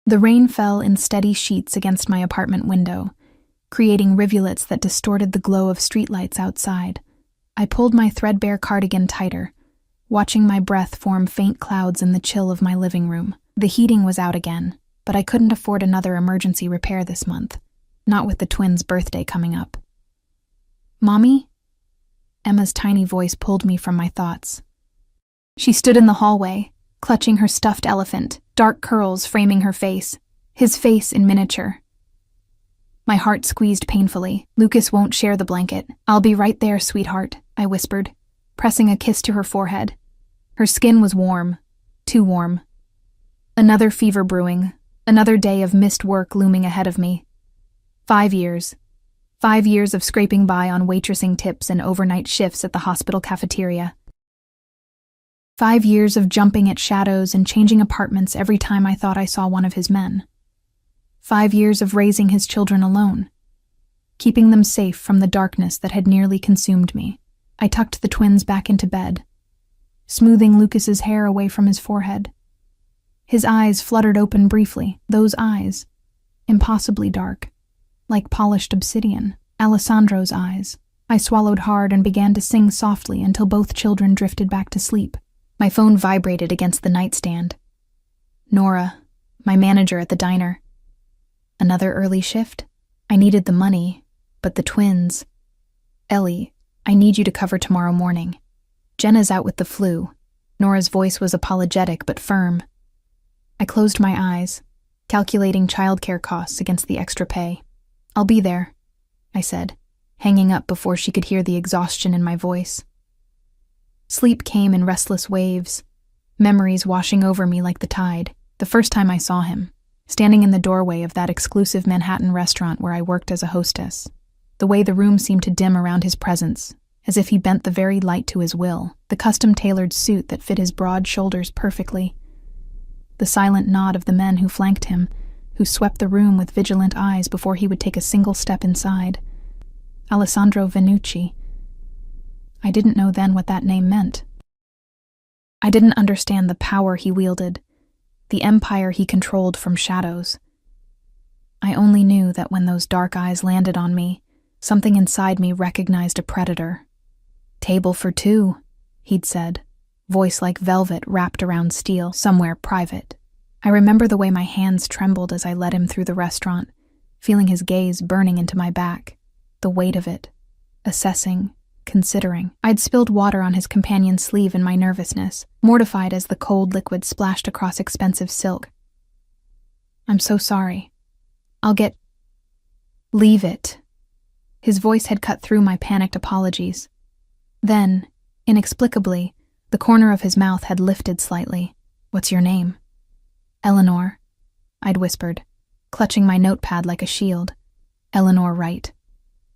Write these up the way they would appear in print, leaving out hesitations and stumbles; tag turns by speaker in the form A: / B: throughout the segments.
A: The rain fell in steady sheets against my apartment window, creating rivulets that distorted the glow of streetlights outside. I pulled my threadbare cardigan tighter, watching my breath form faint clouds in the chill of my living room. The heating was out again, but I couldn't afford another emergency repair this month, not with the twins' birthday coming up. "Mommy?" Emma's tiny voice pulled me from my thoughts. She stood in the hallway, clutching her stuffed elephant, dark curls framing her face, his face in miniature. My heart squeezed painfully. "Lucas won't share the blanket. I'll be right there, sweetheart," I whispered, pressing a kiss to her forehead. Her skin was warm, too warm. Another fever brewing, another day of missed work looming ahead of me. 5 years. 5 years of scraping by on waitressing tips and overnight shifts at the hospital cafeteria. 5 years of jumping at shadows and changing apartments every time I thought I saw one of his men. 5 years of raising his children alone, keeping them safe from the darkness that had nearly consumed me. I tucked the twins back into bed, smoothing Lucas's hair away from his forehead. His eyes fluttered open briefly, those eyes, impossibly dark, like polished obsidian. Alessandro's eyes. I swallowed hard and began to sing softly until both children drifted back to sleep. My phone vibrated against the nightstand. Nora, my manager at the diner. Another early shift? I needed the money, but the twins. "Ellie, I need you to cover tomorrow morning. Jenna's out with the flu." Nora's voice was apologetic but firm. I closed my eyes, calculating childcare costs against the extra pay. "I'll be there," I said, hanging up before she could hear the exhaustion in my voice. Sleep came in restless waves, memories washing over me like the tide. The first time I saw him, standing in the doorway of that exclusive Manhattan restaurant where I worked as a hostess. The way the room seemed to dim around his presence, as if he bent the very light to his will. The custom-tailored suit that fit his broad shoulders perfectly. The silent nod of the men who flanked him, who swept the room with vigilant eyes before he would take a single step inside. Alessandro Vannucci. I didn't know then what that name meant. I didn't understand the power he wielded, the empire he controlled from shadows. I only knew that when those dark eyes landed on me, something inside me recognized a predator. "Table for two," he'd said, voice like velvet wrapped around steel, "somewhere private." I remember the way my hands trembled as I led him through the restaurant, feeling his gaze burning into my back, the weight of it, assessing, considering. I'd spilled water on his companion's sleeve in my nervousness, mortified as the cold liquid splashed across expensive silk. "I'm so sorry. I'll get—" "Leave it." His voice had cut through my panicked apologies. Then, inexplicably, the corner of his mouth had lifted slightly. "What's your name?" "Eleanor," I'd whispered, clutching my notepad like a shield. "Eleanor Wright."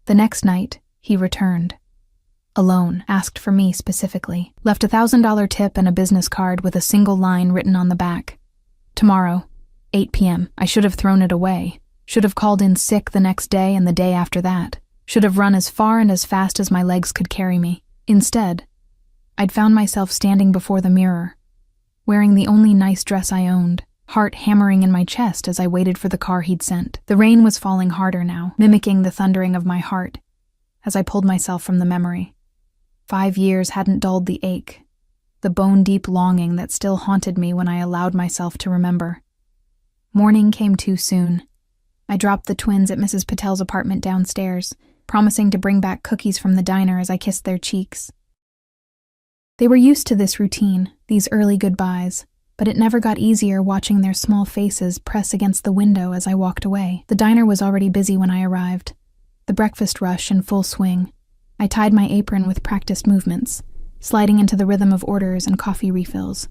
A: The next night, he returned. Alone, asked for me specifically. Left a $1,000 tip and a business card with a single line written on the back. "Tomorrow, 8 p.m. I should have thrown it away. Should have called in sick the next day and the day after that. Should have run as far and as fast as my legs could carry me. Instead, I'd found myself standing before the mirror, wearing the only nice dress I owned, heart hammering in my chest as I waited for the car he'd sent. The rain was falling harder now, mimicking the thundering of my heart, as I pulled myself from the memory. 5 years hadn't dulled the ache, the bone-deep longing that still haunted me when I allowed myself to remember. Morning came too soon. I dropped the twins at Mrs. Patel's apartment downstairs, promising to bring back cookies from the diner as I kissed their cheeks. They were used to this routine, these early goodbyes, but it never got easier watching their small faces press against the window as I walked away. The diner was already busy when I arrived, the breakfast rush in full swing. I tied my apron with practiced movements, sliding into the rhythm of orders and coffee refills.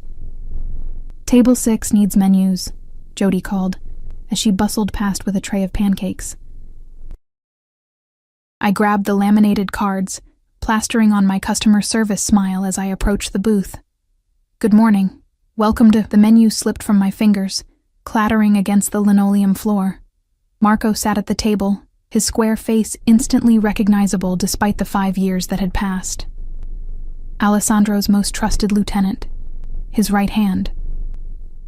A: "Table 6 needs menus," Jody called, as she bustled past with a tray of pancakes. I grabbed the laminated cards, plastering on my customer service smile as I approached the booth. "Good morning. Welcome to..." The menu slipped from my fingers, clattering against the linoleum floor. Marco sat at the table, his square face instantly recognizable despite the 5 years that had passed. Alessandro's most trusted lieutenant, his right hand.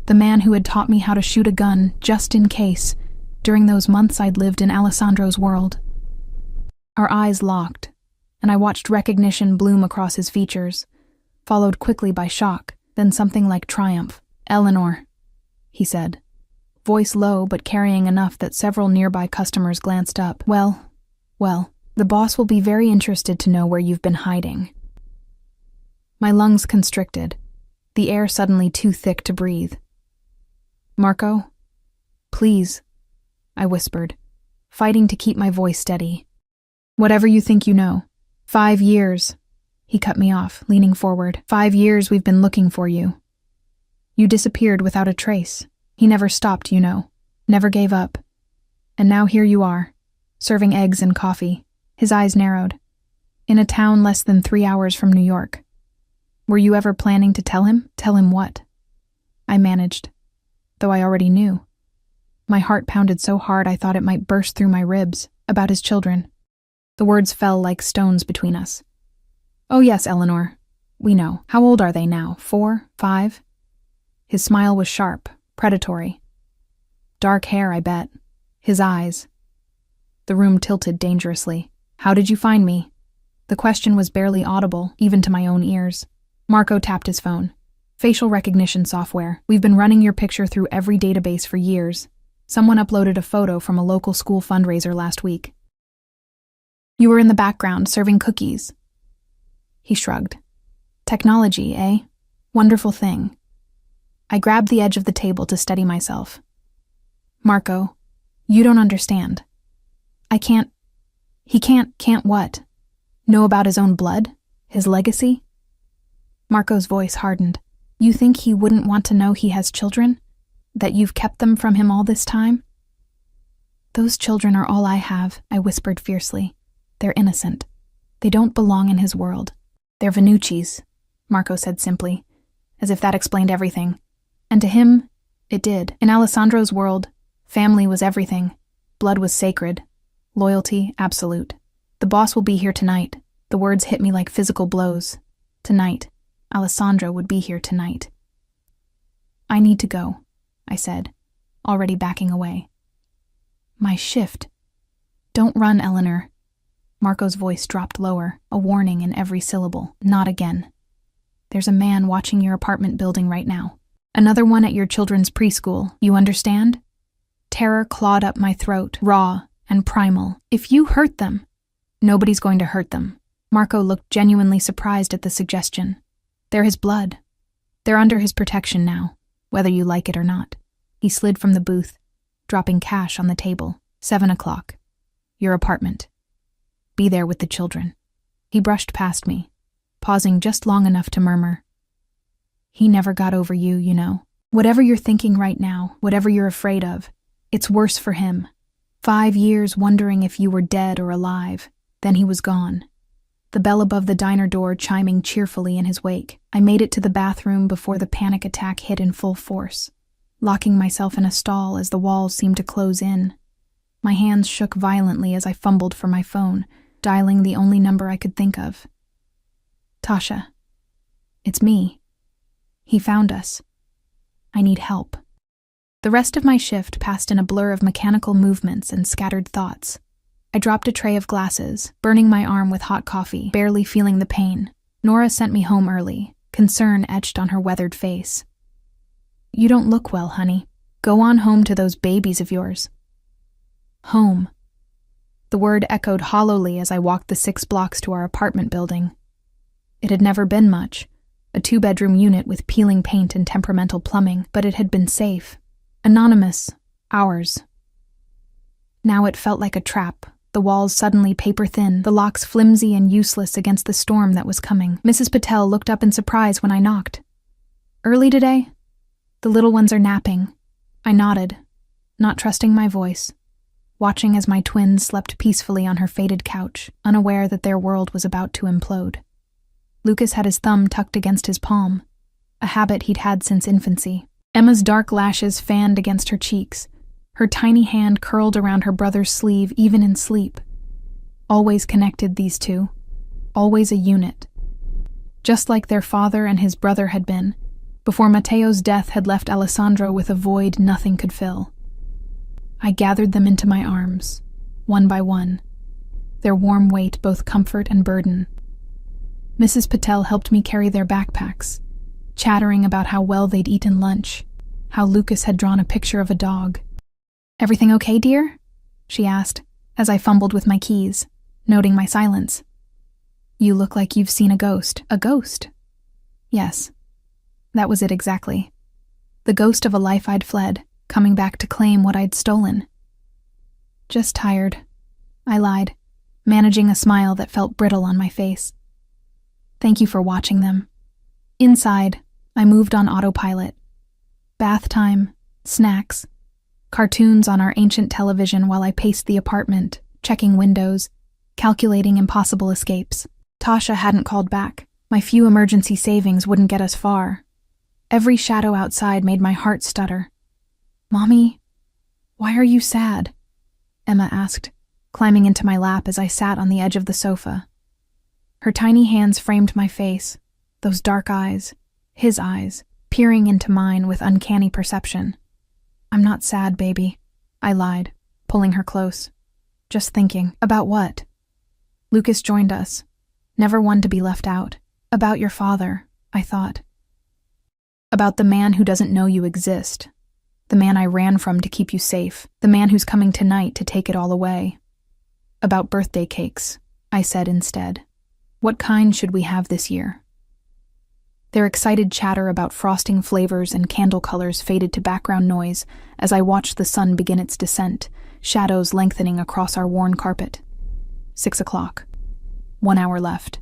A: The man who had taught me how to shoot a gun, just in case, during those months I'd lived in Alessandro's world. Our eyes locked, and I watched recognition bloom across his features, followed quickly by shock, then something like triumph. "Eleanor," he said, voice low but carrying enough that several nearby customers glanced up. Well, the boss will be very interested to know where you've been hiding." My lungs constricted, the air suddenly too thick to breathe. "Marco, please," I whispered, fighting to keep my voice steady. "Whatever you think you know. 5 years," he cut me off, leaning forward. 5 years we've been looking for you. You disappeared without a trace. He never stopped, you know, never gave up. And now here you are, serving eggs and coffee." His eyes narrowed. "In a town less than 3 hours from New York. Were you ever planning to tell him?" "Tell him what?" I managed, though I already knew. My heart pounded so hard I thought it might burst through my ribs. About his children. The words fell like stones between us. "Oh yes, Eleanor. We know. How old are they now? 4? 5? His smile was sharp, predatory. Dark hair, I bet. His eyes. The room tilted dangerously. "How did you find me?" The question was barely audible, even to my own ears. Marco tapped his phone. "Facial recognition software. We've been running your picture through every database for years. Someone uploaded a photo from a local school fundraiser last week. You were in the background, serving cookies." He shrugged. "Technology, eh? Wonderful thing." I grabbed the edge of the table to steady myself. "Marco, you don't understand. He can't what? Know about his own blood? His legacy?" Marco's voice hardened. "You think he wouldn't want to know he has children? That you've kept them from him all this time?" "Those children are all I have," I whispered fiercely. "They're innocent. They don't belong in his world. They're Vannucci's," Marco said simply, as if that explained everything. And to him, it did. In Alessandro's world, family was everything. Blood was sacred. Loyalty, absolute. "The boss will be here tonight." The words hit me like physical blows. Tonight. Alessandro would be here tonight. "I need to go," I said, already backing away. "My shift." "Don't run, Eleanor." Marco's voice dropped lower, a warning in every syllable. "Not again. There's a man watching your apartment building right now. Another one at your children's preschool. You understand?" Terror clawed up my throat, raw and primal. "If you hurt them..." "Nobody's going to hurt them." Marco looked genuinely surprised at the suggestion. "They're his blood. They're under his protection now, whether you like it or not." He slid from the booth, dropping cash on the table. 7 o'clock. Your apartment. Be there with the children." He brushed past me, pausing just long enough to murmur, "He never got over you, you know. Whatever you're thinking right now, whatever you're afraid of, it's worse for him. 5 years wondering if you were dead or alive, then he was gone." The bell above the diner door chiming cheerfully in his wake. I made it to the bathroom before the panic attack hit in full force, locking myself in a stall as the walls seemed to close in. My hands shook violently as I fumbled for my phone, dialing the only number I could think of. "Tasha. It's me. He found us. I need help." The rest of my shift passed in a blur of mechanical movements and scattered thoughts. I dropped a tray of glasses, burning my arm with hot coffee, barely feeling the pain. Nora sent me home early, concern etched on her weathered face. "You don't look well, honey. Go on home to those babies of yours." Home. The word echoed hollowly as I walked the 6 blocks to our apartment building. It had never been much, a 2-bedroom unit with peeling paint and temperamental plumbing, but it had been safe. Anonymous. Ours. Now it felt like a trap, the walls suddenly paper-thin, the locks flimsy and useless against the storm that was coming. Mrs. Patel looked up in surprise when I knocked. "Early today? The little ones are napping." I nodded, not trusting my voice, watching as my twin slept peacefully on her faded couch, unaware that their world was about to implode. Lucas had his thumb tucked against his palm, a habit he'd had since infancy. Emma's dark lashes fanned against her cheeks, her tiny hand curled around her brother's sleeve even in sleep. Always connected, these two. Always a unit. Just like their father and his brother had been, before Mateo's death had left Alessandro with a void nothing could fill. I gathered them into my arms, one by one, their warm weight both comfort and burden. Mrs. Patel helped me carry their backpacks, chattering about how well they'd eaten lunch, how Lucas had drawn a picture of a dog. "Everything okay, dear?" she asked, as I fumbled with my keys, noting my silence. "You look like you've seen a ghost." "A ghost?" Yes, that was it exactly. The ghost of a life I'd fled, coming back to claim what I'd stolen. "Just tired," I lied, managing a smile that felt brittle on my face. "Thank you for watching them." Inside, I moved on autopilot. Bath time, snacks, cartoons on our ancient television while I paced the apartment, checking windows, calculating impossible escapes. Tasha hadn't called back. My few emergency savings wouldn't get us far. Every shadow outside made my heart stutter. "Mommy, why are you sad?" Emma asked, climbing into my lap as I sat on the edge of the sofa. Her tiny hands framed my face, those dark eyes, his eyes, peering into mine with uncanny perception. "I'm not sad, baby," I lied, pulling her close. "Just thinking." "About what?" Lucas joined us, never one to be left out. "About your father," I thought. "About the man who doesn't know you exist. The man I ran from to keep you safe. The man who's coming tonight to take it all away." "About birthday cakes," I said instead. "What kind should we have this year?" Their excited chatter about frosting flavors and candle colors faded to background noise as I watched the sun begin its descent, shadows lengthening across our worn carpet. 6 o'clock. 1 hour left.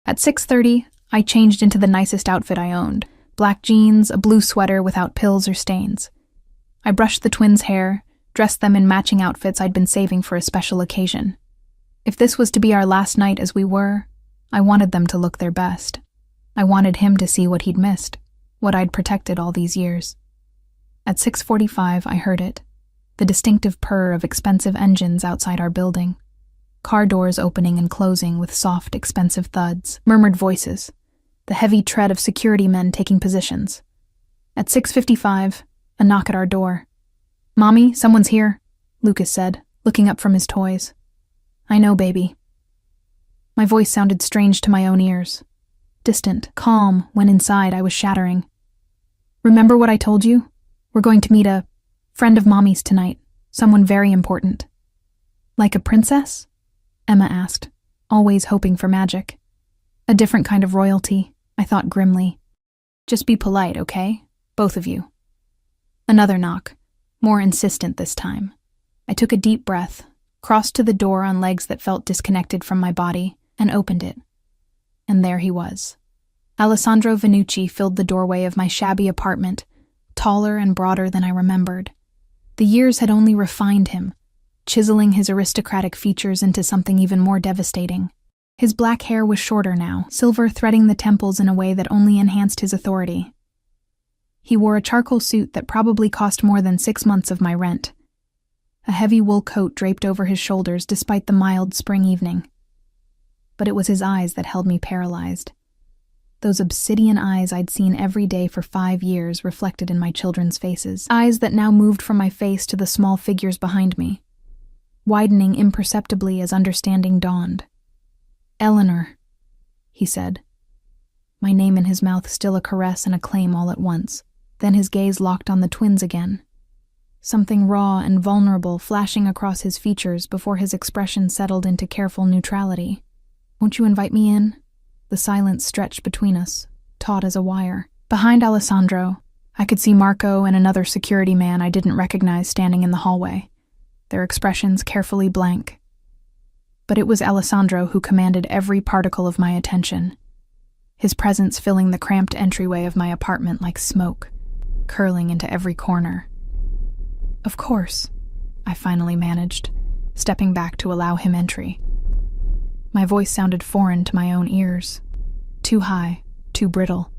A: At 6:30, I changed into the nicest outfit I owned, black jeans, a blue sweater without pills or stains. I brushed the twins' hair, dressed them in matching outfits I'd been saving for a special occasion. If this was to be our last night as we were, I wanted them to look their best. I wanted him to see what he'd missed, what I'd protected all these years. At 6:45, I heard it, the distinctive purr of expensive engines outside our building. Car doors opening and closing with soft, expensive thuds, murmured voices, the heavy tread of security men taking positions. At 6:55, a knock at our door. "Mommy, someone's here," Lucas said, looking up from his toys. "I know, baby." My voice sounded strange to my own ears. Distant, calm, when inside I was shattering. "Remember what I told you? We're going to meet a friend of Mommy's tonight, someone very important." "Like a princess?" Emma asked, always hoping for magic. "A different kind of royalty," I thought grimly. "Just be polite, okay? Both of you." Another knock, more insistent this time. I took a deep breath, crossed to the door on legs that felt disconnected from my body, and opened it. And there he was. Alessandro Vannucci filled the doorway of my shabby apartment, taller and broader than I remembered. The years had only refined him, chiseling his aristocratic features into something even more devastating. His black hair was shorter now, silver threading the temples in a way that only enhanced his authority. He wore a charcoal suit that probably cost more than 6 months of my rent. A heavy wool coat draped over his shoulders despite the mild spring evening. But it was his eyes that held me paralyzed. Those obsidian eyes I'd seen every day for 5 years reflected in my children's faces. Eyes that now moved from my face to the small figures behind me, widening imperceptibly as understanding dawned. "Eleanor," he said. My name in his mouth, still a caress and a claim all at once. Then his gaze locked on the twins again. Something raw and vulnerable flashing across his features before his expression settled into careful neutrality. "Won't you invite me in?" The silence stretched between us, taut as a wire. Behind Alessandro, I could see Marco and another security man I didn't recognize standing in the hallway, their expressions carefully blank. But it was Alessandro who commanded every particle of my attention, his presence filling the cramped entryway of my apartment like smoke, curling into every corner. "Of course," I finally managed, stepping back to allow him entry. My voice sounded foreign to my own ears, too high, too brittle.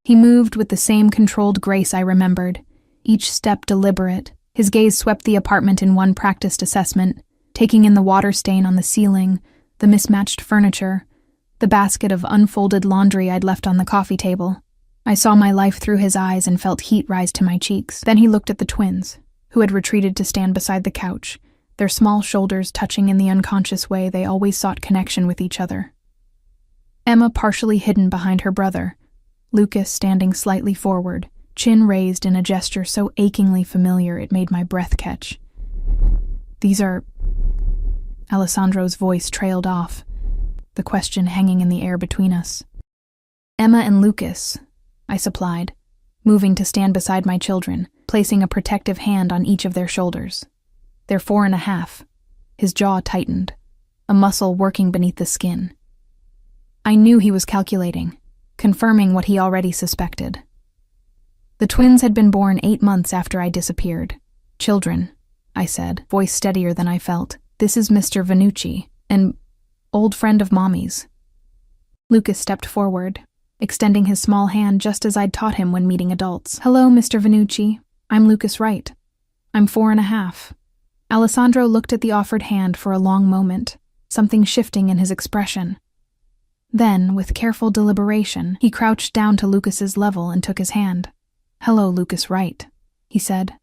A: He moved with the same controlled grace I remembered, each step deliberate. His gaze swept the apartment in one practiced assessment, taking in the water stain on the ceiling, the mismatched furniture, the basket of unfolded laundry I'd left on the coffee table. I saw my life through his eyes and felt heat rise to my cheeks. Then he looked at the twins, who had retreated to stand beside the couch, their small shoulders touching in the unconscious way they always sought connection with each other. Emma partially hidden behind her brother, Lucas standing slightly forward, chin raised in a gesture so achingly familiar it made my breath catch. These are... Alessandro's voice trailed off, the question hanging in the air between us. Emma and Lucas, I supplied, moving to stand beside my children, placing a protective hand on each of their shoulders. They're 4.5. His jaw tightened, a muscle working beneath the skin. I knew he was calculating, confirming what he already suspected. The twins had been born 8 months after I disappeared. Children, I said, voice steadier than I felt. This is Mr. Vannucci, an old friend of Mommy's. Lucas stepped forward, extending his small hand just as I'd taught him when meeting adults. Hello, Mr. Vannucci. I'm Lucas Wright. I'm 4.5. Alessandro looked at the offered hand for a long moment, something shifting in his expression. Then, with careful deliberation, he crouched down to Lucas's level and took his hand. Hello, Lucas Wright, he said.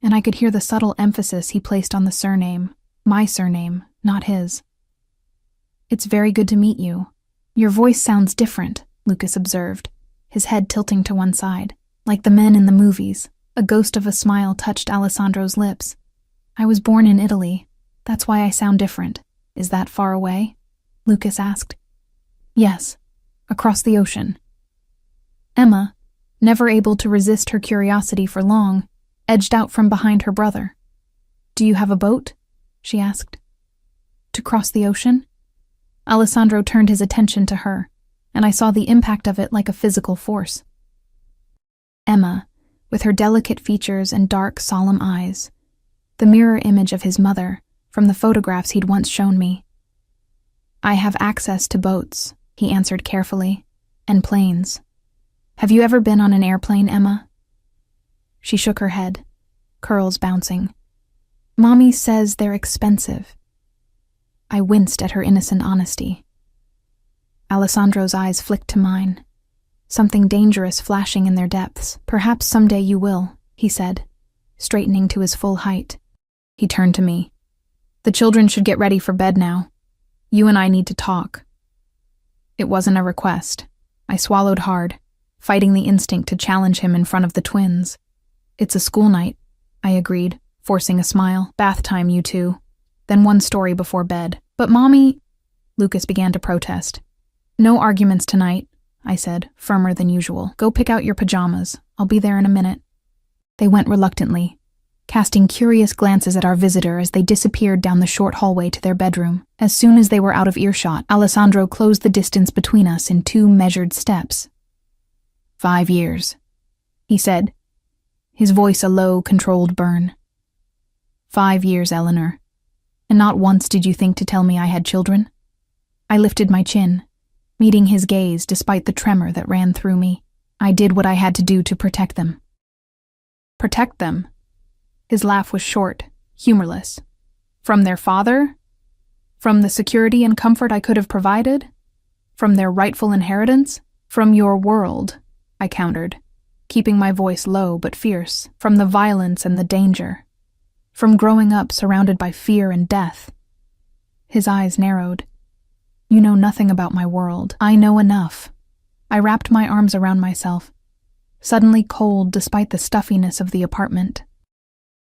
A: And I could hear the subtle emphasis he placed on the surname, my surname, not his. It's very good to meet you. Your voice sounds different, Lucas observed, his head tilting to one side. Like the men in the movies, a ghost of a smile touched Alessandro's lips. I was born in Italy. That's why I sound different. Is that far away? Lucas asked. Yes, across the ocean. Emma, never able to resist her curiosity for long, edged out from behind her brother. Do you have a boat? She asked. To cross the ocean? Alessandro turned his attention to her, and I saw the impact of it like a physical force. Emma, with her delicate features and dark, solemn eyes, the mirror image of his mother from the photographs he'd once shown me. I have access to boats, he answered carefully, and planes. Have you ever been on an airplane, Emma? She shook her head, curls bouncing. Mommy says they're expensive. I winced at her innocent honesty. Alessandro's eyes flicked to mine, something dangerous flashing in their depths. Perhaps someday you will, he said, straightening to his full height. He turned to me. The children should get ready for bed now. You and I need to talk. It wasn't a request. I swallowed hard, fighting the instinct to challenge him in front of the twins. It's a school night, I agreed, forcing a smile. Bath time, you two. Then one story before bed. But Mommy... Lucas began to protest. No arguments tonight, I said, firmer than usual. Go pick out your pajamas. I'll be there in a minute. They went reluctantly, casting curious glances at our visitor as they disappeared down the short hallway to their bedroom. As soon as they were out of earshot, Alessandro closed the distance between us in 2 measured steps. 5 years, he said, his voice a low, controlled burn. 5 years, Eleanor. And not once did you think to tell me I had children? I lifted my chin, meeting his gaze despite the tremor that ran through me. I did what I had to do to protect them. Protect them? His laugh was short, humorless. From their father? From the security and comfort I could have provided? From their rightful inheritance? From your world, I countered, keeping my voice low but fierce. From the violence and the danger. From growing up surrounded by fear and death. His eyes narrowed. You know nothing about my world. I know enough. I wrapped my arms around myself, suddenly cold despite the stuffiness of the apartment.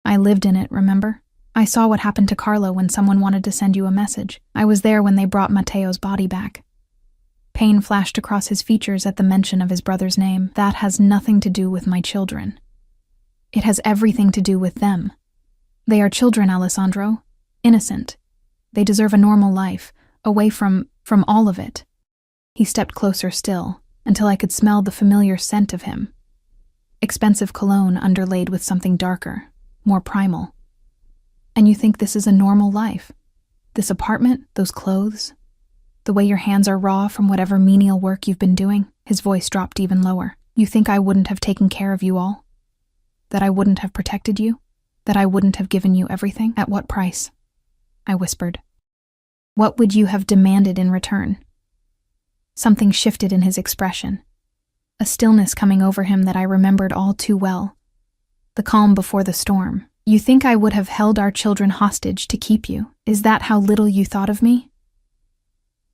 A: I lived in it, remember? I saw what happened to Carlo when someone wanted to send you a message. I was there when they brought Matteo's body back. Pain flashed across his features at the mention of his brother's name. That has nothing to do with my children. It has everything to do with them. They are children, Alessandro. Innocent. They deserve a normal life, away from all of it. He stepped closer still, until I could smell the familiar scent of him. Expensive cologne underlaid with something darker, more primal. And you think this is a normal life? This apartment, those clothes, the way your hands are raw from whatever menial work you've been doing? His voice dropped even lower. You think I wouldn't have taken care of you all? That I wouldn't have protected you? That I wouldn't have given you everything? At what price? I whispered. What would you have demanded in return? Something shifted in his expression. a stillness coming over him that I remembered all too well. The calm before the storm. You think I would have held our children hostage to keep you? Is that how little you thought of me?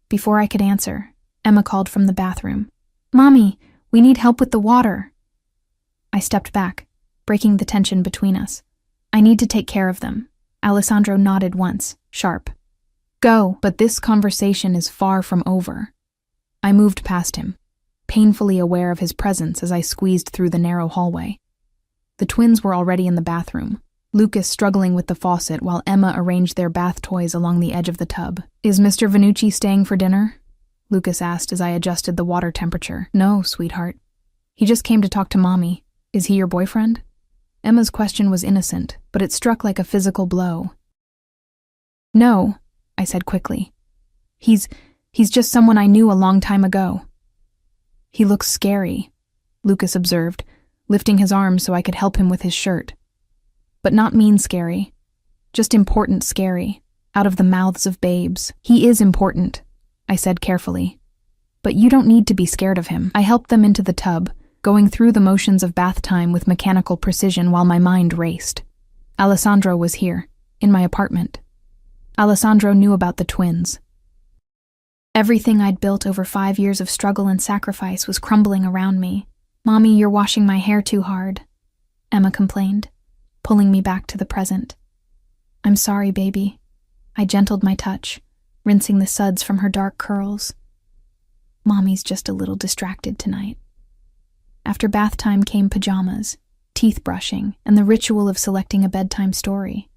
A: Before I could answer, Emma called from the bathroom. Mommy, we need help with the water. I stepped back, breaking the tension between us. I need to take care of them. Alessandro nodded once, sharp. Go, but this conversation is far from over. I moved past him, painfully aware of his presence as I squeezed through the narrow hallway. The twins were already in the bathroom, Lucas struggling with the faucet while Emma arranged their bath toys along the edge of the tub. Is Mr. Vannucci staying for dinner? Lucas asked as I adjusted the water temperature. No, sweetheart. He just came to talk to Mommy. Is he your boyfriend? Emma's question was innocent, but it struck like a physical blow. No, I said quickly. He's just someone I knew a long time ago. He looks scary, Lucas observed, lifting his arm so I could help him with his shirt. But not mean scary, just important scary, out of the mouths of babes. He is important, I said carefully. But you don't need to be scared of him. I helped them into the tub, going through the motions of bath time with mechanical precision while my mind raced. Alessandro was here, in my apartment. Alessandro knew about the twins. Everything I'd built over 5 years of struggle and sacrifice was crumbling around me. Mommy, you're washing my hair too hard, Emma complained, pulling me back to the present. I'm sorry, baby. I gentled my touch, rinsing the suds from her dark curls. Mommy's just a little distracted tonight. After bath time came pajamas, teeth brushing, and the ritual of selecting a bedtime story.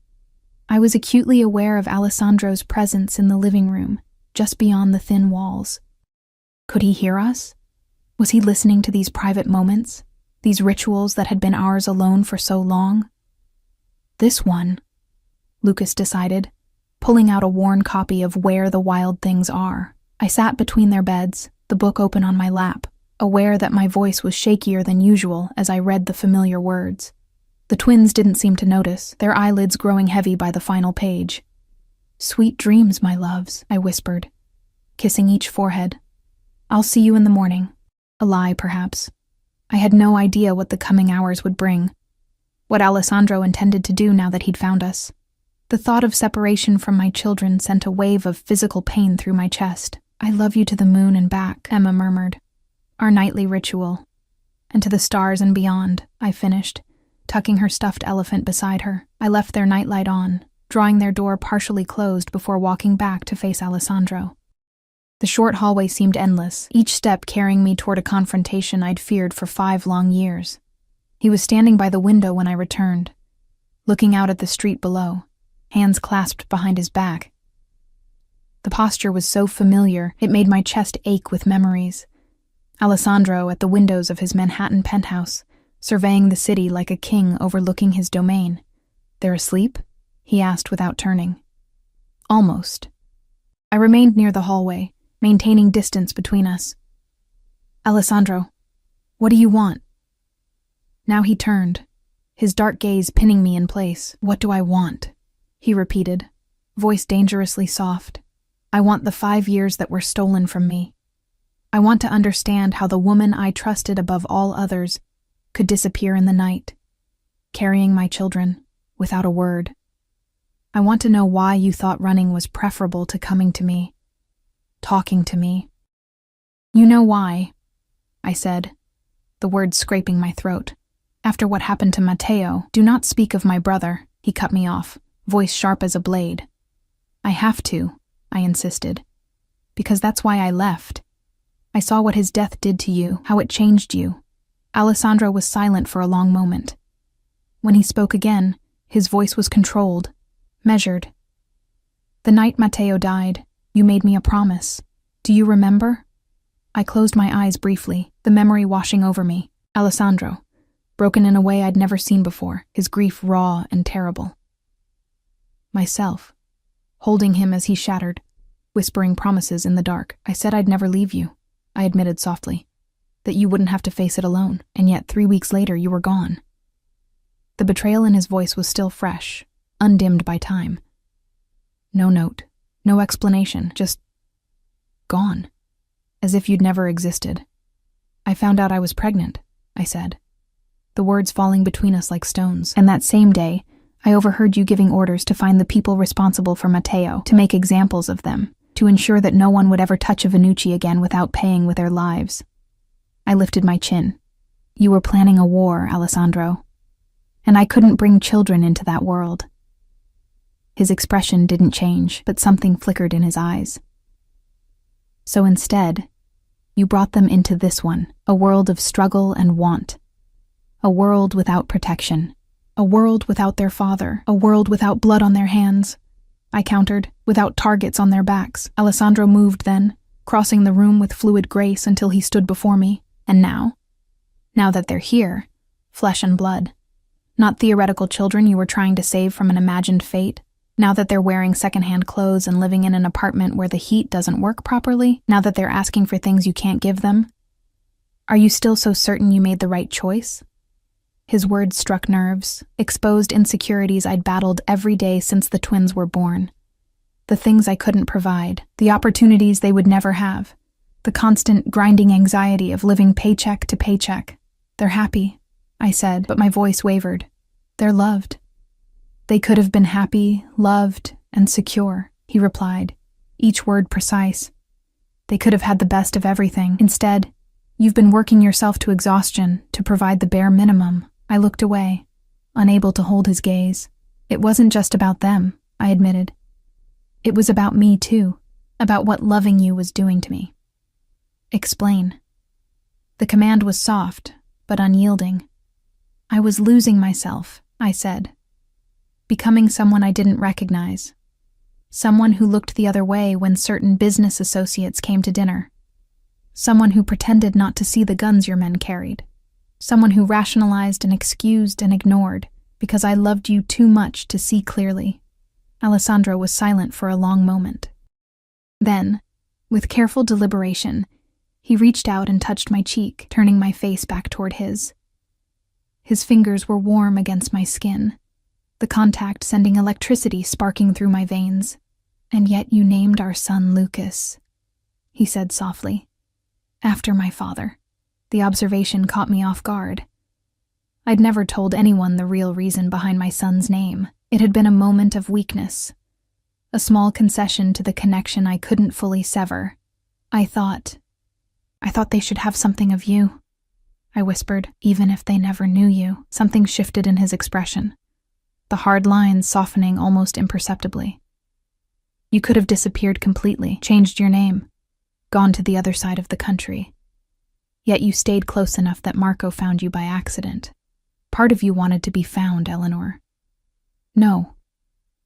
A: I was acutely aware of Alessandro's presence in the living room, just beyond the thin walls. Could he hear us? Was he listening to these private moments, these rituals that had been ours alone for so long? This one, Lucas decided, pulling out a worn copy of Where the Wild Things Are. I sat between their beds, the book open on my lap, aware that my voice was shakier than usual as I read the familiar words. The twins didn't seem to notice, their eyelids growing heavy by the final page. Sweet dreams, my loves, I whispered, kissing each forehead. I'll see you in the morning. A lie, perhaps. I had no idea what the coming hours would bring, what Alessandro intended to do now that he'd found us. The thought of separation from my children sent a wave of physical pain through my chest. I love you to the moon and back, Emma murmured. Our nightly ritual. And to the stars and beyond, I finished, tucking her stuffed elephant beside her. I left their nightlight on, drawing their door partially closed before walking back to face Alessandro. The short hallway seemed endless, each step carrying me toward a confrontation I'd feared for 5 long years. He was standing by the window when I returned, looking out at the street below, hands clasped behind his back. The posture was so familiar, it made my chest ache with memories. Alessandro at the windows of his Manhattan penthouse, surveying the city like a king overlooking his domain. They're asleep? He asked without turning. Almost. I remained near the hallway, maintaining distance between us. Alessandro, what do you want? Now he turned, his dark gaze pinning me in place. What do I want? He repeated, voice dangerously soft. I want the 5 years that were stolen from me. I want to understand how the woman I trusted above all others could disappear in the night, carrying my children, without a word. I want to know why you thought running was preferable to coming to me, talking to me. You know why, I said, the words scraping my throat. After what happened to Matteo, do not speak of my brother, he cut me off, voice sharp as a blade. I have to, I insisted, because that's why I left. I saw what his death did to you, how it changed you. Alessandro was silent for a long moment. When he spoke again, his voice was controlled, measured. The night Matteo died, you made me a promise. Do you remember? I closed my eyes briefly, the memory washing over me. Alessandro, broken in a way I'd never seen before, his grief raw and terrible. Myself, holding him as he shattered, whispering promises in the dark. I said I'd never leave you, I admitted softly, that you wouldn't have to face it alone, and yet 3 weeks later you were gone. The betrayal in his voice was still fresh, undimmed by time. No note, no explanation, just gone, as if you'd never existed. I found out I was pregnant, I said, the words falling between us like stones. And that same day, I overheard you giving orders to find the people responsible for Matteo, to make examples of them, to ensure that no one would ever touch a Venucci again without paying with their lives. I lifted my chin. You were planning a war, Alessandro. And I couldn't bring children into that world. His expression didn't change, but something flickered in his eyes. So instead, you brought them into this one, a world of struggle and want. A world without protection. A world without their father. A world without blood on their hands. I countered, without targets on their backs. Alessandro moved then, crossing the room with fluid grace until he stood before me. And now that they're here, flesh and blood. Not theoretical children you were trying to save from an imagined fate. Now that they're wearing secondhand clothes and living in an apartment where the heat doesn't work properly. Now that they're asking for things you can't give them. Are you still so certain you made the right choice? His words struck nerves, exposed insecurities I'd battled every day since the twins were born. The things I couldn't provide, the opportunities they would never have, the constant grinding anxiety of living paycheck to paycheck. They're happy, I said, but my voice wavered. They're loved. They could have been happy, loved, and secure, he replied, each word precise. They could have had the best of everything. Instead, you've been working yourself to exhaustion to provide the bare minimum. I looked away, unable to hold his gaze. It wasn't just about them, I admitted. It was about me too, about what loving you was doing to me. Explain. The command was soft, but unyielding. I was losing myself, I said. Becoming someone I didn't recognize. Someone who looked the other way when certain business associates came to dinner. Someone who pretended not to see the guns your men carried. Someone who rationalized and excused and ignored because I loved you too much to see clearly. Alessandro was silent for a long moment. Then, with careful deliberation, he reached out and touched my cheek, turning my face back toward his. His fingers were warm against my skin, the contact sending electricity sparking through my veins. And yet you named our son Lucas, he said softly. After my father. The observation caught me off guard. I'd never told anyone the real reason behind my son's name. It had been a moment of weakness, a small concession to the connection I couldn't fully sever. I thought they should have something of you, I whispered, even if they never knew you. Something shifted in his expression, the hard lines softening almost imperceptibly. You could have disappeared completely, changed your name, gone to the other side of the country. Yet you stayed close enough that Marco found you by accident. Part of you wanted to be found, Eleanor. No.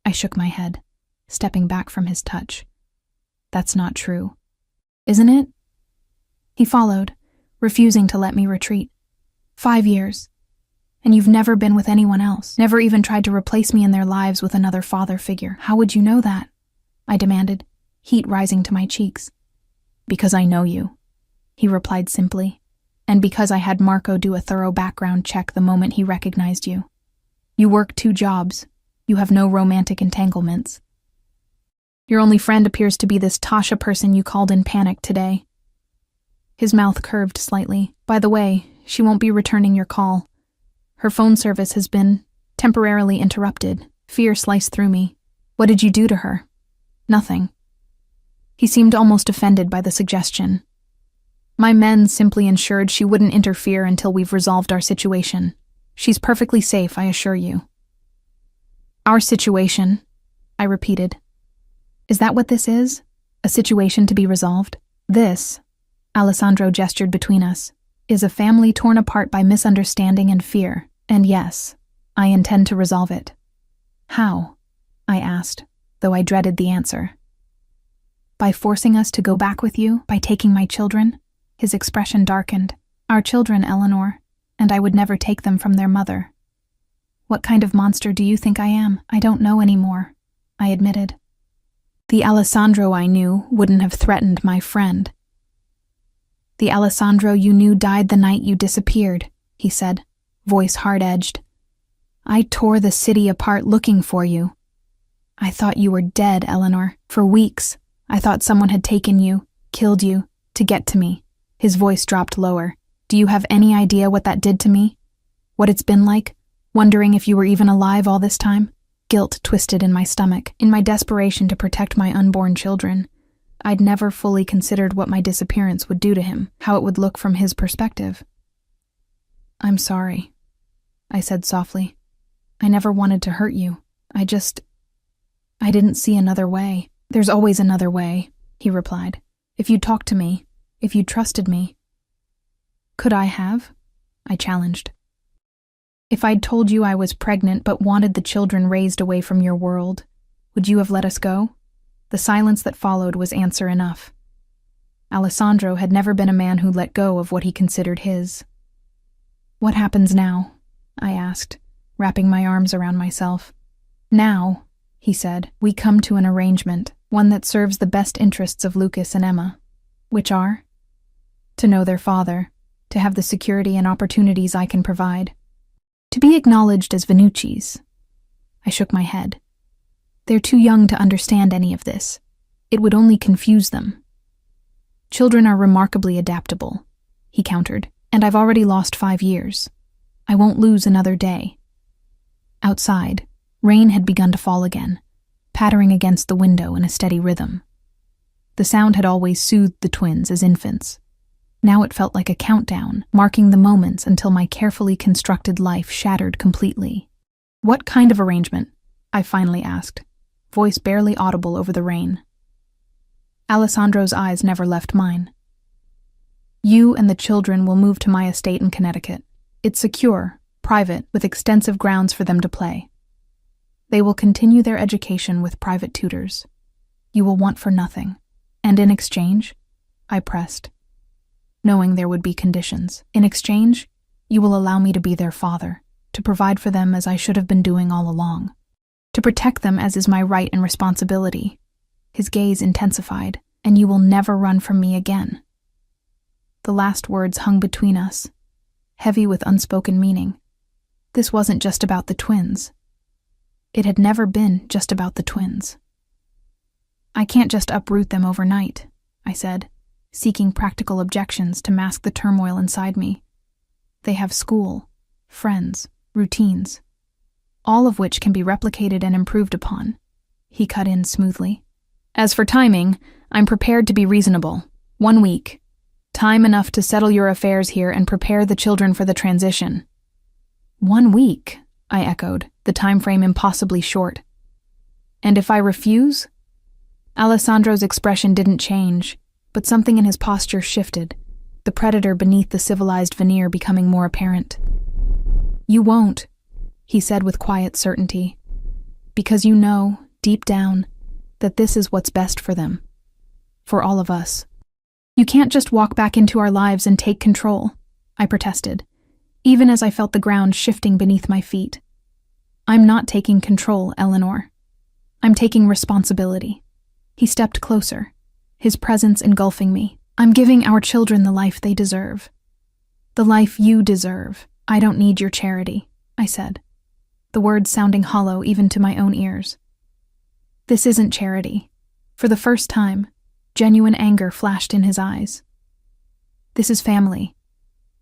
A: I shook my head, stepping back from his touch. That's not true. Isn't it? He followed, refusing to let me retreat. 5 years. And you've never been with anyone else, never even tried to replace me in their lives with another father figure. How would you know that? I demanded, heat rising to my cheeks. Because I know you, he replied simply, and because I had Marco do a thorough background check the moment he recognized you. You work 2 jobs. You have no romantic entanglements. Your only friend appears to be this Tasha person you called in panic today. His mouth curved slightly. By the way, she won't be returning your call. Her phone service has been temporarily interrupted. Fear sliced through me. What did you do to her? Nothing. He seemed almost offended by the suggestion. My men simply ensured she wouldn't interfere until we've resolved our situation. She's perfectly safe, I assure you. Our situation, I repeated. Is that what this is? A situation to be resolved? This, Alessandro gestured between us, is a family torn apart by misunderstanding and fear. And yes, I intend to resolve it. How? I asked, though I dreaded the answer. By forcing us to go back with you, by taking my children? His expression darkened. Our children, Eleanor, and I would never take them from their mother. What kind of monster do you think I am? I don't know anymore, I admitted. The Alessandro I knew wouldn't have threatened my friend. The Alessandro you knew died the night you disappeared, he said, voice hard-edged. I tore the city apart looking for you. I thought you were dead, Eleanor. For weeks, I thought someone had taken you, killed you, to get to me. His voice dropped lower. Do you have any idea what that did to me? What it's been like? Wondering if you were even alive all this time? Guilt twisted in my stomach. In my desperation to protect my unborn children, I'd never fully considered what my disappearance would do to him, how it would look from his perspective. "I'm sorry," I said softly. "I never wanted to hurt you. I didn't see another way." "There's always another way," he replied. "If you'd talked to me, if you'd trusted me." "Could I have?" I challenged. "If I'd told you I was pregnant but wanted the children raised away from your world, would you have let us go?" The silence that followed was answer enough. Alessandro had never been a man who let go of what he considered his. "What happens now?" I asked, wrapping my arms around myself. "Now," he said, "we come to an arrangement, one that serves the best interests of Lucas and Emma, which are to know their father, to have the security and opportunities I can provide, to be acknowledged as Venucci's." I shook my head. "They're too young to understand any of this. It would only confuse them." "Children are remarkably adaptable," he countered, "and I've already lost 5 years. I won't lose another day." Outside, rain had begun to fall again, pattering against the window in a steady rhythm. The sound had always soothed the twins as infants. Now it felt like a countdown, marking the moments until my carefully constructed life shattered completely. "What kind of arrangement?" I finally asked, voice barely audible over the rain. Alessandro's eyes never left mine. "You and the children will move to my estate in Connecticut. It's secure, private, with extensive grounds for them to play. They will continue their education with private tutors. You will want for nothing. And in exchange," I pressed, knowing there would be conditions. "In exchange, you will allow me to be their father, to provide for them as I should have been doing all along, to protect them as is my right and responsibility." His gaze intensified. "And you will never run from me again." The last words hung between us, heavy with unspoken meaning. This wasn't just about the twins. It had never been just about the twins. "I can't just uproot them overnight," I said, seeking practical objections to mask the turmoil inside me. "They have school, friends, routines, all of which can be replicated and improved upon." He cut in smoothly. "As for timing, I'm prepared to be reasonable. 1 week. Time enough to settle your affairs here and prepare the children for the transition." 1 week, I echoed, the time frame impossibly short. "And if I refuse?" Alessandro's expression didn't change, but something in his posture shifted, the predator beneath the civilized veneer becoming more apparent. "You won't," he said with quiet certainty, "because you know, deep down, that this is what's best for them. For all of us. You can't just walk back into our lives and take control," I protested, even as I felt the ground shifting beneath my feet. "I'm not taking control, Eleanor. I'm taking responsibility." He stepped closer, his presence engulfing me. "I'm giving our children the life they deserve. The life you deserve. I don't need your charity," I said, the words sounding hollow even to my own ears. "This isn't charity." For the first time, genuine anger flashed in his eyes. "This is family.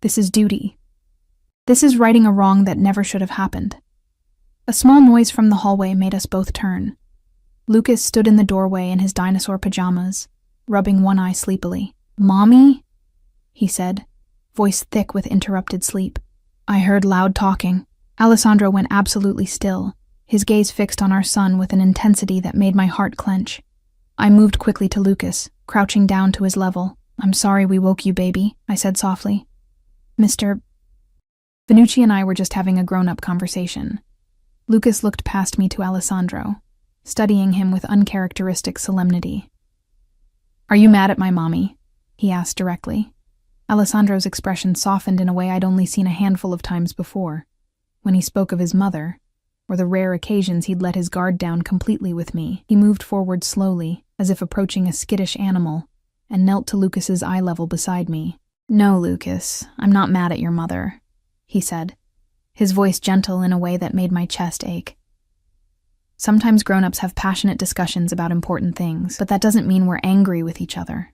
A: This is duty. This is righting a wrong that never should have happened." A small noise from the hallway made us both turn. Lucas stood in the doorway in his dinosaur pajamas, rubbing one eye sleepily. "Mommy?" he said, voice thick with interrupted sleep. I heard loud talking. Alessandro went absolutely still, his gaze fixed on our son with an intensity that made my heart clench. I moved quickly to Lucas, crouching down to his level. "I'm sorry we woke you, baby," I said softly. "Mr. Venucci and I were just having a grown-up conversation." Lucas looked past me to Alessandro, studying him with uncharacteristic solemnity. "Are you mad at my mommy?" he asked directly. Alessandro's expression softened in a way I'd only seen a handful of times before, when he spoke of his mother, or the rare occasions he'd let his guard down completely with me. He moved forward slowly, as if approaching a skittish animal, and knelt to Lucas's eye level beside me. "No, Lucas, I'm not mad at your mother," he said, his voice gentle in a way that made my chest ache. "Sometimes grown-ups have passionate discussions about important things, but that doesn't mean we're angry with each other.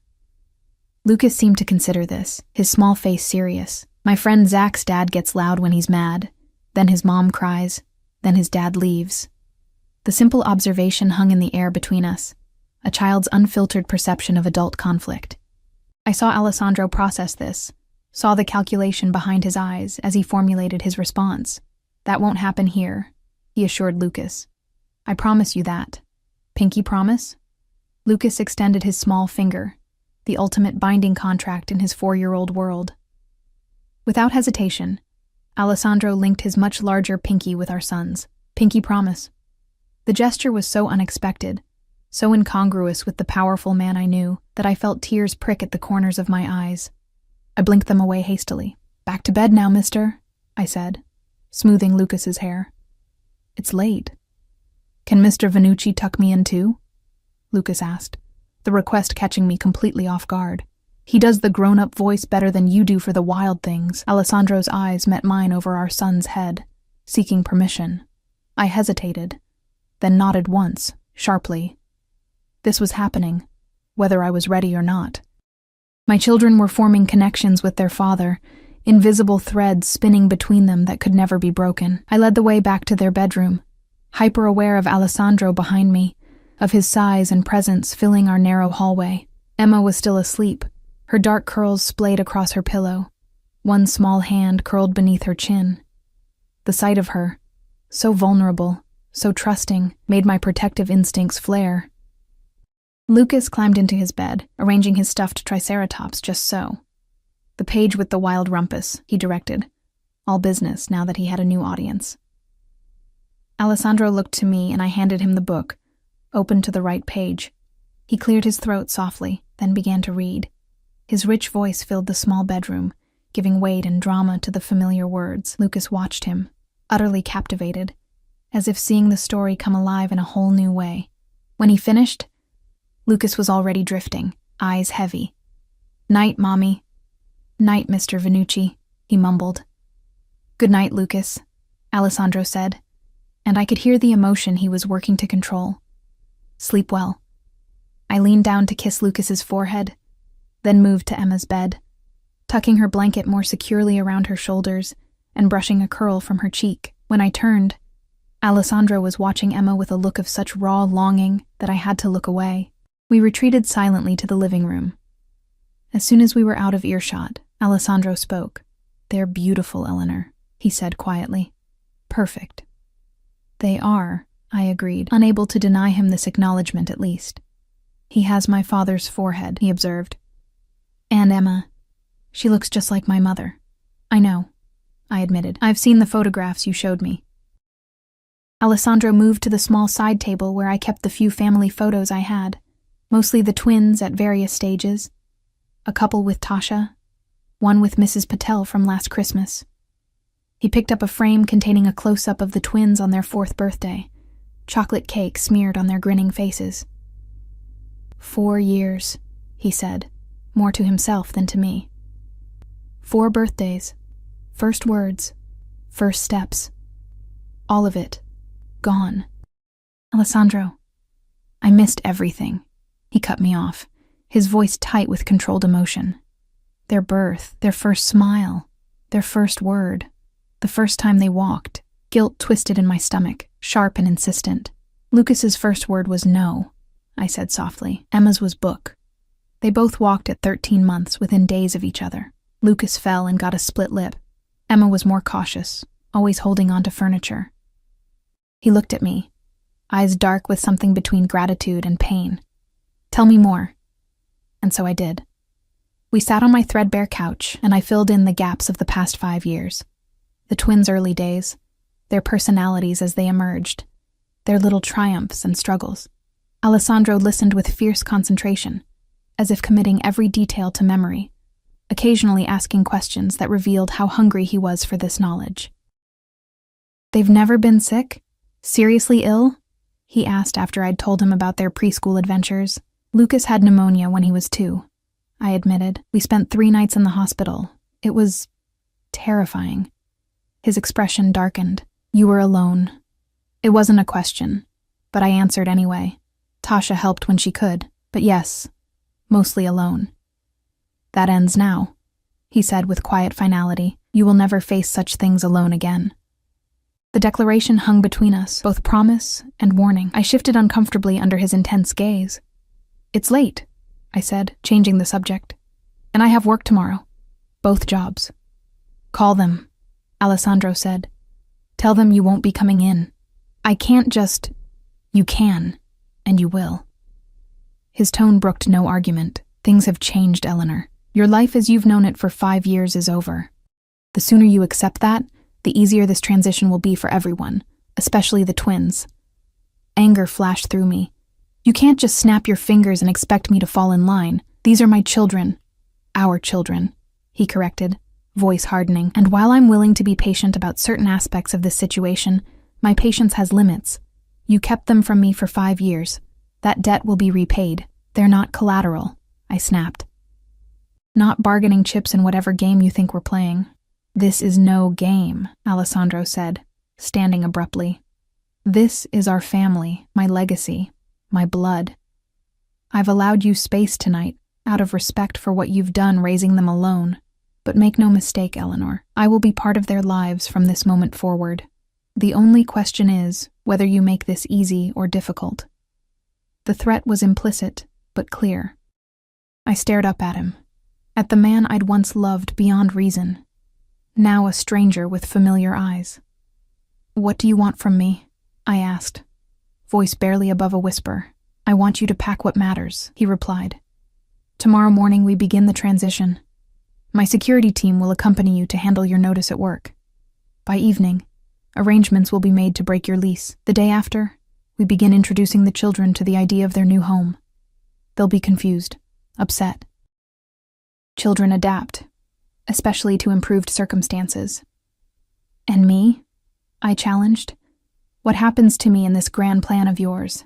A: Lucas seemed to consider this, his small face serious. My friend Zach's dad gets loud when he's mad. Then his mom cries. Then his dad leaves. The simple observation hung in the air between us, a child's unfiltered perception of adult conflict. I saw Alessandro process this, saw the calculation behind his eyes as he formulated his response. That won't happen here, he assured Lucas. I promise you that. Pinky promise? Lucas extended his small finger, the ultimate binding contract in his 4-year-old world. Without hesitation, Alessandro linked his much larger pinky with our son's. Pinky promise. The gesture was so unexpected, so incongruous with the powerful man I knew, that I felt tears prick at the corners of my eyes. I blinked them away hastily. Back to bed now, mister, I said, smoothing Lucas's hair. It's late. Can Mr. Vannucci tuck me in too? Lucas asked, the request catching me completely off guard. He does the grown-up voice better than you do for the wild things. Alessandro's eyes met mine over our son's head, seeking permission. I hesitated, then nodded once, sharply. This was happening, whether I was ready or not. My children were forming connections with their father, invisible threads spinning between them that could never be broken. I led the way back to their bedroom, hyper-aware of Alessandro behind me, of his size and presence filling our narrow hallway. Emma was still asleep, her dark curls splayed across her pillow, one small hand curled beneath her chin. The sight of her, so vulnerable, so trusting, made my protective instincts flare. Lucas climbed into his bed, arranging his stuffed triceratops just so. The page with the wild rumpus, he directed. All business now that he had a new audience. Alessandro looked to me and I handed him the book, opened to the right page. He cleared his throat softly, then began to read. His rich voice filled the small bedroom, giving weight and drama to the familiar words. Lucas watched him, utterly captivated, as if seeing the story come alive in a whole new way. When he finished, Lucas was already drifting, eyes heavy. Night, Mommy. Night, Mr. Vannucci, he mumbled. Good night, Lucas, Alessandro said, and I could hear the emotion he was working to control. Sleep well. I leaned down to kiss Lucas's forehead, then moved to Emma's bed, tucking her blanket more securely around her shoulders and brushing a curl from her cheek. When I turned, Alessandro was watching Emma with a look of such raw longing that I had to look away. We retreated silently to the living room. As soon as we were out of earshot, Alessandro spoke. They're beautiful, Eleanor, he said quietly. Perfect. They are, I agreed, unable to deny him this acknowledgement at least. He has my father's forehead, he observed. And Emma. She looks just like my mother. I know, I admitted. I've seen the photographs you showed me. Alessandro moved to the small side table where I kept the few family photos I had, mostly the twins at various stages, a couple with Tasha, one with Mrs. Patel from last Christmas. He picked up a frame containing a close-up of the twins on their 4th birthday, chocolate cake smeared on their grinning faces. 4 years, he said, more to himself than to me. 4 birthdays, first words, first steps. All of it, gone. Alessandro, I missed everything. He cut me off, his voice tight with controlled emotion. Their birth, their first smile, their first word, the first time they walked. Guilt twisted in my stomach, sharp and insistent. Lucas's first word was no, I said softly. Emma's was book. They both walked at 13 months within days of each other. Lucas fell and got a split lip. Emma was more cautious, always holding on to furniture. He looked at me, eyes dark with something between gratitude and pain. Tell me more. And so I did. We sat on my threadbare couch, and I filled in the gaps of the past 5 years. The twins' early days, their personalities as they emerged, their little triumphs and struggles. Alessandro listened with fierce concentration, as if committing every detail to memory, occasionally asking questions that revealed how hungry he was for this knowledge. They've never been sick? Seriously ill? He asked after I'd told him about their preschool adventures. Lucas had pneumonia when he was 2, I admitted. We spent 3 nights in the hospital. It was terrifying. His expression darkened. You were alone. It wasn't a question, but I answered anyway. Tasha helped when she could, but yes, mostly alone. That ends now, he said with quiet finality. You will never face such things alone again. The declaration hung between us, both promise and warning. I shifted uncomfortably under his intense gaze. It's late, I said, changing the subject. And I have work tomorrow. Both jobs. Call them, Alessandro said. Tell them you won't be coming in. I can't just... You can, and you will. His tone brooked no argument. Things have changed, Eleanor. Your life as you've known it for 5 years is over. The sooner you accept that, the easier this transition will be for everyone, especially the twins. Anger flashed through me. You can't just snap your fingers and expect me to fall in line. These are my children. Our children, he corrected, voice hardening. And while I'm willing to be patient about certain aspects of this situation, my patience has limits. You kept them from me for 5 years. That debt will be repaid. They're not collateral, I snapped. Not bargaining chips in whatever game you think we're playing. This is no game, Alessandro said, standing abruptly. This is our family, my legacy, my blood. I've allowed you space tonight, out of respect for what you've done raising them alone. But make no mistake, Eleanor, I will be part of their lives from this moment forward. The only question is whether you make this easy or difficult. The threat was implicit, but clear. I stared up at him, at the man I'd once loved beyond reason, now a stranger with familiar eyes. What do you want from me? I asked, voice barely above a whisper. I want you to pack what matters, he replied. Tomorrow morning we begin the transition. My security team will accompany you to handle your notice at work. By evening, arrangements will be made to break your lease. The day after, we begin introducing the children to the idea of their new home. They'll be confused, upset. Children adapt, especially to improved circumstances. And me? I challenged. What happens to me in this grand plan of yours?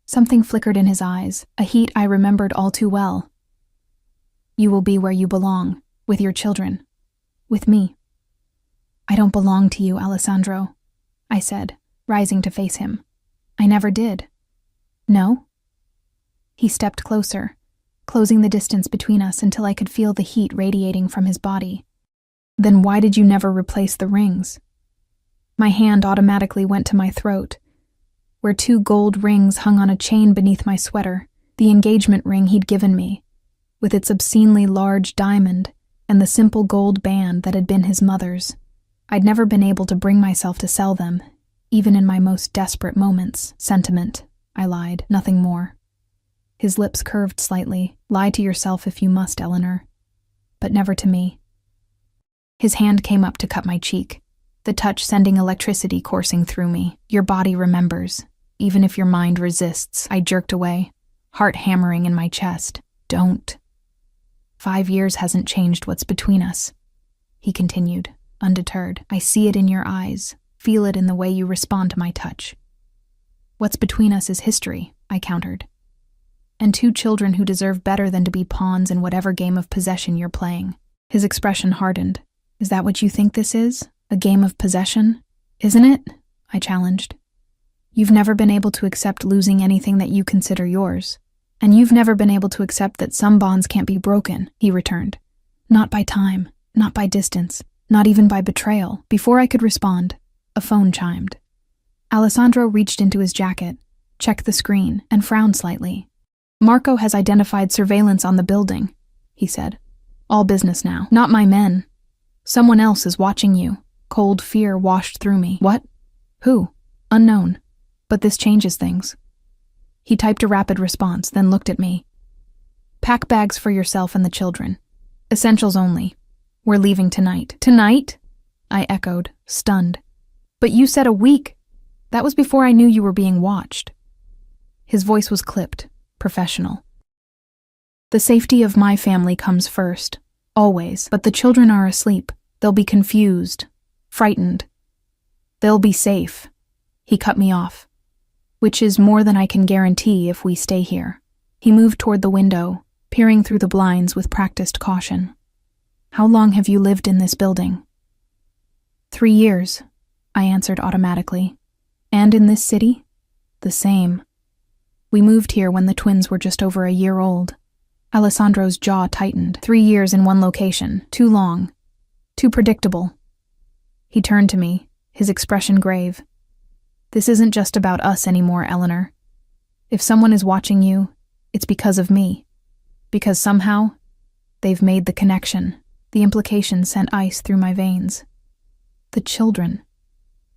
A: Something flickered in his eyes, a heat I remembered all too well. You will be where you belong, with your children, with me. I don't belong to you, Alessandro, I said, rising to face him. I never did. No? He stepped closer, closing the distance between us until I could feel the heat radiating from his body. Then why did you never replace the rings? My hand automatically went to my throat, where 2 gold rings hung on a chain beneath my sweater, the engagement ring he'd given me, with its obscenely large diamond and the simple gold band that had been his mother's. I'd never been able to bring myself to sell them, even in my most desperate moments. Sentiment, I lied, nothing more. His lips curved slightly. Lie to yourself if you must, Eleanor, but never to me. His hand came up to cut my cheek, the touch sending electricity coursing through me. Your body remembers, even if your mind resists. I jerked away, heart hammering in my chest. Don't. 5 years hasn't changed what's between us, he continued, undeterred. I see it in your eyes, feel it in the way you respond to my touch. What's between us is history, I countered. And 2 children who deserve better than to be pawns in whatever game of possession you're playing. His expression hardened. Is that what you think this is? A game of possession? Isn't it? I challenged. You've never been able to accept losing anything that you consider yours. And you've never been able to accept that some bonds can't be broken, he returned. Not by time, not by distance, not even by betrayal. Before I could respond, a phone chimed. Alessandro reached into his jacket, checked the screen, and frowned slightly. Marco has identified surveillance on the building, he said. All business now. Not my men. Someone else is watching you. Cold fear washed through me. What? Who? Unknown. But this changes things. He typed a rapid response, then looked at me. Pack bags for yourself and the children. Essentials only. We're leaving tonight. Tonight? I echoed, stunned. But you said a week. That was before I knew you were being watched. His voice was clipped, professional. The safety of my family comes first, always, but the children are asleep. They'll be confused, frightened. They'll be safe. He cut me off, which is more than I can guarantee if we stay here. He moved toward the window, peering through the blinds with practiced caution. How long have you lived in this building? 3 years, I answered automatically. And in this city? The same. We moved here when the twins were just over a year old. Alessandro's jaw tightened. 3 years in one location. Too long. Too predictable. He turned to me, his expression grave. This isn't just about us anymore, Eleanor. If someone is watching you, it's because of me. Because somehow, they've made the connection. The implication sent ice through my veins. The children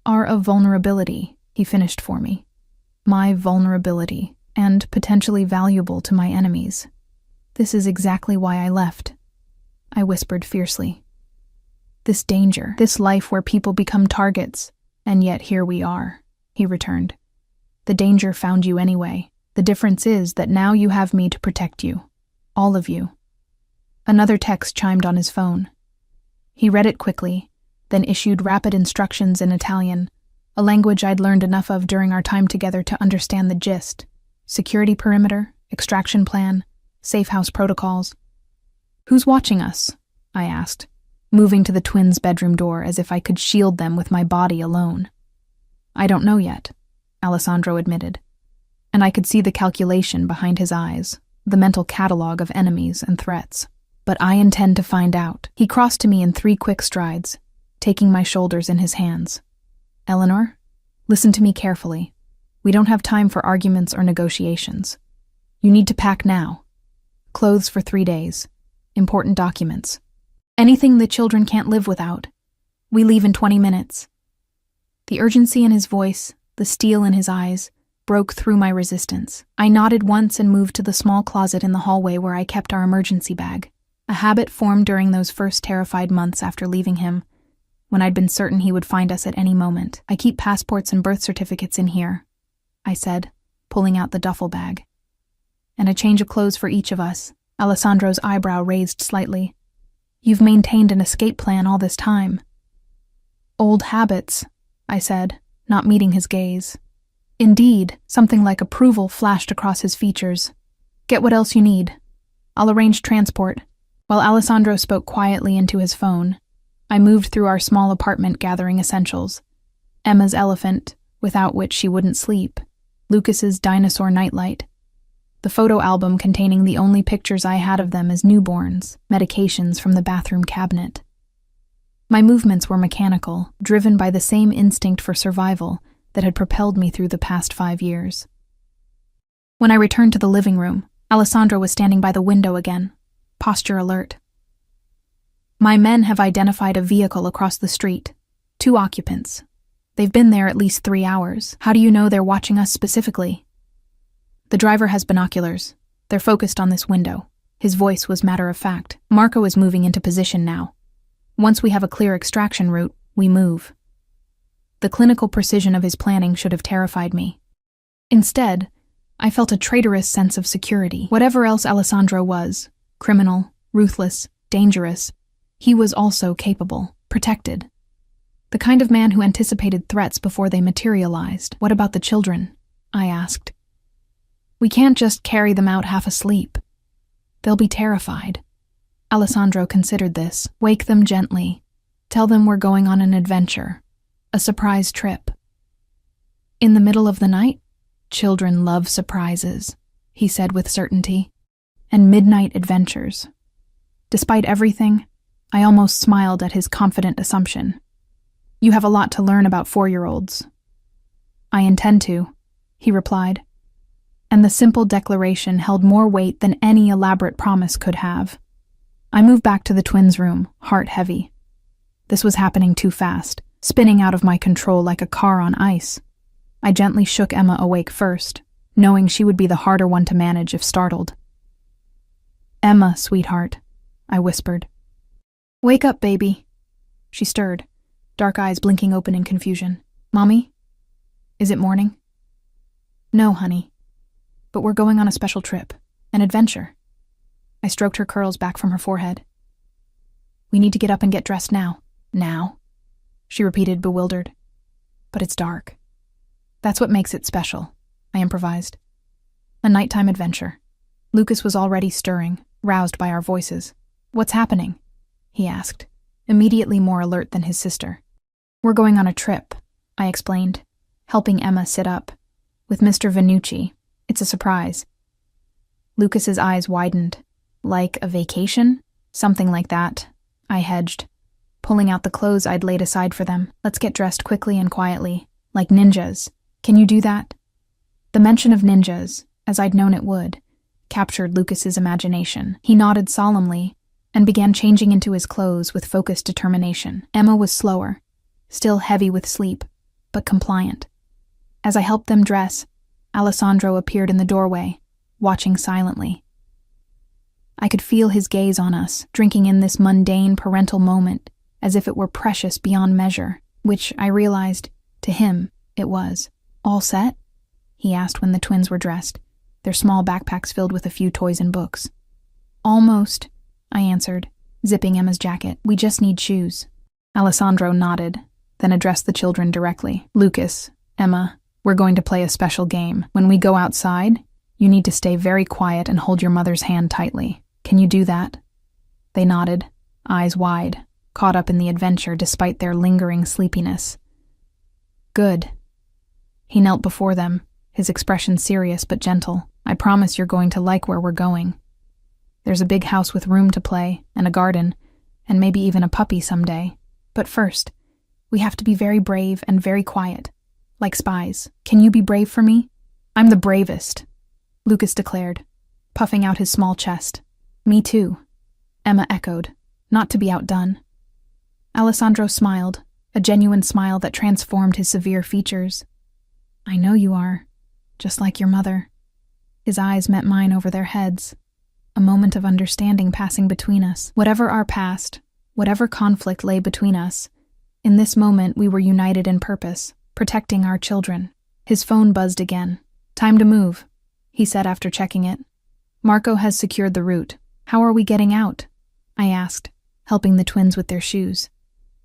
A: are a vulnerability, he finished for me. My vulnerability, and potentially valuable to my enemies. This is exactly why I left, I whispered fiercely. This danger, this life where people become targets, and yet here we are, he returned. The danger found you anyway. The difference is that now you have me to protect you. All of you. Another text chimed on his phone. He read it quickly, then issued rapid instructions in Italian, a language I'd learned enough of during our time together to understand the gist. Security perimeter, extraction plan, safe house protocols. Who's watching us? I asked, moving to the twins' bedroom door as if I could shield them with my body alone. I don't know yet, Alessandro admitted, and I could see the calculation behind his eyes, the mental catalog of enemies and threats. But I intend to find out. He crossed to me in 3 quick strides, taking my shoulders in his hands. Eleanor, listen to me carefully. We don't have time for arguments or negotiations. You need to pack now. Clothes for 3 days. Important documents. Anything the children can't live without. We leave in 20 minutes. The urgency in his voice, the steel in his eyes, broke through my resistance. I nodded once and moved to the small closet in the hallway where I kept our emergency bag. A habit formed during those first terrified months after leaving him, when I'd been certain he would find us at any moment. I keep passports and birth certificates in here, I said, pulling out the duffel bag. And a change of clothes for each of us. Alessandro's eyebrow raised slightly. You've maintained an escape plan all this time. Old habits, I said, not meeting his gaze. Indeed, something like approval flashed across his features. Get what else you need. I'll arrange transport. While Alessandro spoke quietly into his phone, I moved through our small apartment gathering essentials. Emma's elephant, without which she wouldn't sleep. Lucas's dinosaur nightlight. The photo album containing the only pictures I had of them as newborns, medications from the bathroom cabinet. My movements were mechanical, driven by the same instinct for survival that had propelled me through the past 5 years. When I returned to the living room, Alessandro was standing by the window again, posture alert. My men have identified a vehicle across the street. 2 occupants. They've been there at least 3 hours. How do you know they're watching us specifically? The driver has binoculars. They're focused on this window. His voice was matter of fact. Marco is moving into position now. Once we have a clear extraction route, we move. The clinical precision of his planning should have terrified me. Instead, I felt a traitorous sense of security. Whatever else Alessandro was, criminal, ruthless, dangerous, he was also capable, protected. The kind of man who anticipated threats before they materialized. What about the children? I asked. We can't just carry them out half asleep. They'll be terrified. Alessandro considered this. Wake them gently. Tell them we're going on an adventure. A surprise trip. In the middle of the night? Children love surprises, he said with certainty. And midnight adventures. Despite everything, I almost smiled at his confident assumption. You have a lot to learn about 4-year-olds. I intend to, he replied. And the simple declaration held more weight than any elaborate promise could have. I moved back to the twins' room, heart heavy. This was happening too fast, spinning out of my control like a car on ice. I gently shook Emma awake first, knowing she would be the harder one to manage if startled. Emma, sweetheart, I whispered. Wake up, baby. She stirred, dark eyes blinking open in confusion. Mommy? Is it morning? No, honey. But we're going on a special trip, an adventure. I stroked her curls back from her forehead. We need to get up and get dressed now. Now? She repeated, bewildered. But it's dark. That's what makes it special, I improvised. A nighttime adventure. Lucas was already stirring, roused by our voices. What's happening? He asked, immediately more alert than his sister. We're going on a trip, I explained, helping Emma sit up. With Mr. Vannucci. It's a surprise. Lucas's eyes widened. Like a vacation? Something like that, I hedged, pulling out the clothes I'd laid aside for them. Let's get dressed quickly and quietly, like ninjas. Can you do that? The mention of ninjas, as I'd known it would, captured Lucas's imagination. He nodded solemnly and began changing into his clothes with focused determination. Emma was slower, still heavy with sleep, but compliant. As I helped them dress, Alessandro appeared in the doorway, watching silently. I could feel his gaze on us, drinking in this mundane parental moment as if it were precious beyond measure, which I realized, to him, it was. All set? He asked when the twins were dressed, their small backpacks filled with a few toys and books. Almost, I answered, zipping Emma's jacket. We just need shoes. Alessandro nodded, then addressed the children directly. Lucas, Emma, we're going to play a special game. When we go outside, you need to stay very quiet and hold your mother's hand tightly. Can you do that? They nodded, eyes wide, caught up in the adventure despite their lingering sleepiness. Good. He knelt before them, his expression serious but gentle. I promise you're going to like where we're going. There's a big house with room to play, and a garden, and maybe even a puppy someday. But first, we have to be very brave and very quiet, like spies. Can you be brave for me? I'm the bravest, Lucas declared, puffing out his small chest. Me too, Emma echoed, not to be outdone. Alessandro smiled, a genuine smile that transformed his severe features. I know you are, just like your mother. His eyes met mine over their heads, a moment of understanding passing between us. Whatever our past, whatever conflict lay between us, in this moment we were united in purpose, protecting our children. His phone buzzed again. Time to move, he said after checking it. Marco has secured the route. How are we getting out? I asked, helping the twins with their shoes.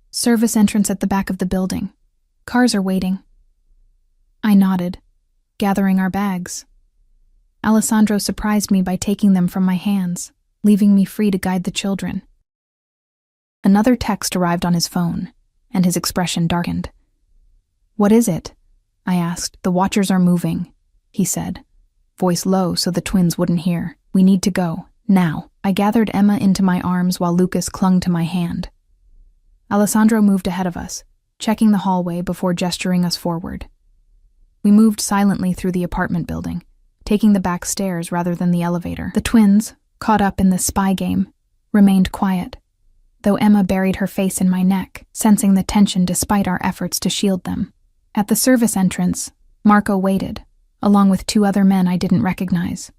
A: Service entrance at the back of the building. Cars are waiting. I nodded, gathering our bags. Alessandro surprised me by taking them from my hands, leaving me free to guide the children. Another text arrived on his phone, and his expression darkened. What is it? I asked. The watchers are moving, he said, voice low so the twins wouldn't hear. We need to go, now. I gathered Emma into my arms while Lucas clung to my hand. Alessandro moved ahead of us, checking the hallway before gesturing us forward. We moved silently through the apartment building, taking the back stairs rather than the elevator. The twins, caught up in this spy game, remained quiet, though Emma buried her face in my neck, sensing the tension despite our efforts to shield them. At the service entrance, Marco waited, along with 2 other men I didn't recognize.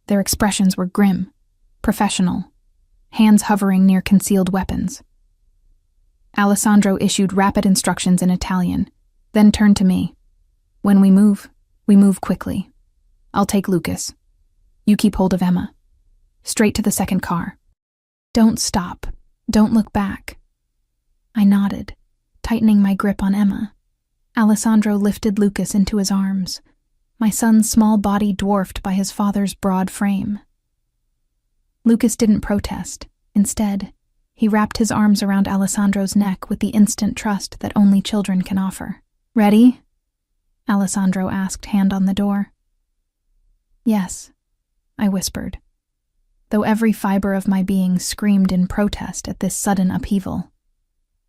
A: Their expressions were grim, professional, hands hovering near concealed weapons. Alessandro issued rapid instructions in Italian, then turned to me. When we move quickly. I'll take Lucas. You keep hold of Emma. Straight to the second car. Don't stop. Don't look back. I nodded, tightening my grip on Emma. Alessandro lifted Lucas into his arms, my son's small body dwarfed by his father's broad frame. Lucas didn't protest. Instead, he wrapped his arms around Alessandro's neck with the instant trust that only children can offer. Ready? Alessandro asked, hand on the door. Yes, I whispered, though every fiber of my being screamed in protest at this sudden upheaval.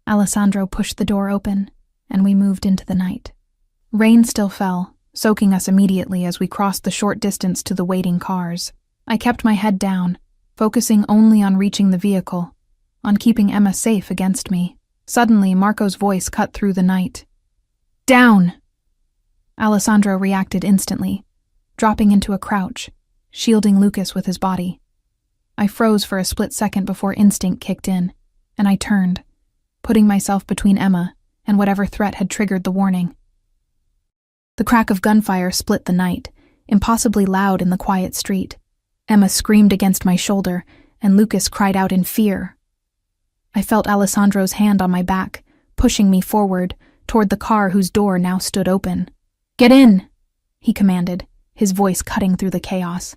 A: Alessandro pushed the door open, and we moved into the night. Rain still fell, soaking us immediately as we crossed the short distance to the waiting cars. I kept my head down, focusing only on reaching the vehicle, on keeping Emma safe against me. Suddenly, Marco's voice cut through the night. Down! Alessandro reacted instantly, dropping into a crouch, shielding Lucas with his body. I froze for a split second before instinct kicked in, and I turned, putting myself between Emma and whatever threat had triggered the warning. The crack of gunfire split the night, impossibly loud in the quiet street. Emma screamed against my shoulder, and Lucas cried out in fear. I felt Alessandro's hand on my back, pushing me forward, toward the car whose door now stood open. Get in, he commanded, his voice cutting through the chaos.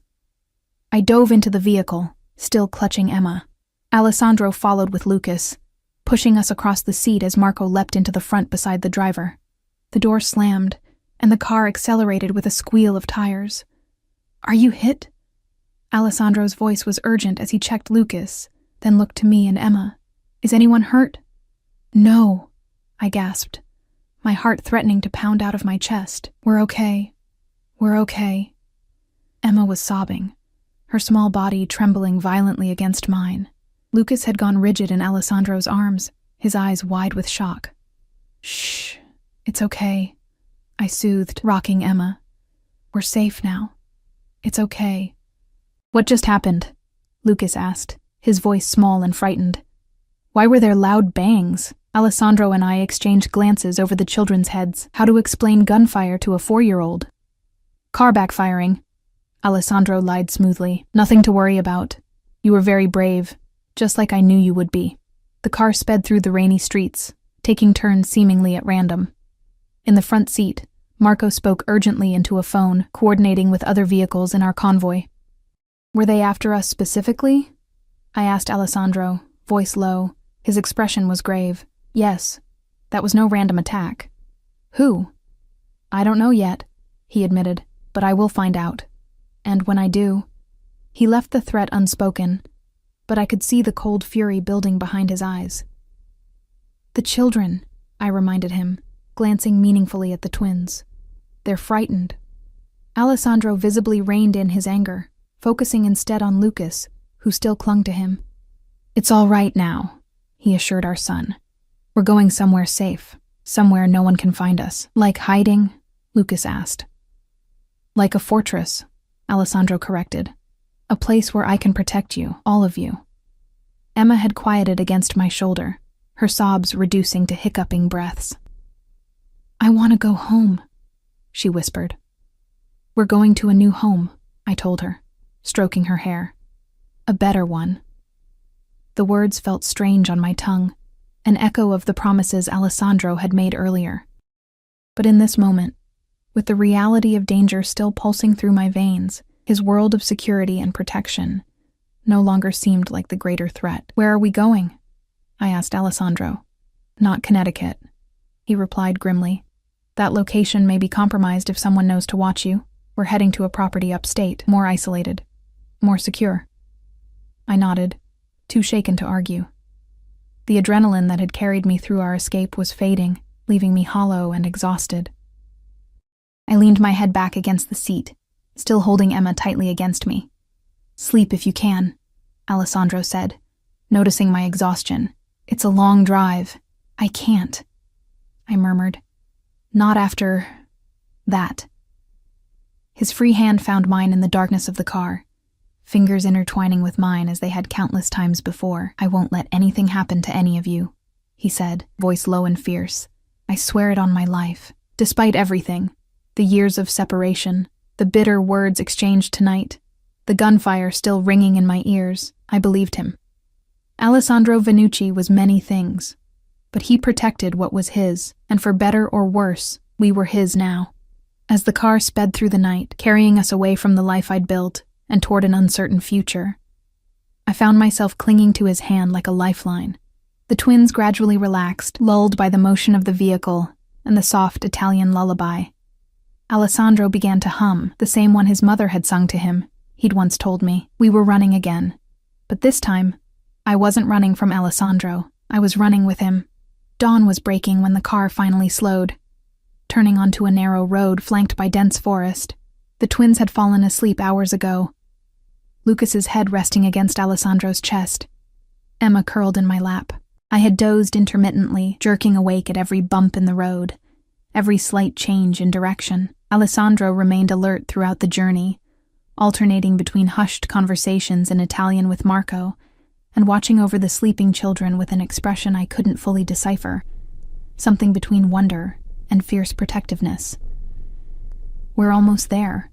A: I dove into the vehicle, still clutching Emma. Alessandro followed with Lucas, pushing us across the seat as Marco leapt into the front beside the driver. The door slammed, and the car accelerated with a squeal of tires. Are you hit? Alessandro's voice was urgent as he checked Lucas, then looked to me and Emma. "Is anyone hurt?" "No," I gasped, my heart threatening to pound out of my chest. "We're okay. We're okay." Emma was sobbing, her small body trembling violently against mine. Lucas had gone rigid in Alessandro's arms, his eyes wide with shock. "Shh, it's okay," I soothed, rocking Emma. "We're safe now. It's okay." "What just happened?" Lucas asked, his voice small and frightened. "Why were there loud bangs?" Alessandro and I exchanged glances over the children's heads. How to explain gunfire to a 4-year-old? "Car backfiring," Alessandro lied smoothly. "Nothing to worry about. You were very brave, just like I knew you would be." The car sped through the rainy streets, taking turns seemingly at random. In the front seat, Marco spoke urgently into a phone, coordinating with other vehicles in our convoy. "Were they after us specifically?" I asked Alessandro, voice low. His expression was grave. "Yes, that was no random attack." "Who?" "I don't know yet," he admitted, "but I will find out. And when I do..." He left the threat unspoken, but I could see the cold fury building behind his eyes. "The children," I reminded him, glancing meaningfully at the twins. "They're frightened." Alessandro visibly reined in his anger, focusing instead on Lucas, who still clung to him. "It's all right now," he assured our son. "We're going somewhere safe, somewhere no one can find us." "Like hiding?" Lucas asked. "Like a fortress," Alessandro corrected. "A place where I can protect you, all of you." Emma had quieted against my shoulder, her sobs reducing to hiccuping breaths. "I want to go home," she whispered. "We're going to a new home," I told her, stroking her hair. "A better one." The words felt strange on my tongue, an echo of the promises Alessandro had made earlier. But in this moment, with the reality of danger still pulsing through my veins, his world of security and protection no longer seemed like the greater threat. "Where are we going?" I asked Alessandro. "Not Connecticut," he replied grimly. "That location may be compromised if someone knows to watch you. We're heading to a property upstate, more isolated, more secure." I nodded, too shaken to argue. The adrenaline that had carried me through our escape was fading, leaving me hollow and exhausted. I leaned my head back against the seat, still holding Emma tightly against me. "Sleep if you can," Alessandro said, noticing my exhaustion. "It's a long drive." "I can't," I murmured. "Not after... that." His free hand found mine in the darkness of the car, fingers intertwining with mine as they had countless times before. "I won't let anything happen to any of you," he said, voice low and fierce. "I swear it on my life. Despite everything, the years of separation, the bitter words exchanged tonight, the gunfire still ringing in my ears, I believed him. Alessandro Vannucci was many things, but he protected what was his, and for better or worse, we were his now. As the car sped through the night, carrying us away from the life I'd built and toward an uncertain future, I found myself clinging to his hand like a lifeline. The twins gradually relaxed, lulled by the motion of the vehicle and the soft Italian lullaby. Alessandro began to hum, the same one his mother had sung to him, he'd once told me. We were running again. But this time, I wasn't running from Alessandro. I was running with him. Dawn was breaking when the car finally slowed, turning onto a narrow road flanked by dense forest. The twins had fallen asleep hours ago, Lucas's head resting against Alessandro's chest, Emma curled in my lap. I had dozed intermittently, jerking awake at every bump in the road, every slight change in direction. Alessandro remained alert throughout the journey, alternating between hushed conversations in Italian with Marco and watching over the sleeping children with an expression I couldn't fully decipher, something between wonder and fierce protectiveness. "We're almost there,"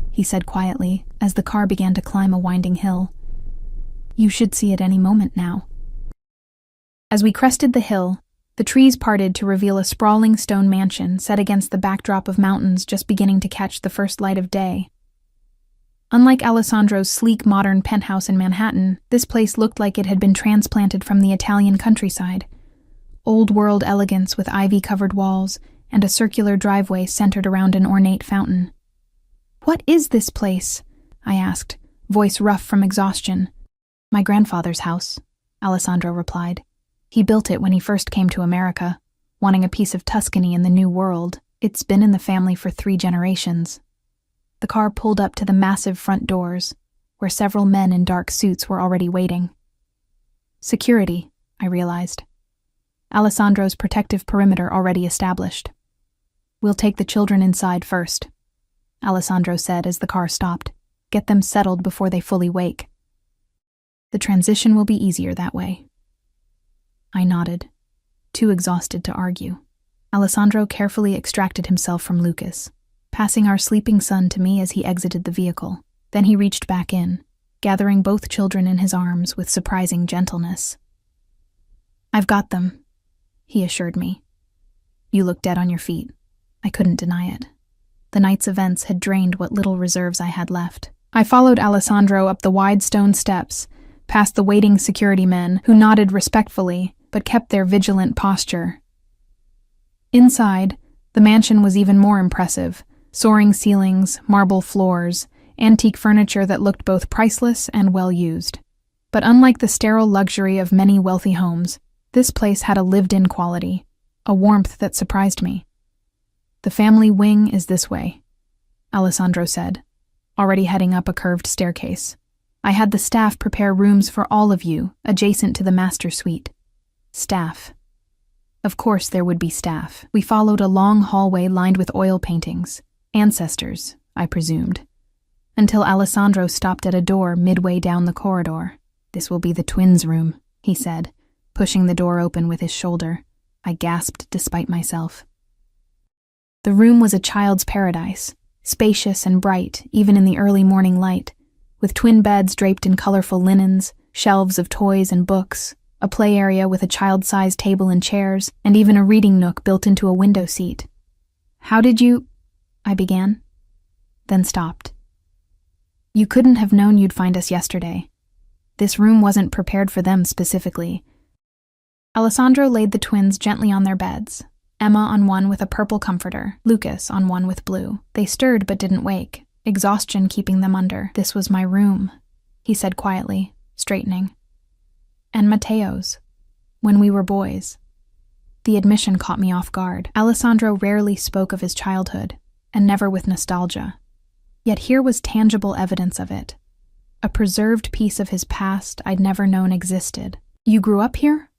A: he said quietly as the car began to climb a winding hill. "You should see it any moment now." As we crested the hill, the trees parted to reveal a sprawling stone mansion set against the backdrop of mountains just beginning to catch the first light of day. Unlike Alessandro's sleek modern penthouse in Manhattan, this place looked like it had been transplanted from the Italian countryside. Old-world elegance with ivy-covered walls and a circular driveway centered around an ornate fountain. "What is this place?" I asked, voice rough from exhaustion. My grandfather's house, Alessandro replied. He built it when he first came to America, wanting a piece of Tuscany in the New World. It's been in the family for 3 generations. The car pulled up to the massive front doors, where several men in dark suits were already waiting. Security, I realized. Alessandro's protective perimeter already established. We'll take the children inside first, Alessandro said as the car stopped. Get them settled before they fully wake. The transition will be easier that way. I nodded, too exhausted to argue. Alessandro carefully extracted himself from Lucas, passing our sleeping son to me as he exited the vehicle. Then he reached back in, gathering both children in his arms with surprising gentleness. I've got them, he assured me. You look dead on your feet. I couldn't deny it. The night's events had drained what little reserves I had left. I followed Alessandro up the wide stone steps, past the waiting security men who nodded respectfully but kept their vigilant posture. Inside, the mansion was even more impressive. Soaring ceilings, marble floors, antique furniture that looked both priceless and well-used. But unlike the sterile luxury of many wealthy homes, this place had a lived-in quality, a warmth that surprised me. The family wing is this way, Alessandro said, already heading up a curved staircase. I had the staff prepare rooms for all of you, adjacent to the master suite. Staff. Of course there would be staff. We followed a long hallway lined with oil paintings. Ancestors, I presumed. Until Alessandro stopped at a door midway down the corridor. This will be the twins' room, he said, pushing the door open with his shoulder. I gasped despite myself. The room was a child's paradise, spacious and bright even in the early morning light, with twin beds draped in colorful linens, shelves of toys and books, a play area with a child-sized table and chairs, and even a reading nook built into a window seat. How did you... I began, then stopped. You couldn't have known you'd find us yesterday. This room wasn't prepared for them specifically. Alessandro laid the twins gently on their beds, Emma on one with a purple comforter, Lucas on one with blue. They stirred but didn't wake, exhaustion keeping them under. This was my room, he said quietly, straightening. And Matteo's, when we were boys. The admission caught me off guard. Alessandro rarely spoke of his childhood, and never with nostalgia. Yet here was tangible evidence of it. A preserved piece of his past I'd never known existed. You grew up here?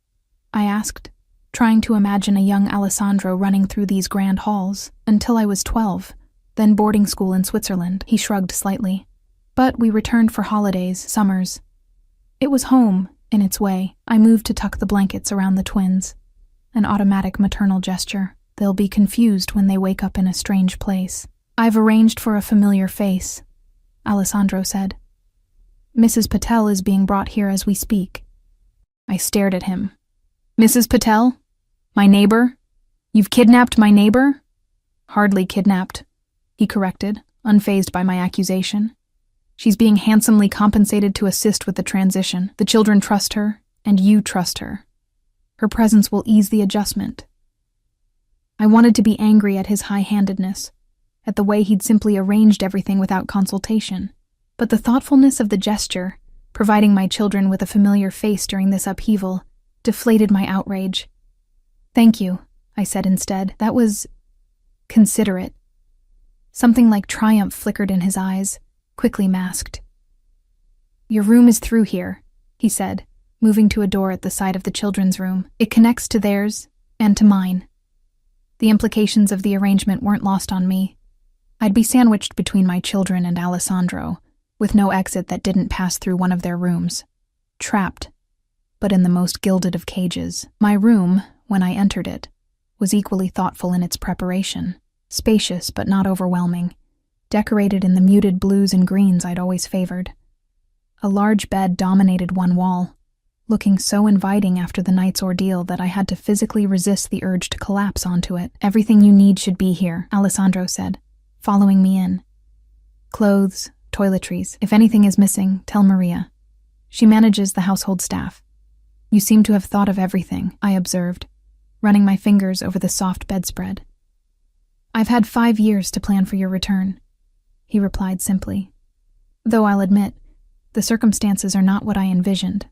A: I asked, trying to imagine a young Alessandro running through these grand halls. Until I was 12, then boarding school in Switzerland. He shrugged slightly. But we returned for holidays, summers. It was home, in its way. I moved to tuck the blankets around the twins. An automatic maternal gesture. They'll be confused when they wake up in a strange place. I've arranged for a familiar face, Alessandro said. Mrs. Patel is being brought here as we speak. I stared at him. Mrs. Patel? My neighbor? You've kidnapped my neighbor? Hardly kidnapped, he corrected, unfazed by my accusation. She's being handsomely compensated to assist with the transition. The children trust her, and you trust her. Her presence will ease the adjustment. I wanted to be angry at his high-handedness, at the way he'd simply arranged everything without consultation. But the thoughtfulness of the gesture, providing my children with a familiar face during this upheaval, deflated my outrage. Thank you, I said instead. That was considerate. Something like triumph flickered in his eyes, quickly masked. Your room is through here, he said, moving to a door at the side of the children's room. It connects to theirs and to mine. The implications of the arrangement weren't lost on me. I'd be sandwiched between my children and Alessandro, with no exit that didn't pass through one of their rooms. Trapped, but in the most gilded of cages. My room, when I entered it, was equally thoughtful in its preparation, spacious but not overwhelming, decorated in the muted blues and greens I'd always favored. A large bed dominated one wall, looking so inviting after the night's ordeal that I had to physically resist the urge to collapse onto it. Everything you need should be here, Alessandro said, following me in. Clothes, toiletries. If anything is missing, tell Maria. She manages the household staff. You seem to have thought of everything, I observed, running my fingers over the soft bedspread. I've had 5 years to plan for your return, he replied simply. Though I'll admit, The circumstances are not what I envisioned.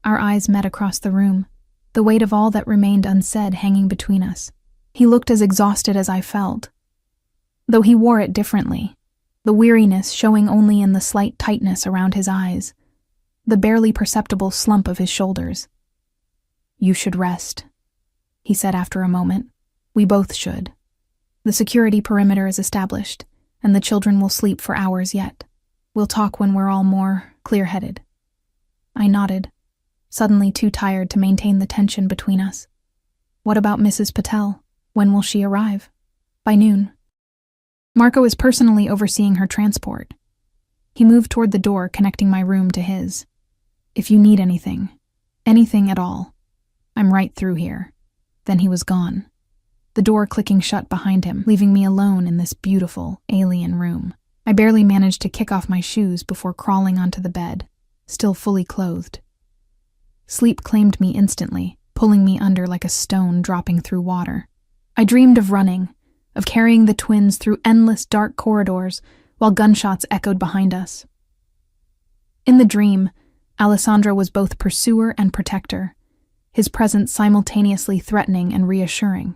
A: Our eyes met across the room, the weight of all that remained unsaid hanging between us. He looked as exhausted as I felt, though he wore it differently, the weariness showing only in the slight tightness around his eyes, the barely perceptible slump of his shoulders. "You should rest," he said after a moment. "We both should. The security perimeter is established, and the children will sleep for hours yet. We'll talk when we're all more clear-headed." I nodded, suddenly too tired to maintain the tension between us. "What about Mrs. Patel? When will she arrive?" "By noon. Marco is personally overseeing her transport." He moved toward the door connecting my room to his. "If you need anything at all, I'm right through here." Then he was gone, the door clicking shut behind him, leaving me alone in this beautiful, alien room. I barely managed to kick off my shoes before crawling onto the bed, still fully clothed. Sleep claimed me instantly, pulling me under like a stone dropping through water. I dreamed of running, of carrying the twins through endless dark corridors while gunshots echoed behind us. In the dream, Alessandro was both pursuer and protector, his presence simultaneously threatening and reassuring.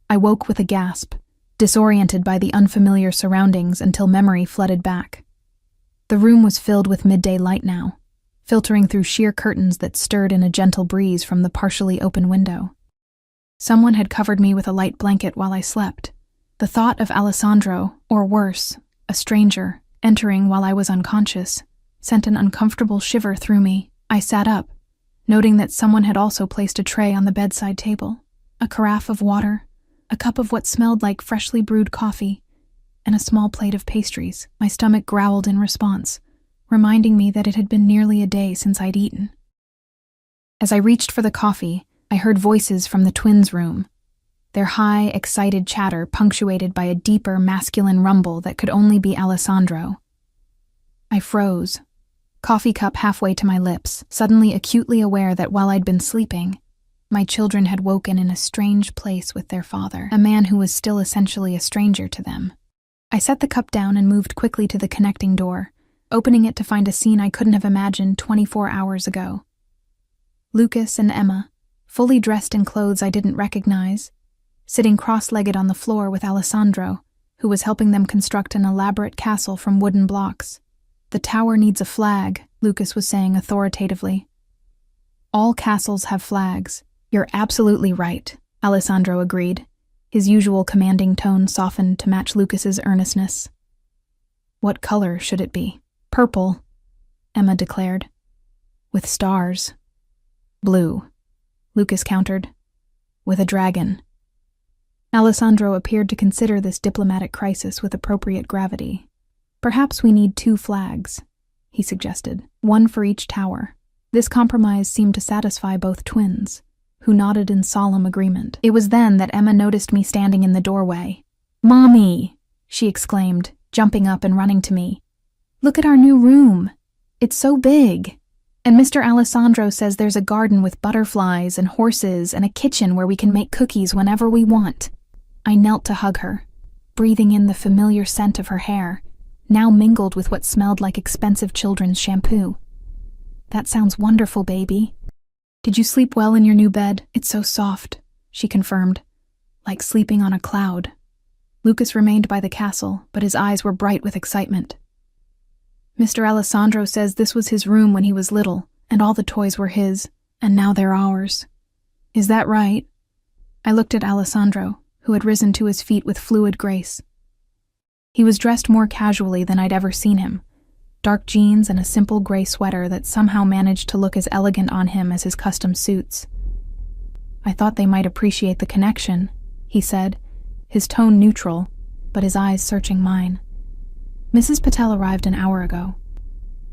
A: I woke with a gasp, disoriented by the unfamiliar surroundings until memory flooded back. The room was filled with midday light now, filtering through sheer curtains that stirred in a gentle breeze from the partially open window. Someone had covered me with a light blanket while I slept. The thought of Alessandro, or worse, a stranger, entering while I was unconscious, sent an uncomfortable shiver through me. I sat up, noting that someone had also placed a tray on the bedside table, a carafe of water, a cup of what smelled like freshly brewed coffee, and a small plate of pastries. My stomach growled in response, reminding me that it had been nearly a day since I'd eaten. As I reached for the coffee, I heard voices from the twins' room, their high, excited chatter punctuated by a deeper, masculine rumble that could only be Alessandro. I froze, coffee cup halfway to my lips, suddenly acutely aware that while I'd been sleeping, my children had woken in a strange place with their father, a man who was still essentially a stranger to them. I set the cup down and moved quickly to the connecting door, opening it to find a scene I couldn't have imagined 24 hours ago. Lucas and Emma, fully dressed in clothes I didn't recognize, sitting cross-legged on the floor with Alessandro, who was helping them construct an elaborate castle from wooden blocks. "The tower needs a flag," Lucas was saying authoritatively. "All castles have flags." "You're absolutely right," Alessandro agreed, his usual commanding tone softened to match Lucas's earnestness. "What color should it be?" "Purple," Emma declared. "With stars." "Blue," Lucas countered. "With a dragon." Alessandro appeared to consider this diplomatic crisis with appropriate gravity. "Perhaps we need 2 flags," he suggested, "one for each tower." This compromise seemed to satisfy both twins, who nodded in solemn agreement. It was then that Emma noticed me standing in the doorway. "Mommy!" she exclaimed, jumping up and running to me. "Look at our new room. It's so big. And Mr. Alessandro says there's a garden with butterflies and horses and a kitchen where we can make cookies whenever we want." I knelt to hug her, breathing in the familiar scent of her hair, now mingled with what smelled like expensive children's shampoo. "That sounds wonderful, baby. Did you sleep well in your new bed?" "It's so soft," she confirmed, "like sleeping on a cloud." Lucas remained by the castle, but his eyes were bright with excitement. "Mr. Alessandro says this was his room when he was little, and all the toys were his, and now they're ours." "Is that right?" I looked at Alessandro, who had risen to his feet with fluid grace. He was dressed more casually than I'd ever seen him, dark jeans and a simple gray sweater that somehow managed to look as elegant on him as his custom suits. "I thought they might appreciate the connection," he said, his tone neutral, but his eyes searching mine. "Mrs. Patel arrived an hour ago.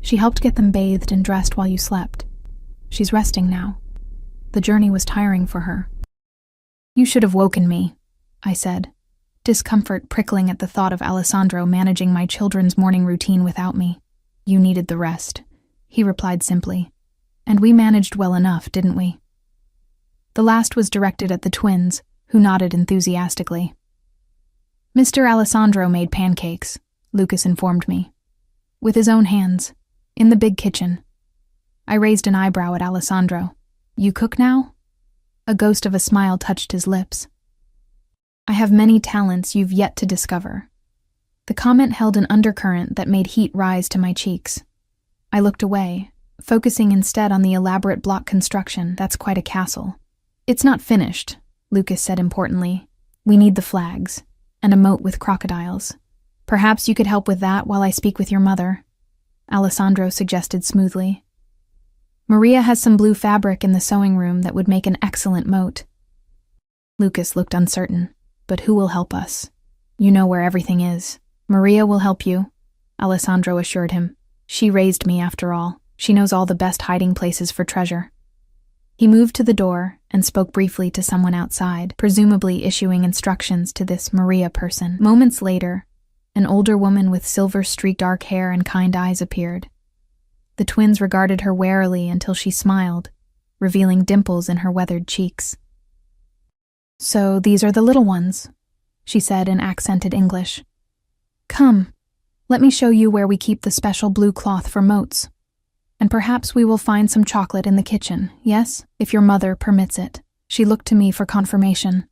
A: She helped get them bathed and dressed while you slept. She's resting now. The journey was tiring for her." "You should have woken me," I said, discomfort prickling at the thought of Alessandro managing my children's morning routine without me. "You needed the rest," he replied simply. "And we managed well enough, didn't we?" The last was directed at the twins, who nodded enthusiastically. "Mr. Alessandro made pancakes," Lucas informed me. "With his own hands. In the big kitchen. I raised an eyebrow at Alessandro. You cook now? A ghost of a smile touched his lips. I have many talents you've yet to discover. The comment held an undercurrent that made heat rise to my cheeks. I looked away, focusing instead on the elaborate block construction. That's quite a castle. It's not finished, Lucas said importantly. We need the flags, and a moat with crocodiles. Perhaps you could help with that while I speak with your mother, Alessandro suggested smoothly. Maria has some blue fabric in the sewing room that would make an excellent moat. Lucas looked uncertain. But who will help us? You know where everything is. Maria will help you, Alessandro assured him. She raised me, after all. She knows all the best hiding places for treasure. He moved to the door and spoke briefly to someone outside, presumably issuing instructions to this Maria person. Moments later, an older woman with silver-streaked dark hair and kind eyes appeared. The twins regarded her warily until she smiled, revealing dimples in her weathered cheeks. So these are the little ones, she said in accented English. Come, let me show you where we keep the special blue cloth for moats. And perhaps we will find some chocolate in the kitchen, yes, if your mother permits it. She looked to me for confirmation.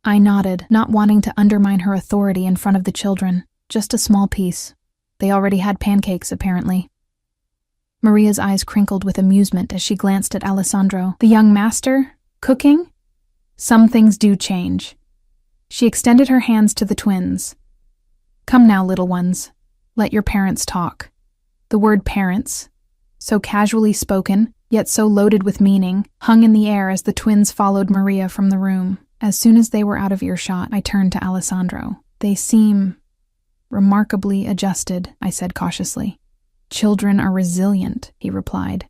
A: I nodded, not wanting to undermine her authority in front of the children. Just a small piece. They already had pancakes, apparently. Maria's eyes crinkled with amusement as she glanced at Alessandro. The young master? Cooking? Some things do change. She extended her hands to the twins. Come now, little ones. Let your parents talk. The word parents, so casually spoken, yet so loaded with meaning, hung in the air as the twins followed Maria from the room. As soon as they were out of earshot, I turned to Alessandro. They seem remarkably adjusted, I said cautiously. Children are resilient, he replied.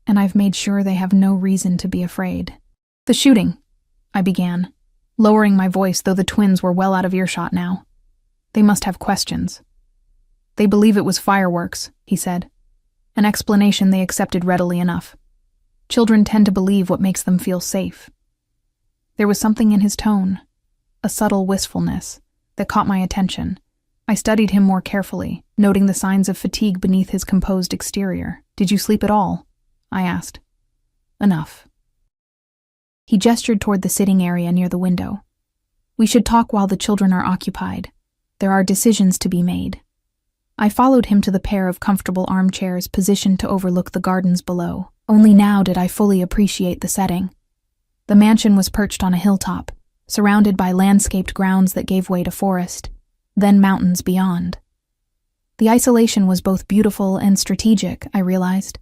A: And I've made sure they have no reason to be afraid. The shooting, I began, lowering my voice, though the twins were well out of earshot now. They must have questions. They believe it was fireworks, he said. An explanation they accepted readily enough. Children tend to believe what makes them feel safe. There was something in his tone, a subtle wistfulness, that caught my attention. I studied him more carefully, noting the signs of fatigue beneath his composed exterior. Did you sleep at all? I asked. Enough. He gestured toward the sitting area near the window. We should talk while the children are occupied. There are decisions to be made. I followed him to the pair of comfortable armchairs positioned to overlook the gardens below. Only now did I fully appreciate the setting. The mansion was perched on a hilltop, surrounded by landscaped grounds that gave way to forest, then mountains beyond. The isolation was both beautiful and strategic, I realized.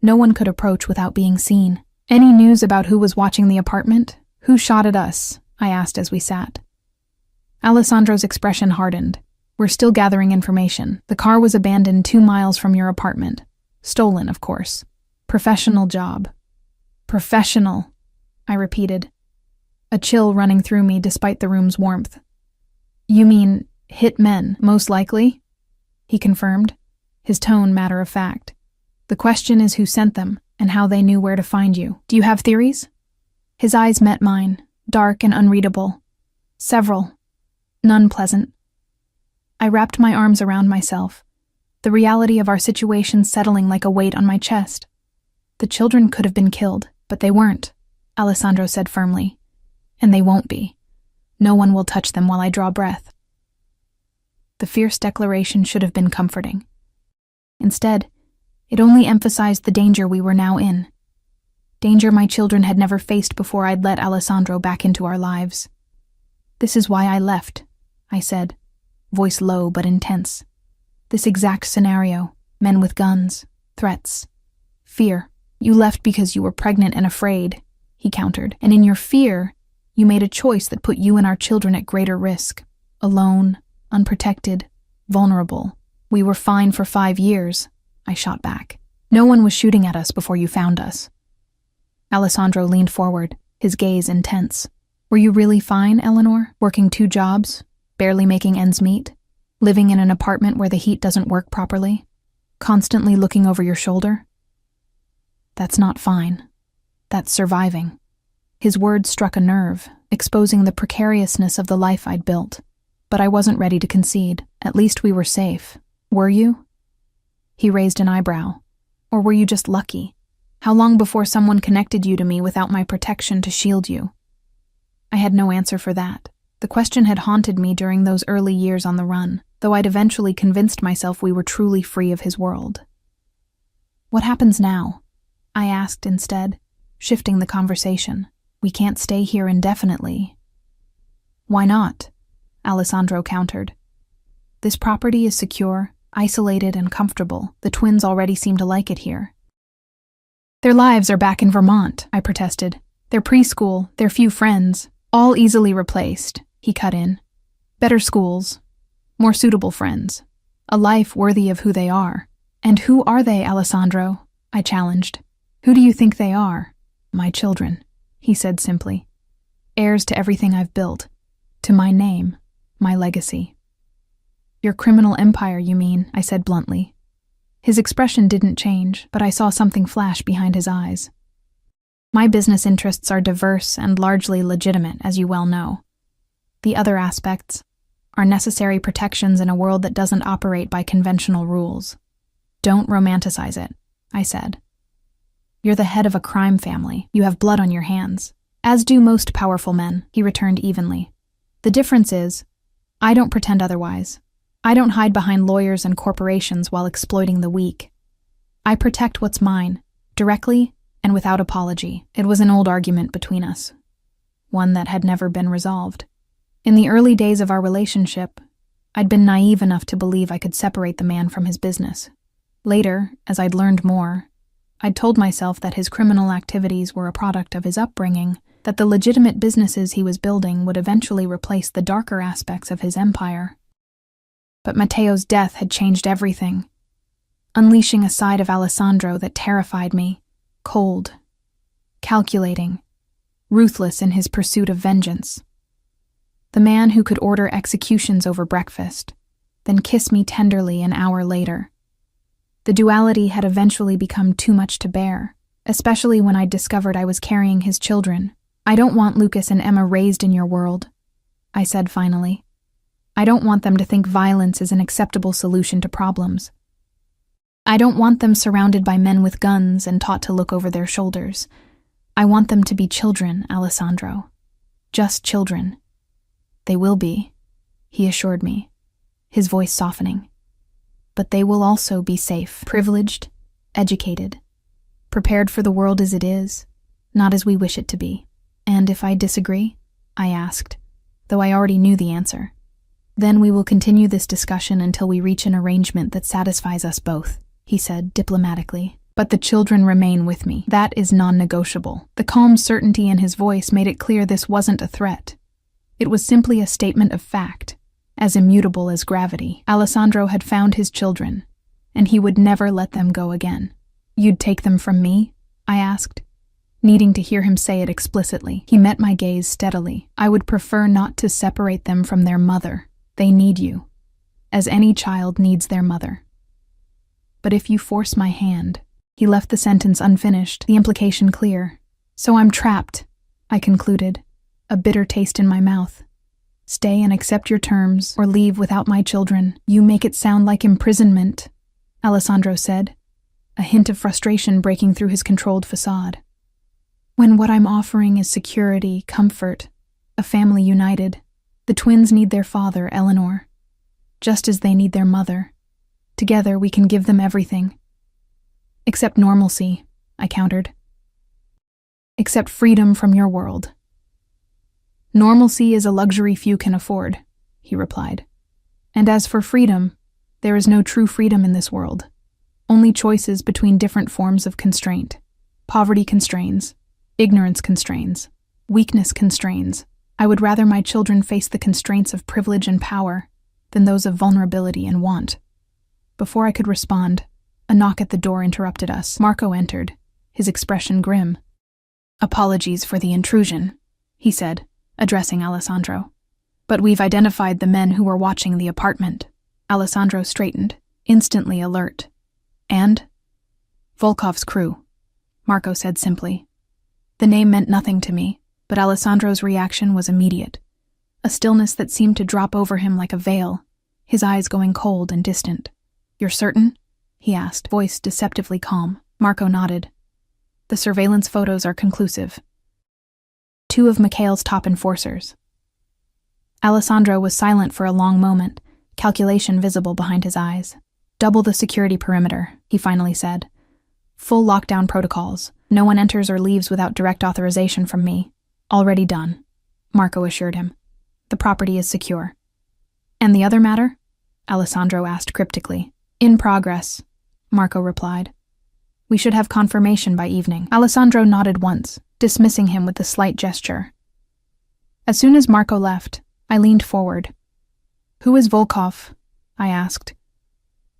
A: No one could approach without being seen. Any news about who was watching the apartment? Who shot at us? I asked as we sat. Alessandro's expression hardened. We're still gathering information. The car was abandoned 2 miles from your apartment. Stolen, of course. Professional job. Professional, I repeated, a chill running through me despite the room's warmth. You mean hit men, most likely? He confirmed, his tone matter of fact. The question is who sent them and how they knew where to find you. Do you have theories? His eyes met mine, dark and unreadable. Several. None pleasant. I wrapped my arms around myself, the reality of our situation settling like a weight on my chest. The children could have been killed, but they weren't, Alessandro said firmly. And they won't be. No one will touch them while I draw breath. The fierce declaration should have been comforting. Instead, it only emphasized the danger we were now in. Danger my children had never faced before I'd let Alessandro back into our lives. This is why I left, I said, voice low but intense. This exact scenario, men with guns, threats, fear. You left because you were pregnant and afraid, he countered, and in your fear, you made a choice that put you and our children at greater risk. Alone, unprotected, vulnerable. We were fine for 5 years, I shot back. No one was shooting at us before you found us. Alessandro leaned forward, his gaze intense. Were you really fine, Eleanor? Working 2 jobs, barely making ends meet, living in an apartment where the heat doesn't work properly, constantly looking over your shoulder? That's not fine. That's surviving. His words struck a nerve, exposing the precariousness of the life I'd built. But I wasn't ready to concede. At least we were safe. Were you? He raised an eyebrow. Or were you just lucky? How long before someone connected you to me without my protection to shield you? I had no answer for that. The question had haunted me during those early years on the run, though I'd eventually convinced myself we were truly free of his world. What happens now? I asked instead, shifting the conversation. We can't stay here indefinitely. Why not? Alessandro countered. This property is secure, isolated, and comfortable. The twins already seem to like it here. Their lives are back in Vermont, I protested. Their preschool, their few friends, all easily replaced, he cut in. Better schools, more suitable friends, a life worthy of who they are. And who are they, Alessandro? I challenged. Who do you think they are? My children, he said simply. Heirs to everything I've built, to my name, my legacy. Your criminal empire, you mean, I said bluntly. His expression didn't change, but I saw something flash behind his eyes. My business interests are diverse and largely legitimate, as you well know. The other aspects are necessary protections in a world that doesn't operate by conventional rules. Don't romanticize it, I said. You're the head of a crime family. You have blood on your hands. As do most powerful men, he returned evenly. The difference is, I don't pretend otherwise. I don't hide behind lawyers and corporations while exploiting the weak. I protect what's mine, directly and without apology. It was an old argument between us, one that had never been resolved. In the early days of our relationship, I'd been naive enough to believe I could separate the man from his business. Later, as I'd learned more, I'd told myself that his criminal activities were a product of his upbringing, that the legitimate businesses he was building would eventually replace the darker aspects of his empire. But Matteo's death had changed everything, unleashing a side of Alessandro that terrified me, cold, calculating, ruthless in his pursuit of vengeance. The man who could order executions over breakfast, then kiss me tenderly an hour later. The duality had eventually become too much to bear, especially when I discovered I was carrying his children. I don't want Lucas and Emma raised in your world, I said finally. I don't want them to think violence is an acceptable solution to problems. I don't want them surrounded by men with guns and taught to look over their shoulders. I want them to be children, Alessandro. Just children. They will be, he assured me, his voice softening. But they will also be safe, privileged, educated, prepared for the world as it is, not as we wish it to be. And if I disagree? I asked, though I already knew the answer. Then we will continue this discussion until we reach an arrangement that satisfies us both, he said diplomatically. But the children remain with me. That is non-negotiable. The calm certainty in his voice made it clear this wasn't a threat. It was simply a statement of fact, as immutable as gravity. Alessandro had found his children, and he would never let them go again. You'd take them from me? I asked, needing to hear him say it explicitly. He met my gaze steadily. I would prefer not to separate them from their mother. They need you, as any child needs their mother. But if you force my hand, he left the sentence unfinished, the implication clear. So I'm trapped, I concluded, a bitter taste in my mouth. Stay and accept your terms, or leave without my children. You make it sound like imprisonment, Alessandro said, a hint of frustration breaking through his controlled facade. When what I'm offering is security, comfort, a family united. The twins need their father, Eleanor, just as they need their mother. Together we can give them everything. Except normalcy, I countered. Except freedom from your world. Normalcy is a luxury few can afford, he replied. And as for freedom, there is no true freedom in this world. Only choices between different forms of constraint. Poverty constrains. Ignorance constrains. Weakness constrains. I would rather my children face the constraints of privilege and power than those of vulnerability and want. Before I could respond, a knock at the door interrupted us. Marco entered, his expression grim. Apologies for the intrusion, he said, addressing Alessandro. But we've identified the men who were watching the apartment. Alessandro straightened, instantly alert. And? Volkov's crew, Marco said simply. The name meant nothing to me, but Alessandro's reaction was immediate. A stillness that seemed to drop over him like a veil, his eyes going cold and distant. You're certain? he asked, voice deceptively calm. Marco nodded. The surveillance photos are conclusive. 2 of Mikhail's top enforcers. Alessandro was silent for a long moment, calculation visible behind his eyes. Double the security perimeter, he finally said. Full lockdown protocols. No one enters or leaves without direct authorization from me. Already done, Marco assured him. The property is secure. And the other matter? Alessandro asked cryptically. In progress, Marco replied. We should have confirmation by evening. Alessandro nodded once, dismissing him with a slight gesture. As soon as Marco left, I leaned forward. Who is Volkov? I asked.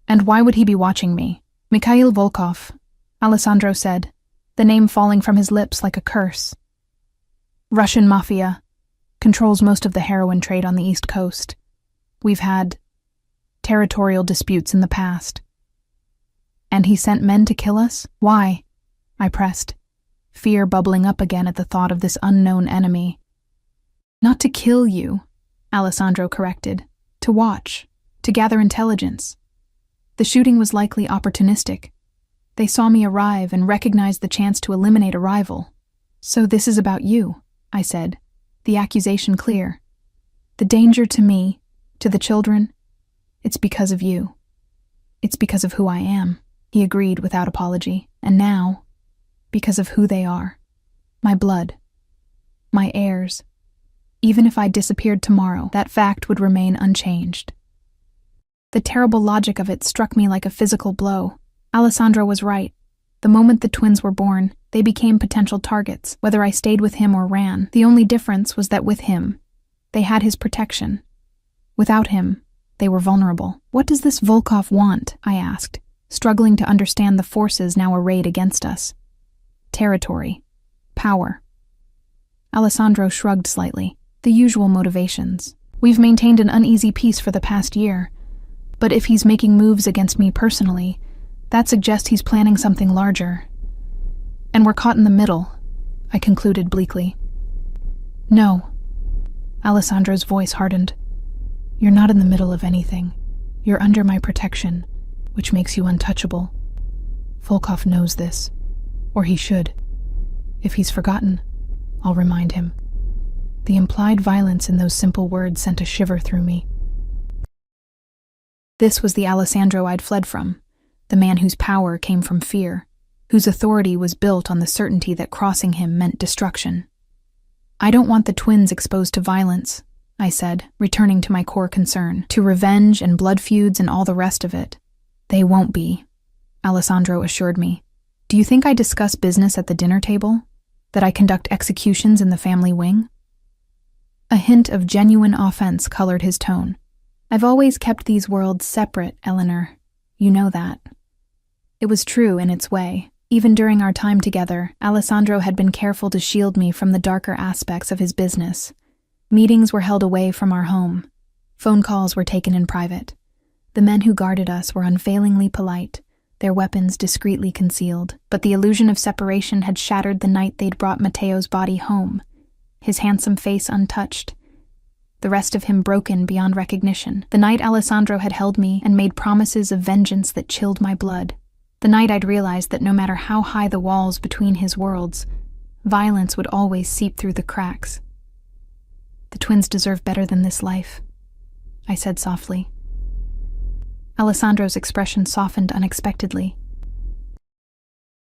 A: And why would he be watching me? Mikhail Volkov, Alessandro said, the name falling from his lips like a curse. Russian Mafia. Controls most of the heroin trade on the East Coast. We've had territorial disputes in the past. And he sent men to kill us? Why? I pressed, fear bubbling up again at the thought of this unknown enemy. Not to kill you, Alessandro corrected. To watch, to gather intelligence. The shooting was likely opportunistic. They saw me arrive and recognized the chance to eliminate a rival. So this is about you, I said, the accusation clear. The danger to me, to the children, it's because of you. It's because of who I am, he agreed without apology. And now, because of who they are. My blood. My heirs. Even if I disappeared tomorrow, that fact would remain unchanged. The terrible logic of it struck me like a physical blow. Alessandro was right. The moment the twins were born, they became potential targets, whether I stayed with him or ran. The only difference was that with him, they had his protection. Without him, they were vulnerable. What does this Volkov want? I asked, struggling to understand the forces now arrayed against us. Territory. Power. Alessandro shrugged slightly. The usual motivations. We've maintained an uneasy peace for the past year, but if he's making moves against me personally, that suggests he's planning something larger. And we're caught in the middle, I concluded bleakly. No. Alessandro's voice hardened. You're not in the middle of anything. You're under my protection, which makes you untouchable. Volkov knows this, or he should. If he's forgotten, I'll remind him. The implied violence in those simple words sent a shiver through me. This was the Alessandro I'd fled from, the man whose power came from fear, whose authority was built on the certainty that crossing him meant destruction. I don't want the twins exposed to violence, I said, returning to my core concern, to revenge and blood feuds and all the rest of it. They won't be, Alessandro assured me. Do you think I discuss business at the dinner table? That I conduct executions in the family wing? A hint of genuine offense colored his tone. I've always kept these worlds separate, Eleanor. You know that. It was true in its way. Even during our time together, Alessandro had been careful to shield me from the darker aspects of his business. Meetings were held away from our home. Phone calls were taken in private. The men who guarded us were unfailingly polite, their weapons discreetly concealed, but the illusion of separation had shattered the night they'd brought Matteo's body home, his handsome face untouched, the rest of him broken beyond recognition. The night Alessandro had held me and made promises of vengeance that chilled my blood. The night I'd realized that no matter how high the walls between his worlds, violence would always seep through the cracks. The twins deserve better than this life, I said softly. Alessandro's expression softened unexpectedly.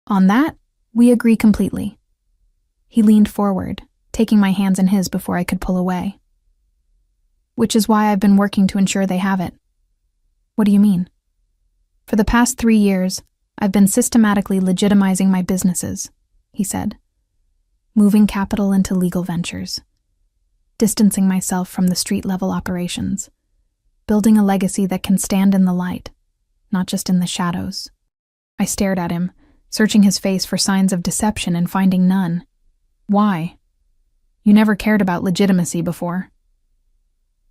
A: On that, we agree completely. He leaned forward, taking my hands in his before I could pull away. Which is why I've been working to ensure they have it. What do you mean? For the past 3 years, I've been systematically legitimizing my businesses, he said, moving capital into legal ventures, distancing myself from the street-level operations, building a legacy that can stand in the light, not just in the shadows. I stared at him, searching his face for signs of deception and finding none. Why? You never cared about legitimacy before.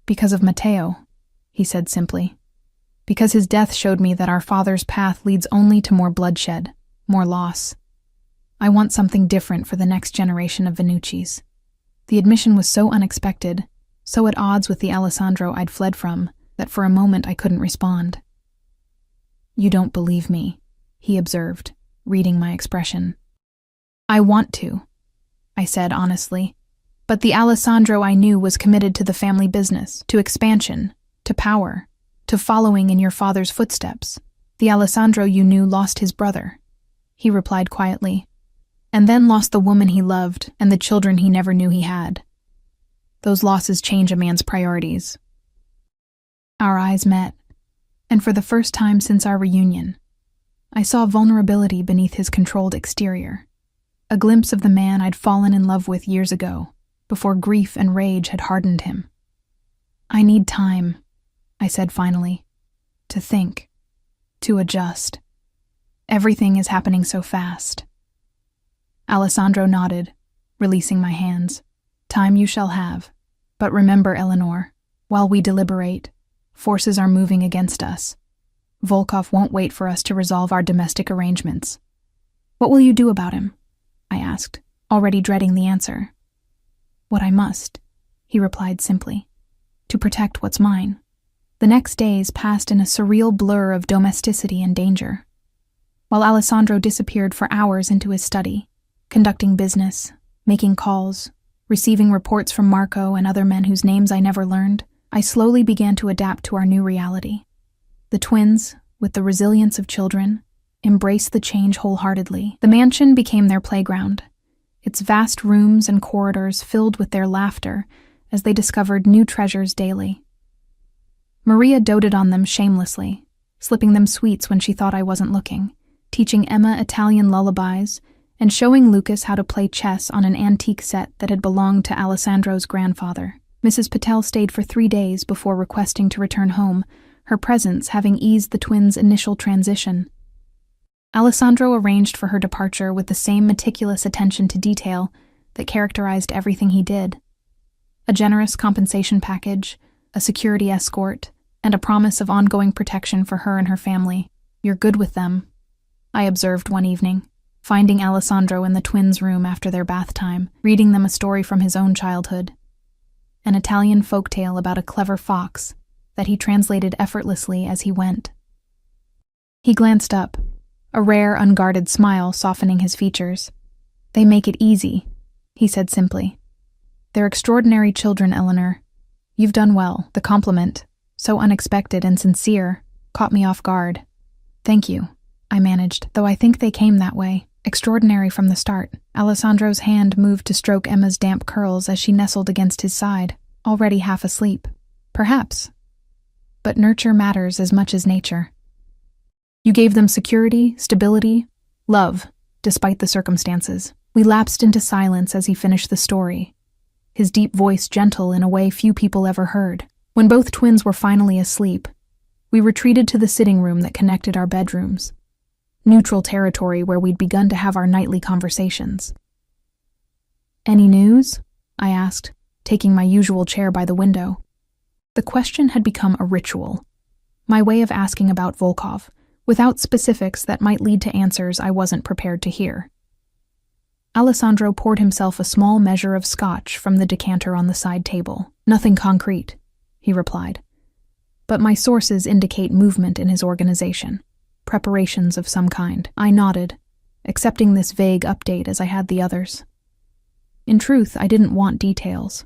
A: Because of Matteo, he said simply. Because his death showed me that our father's path leads only to more bloodshed, more loss. I want something different for the next generation of Venucci's. The admission was so unexpected, so at odds with the Alessandro I'd fled from, that for a moment I couldn't respond. You don't believe me, he observed, reading my expression. I want to, I said honestly. But the Alessandro I knew was committed to the family business, to expansion, to power, to following in your father's footsteps. The Alessandro you knew lost his brother, he replied quietly, and then lost the woman he loved and the children he never knew he had. Those losses change a man's priorities. Our eyes met, and for the first time since our reunion, I saw vulnerability beneath his controlled exterior, a glimpse of the man I'd fallen in love with years ago, before grief and rage had hardened him. I need time, I said finally, to think, to adjust. Everything is happening so fast. Alessandro nodded, releasing my hands. Time you shall have. But remember, Eleanor, while we deliberate, forces are moving against us. Volkov won't wait for us to resolve our domestic arrangements. What will you do about him? I asked, already dreading the answer. What I must, he replied simply, to protect what's mine. The next days passed in a surreal blur of domesticity and danger. While Alessandro disappeared for hours into his study, conducting business, making calls, receiving reports from Marco and other men whose names I never learned, I slowly began to adapt to our new reality. The twins, with the resilience of children, embraced the change wholeheartedly. The mansion became their playground, its vast rooms and corridors filled with their laughter as they discovered new treasures daily. Maria doted on them shamelessly, slipping them sweets when she thought I wasn't looking, teaching Emma Italian lullabies, and showing Lucas how to play chess on an antique set that had belonged to Alessandro's grandfather. Mrs. Patel stayed for 3 days before requesting to return home, her presence having eased the twins' initial transition. Alessandro arranged for her departure with the same meticulous attention to detail that characterized everything he did. A generous compensation package, a security escort, and a promise of ongoing protection for her and her family. You're good with them, I observed one evening, finding Alessandro in the twins' room after their bath time, reading them a story from his own childhood. An Italian folktale about a clever fox that he translated effortlessly as he went. He glanced up, a rare, unguarded smile softening his features. They make it easy, he said simply. They're extraordinary children, Eleanor. You've done well. The compliment, so unexpected and sincere, caught me off guard. Thank you, I managed, though I think they came that way. Extraordinary from the start. Alessandro's hand moved to stroke Emma's damp curls as she nestled against his side, already half asleep. Perhaps. But nurture matters as much as nature. You gave them security, stability, love, despite the circumstances. We lapsed into silence as he finished the story, his deep voice gentle in a way few people ever heard. When both twins were finally asleep, we retreated to the sitting room that connected our bedrooms, neutral territory where we'd begun to have our nightly conversations. Any news? I asked, taking my usual chair by the window. The question had become a ritual, my way of asking about Volkov, without specifics that might lead to answers I wasn't prepared to hear. Alessandro poured himself a small measure of scotch from the decanter on the side table. Nothing concrete, he replied. But my sources indicate movement in his organization, preparations of some kind. I nodded, accepting this vague update as I had the others. In truth, I didn't want details.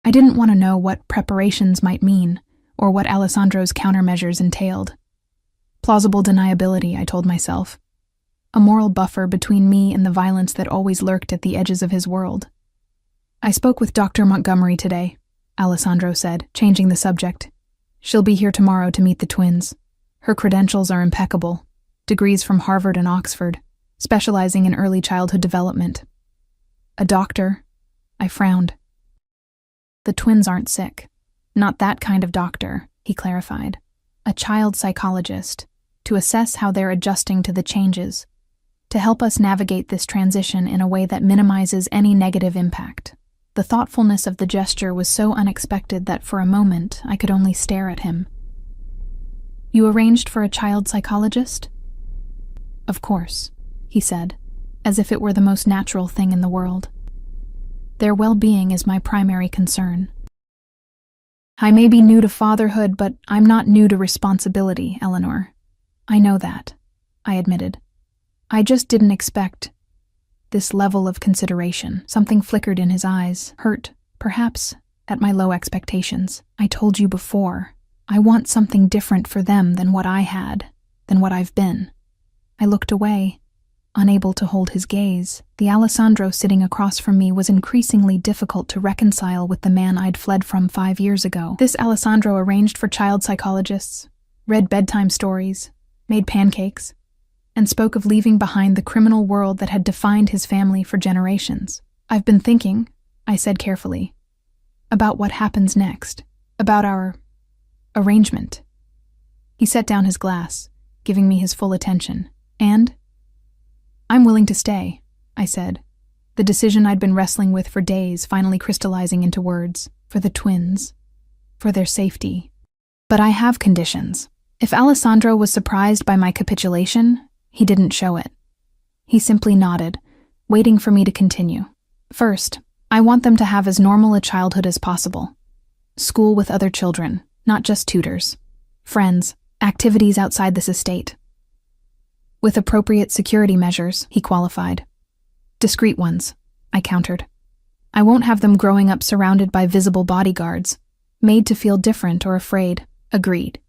A: I didn't want to know what preparations might mean, or what Alessandro's countermeasures entailed. Plausible deniability, I told myself. A moral buffer between me and the violence that always lurked at the edges of his world. I spoke with Dr. Montgomery today, Alessandro said, changing the subject. She'll be here tomorrow to meet the twins. Her credentials are impeccable. Degrees from Harvard and Oxford, specializing in early childhood development. A doctor? I frowned. The twins aren't sick. Not that kind of doctor, he clarified. A child psychologist, to assess how they're adjusting to the changes, to help us navigate this transition in a way that minimizes any negative impact. The thoughtfulness of the gesture was so unexpected that for a moment I could only stare at him. You arranged for a child psychologist? Of course, he said, as if it were the most natural thing in the world. Their well-being is my primary concern. I may be new to fatherhood, but I'm not new to responsibility, Eleanor, I know that, I admitted. I just didn't expect this level of consideration. Something flickered in his eyes, hurt, perhaps, at my low expectations. I told you before, I want something different for them than what I had, than what I've been. I looked away, unable to hold his gaze. The Alessandro sitting across from me was increasingly difficult to reconcile with the man I'd fled from 5 years ago. This Alessandro arranged for child psychologists, read bedtime stories, made pancakes, and spoke of leaving behind the criminal world that had defined his family for generations. I've been thinking, I said carefully, about what happens next, about our arrangement. He set down his glass, giving me his full attention. And I'm willing to stay, I said, the decision I'd been wrestling with for days finally crystallizing into words, for the twins, for their safety. But I have conditions. If Alessandro was surprised by my capitulation, he didn't show it. He simply nodded, waiting for me to continue. First, I want them to have as normal a childhood as possible. School with other children, not just tutors. Friends, activities outside this estate. With appropriate security measures, he qualified. Discreet ones, I countered. I won't have them growing up surrounded by visible bodyguards, made to feel different or afraid. Agreed,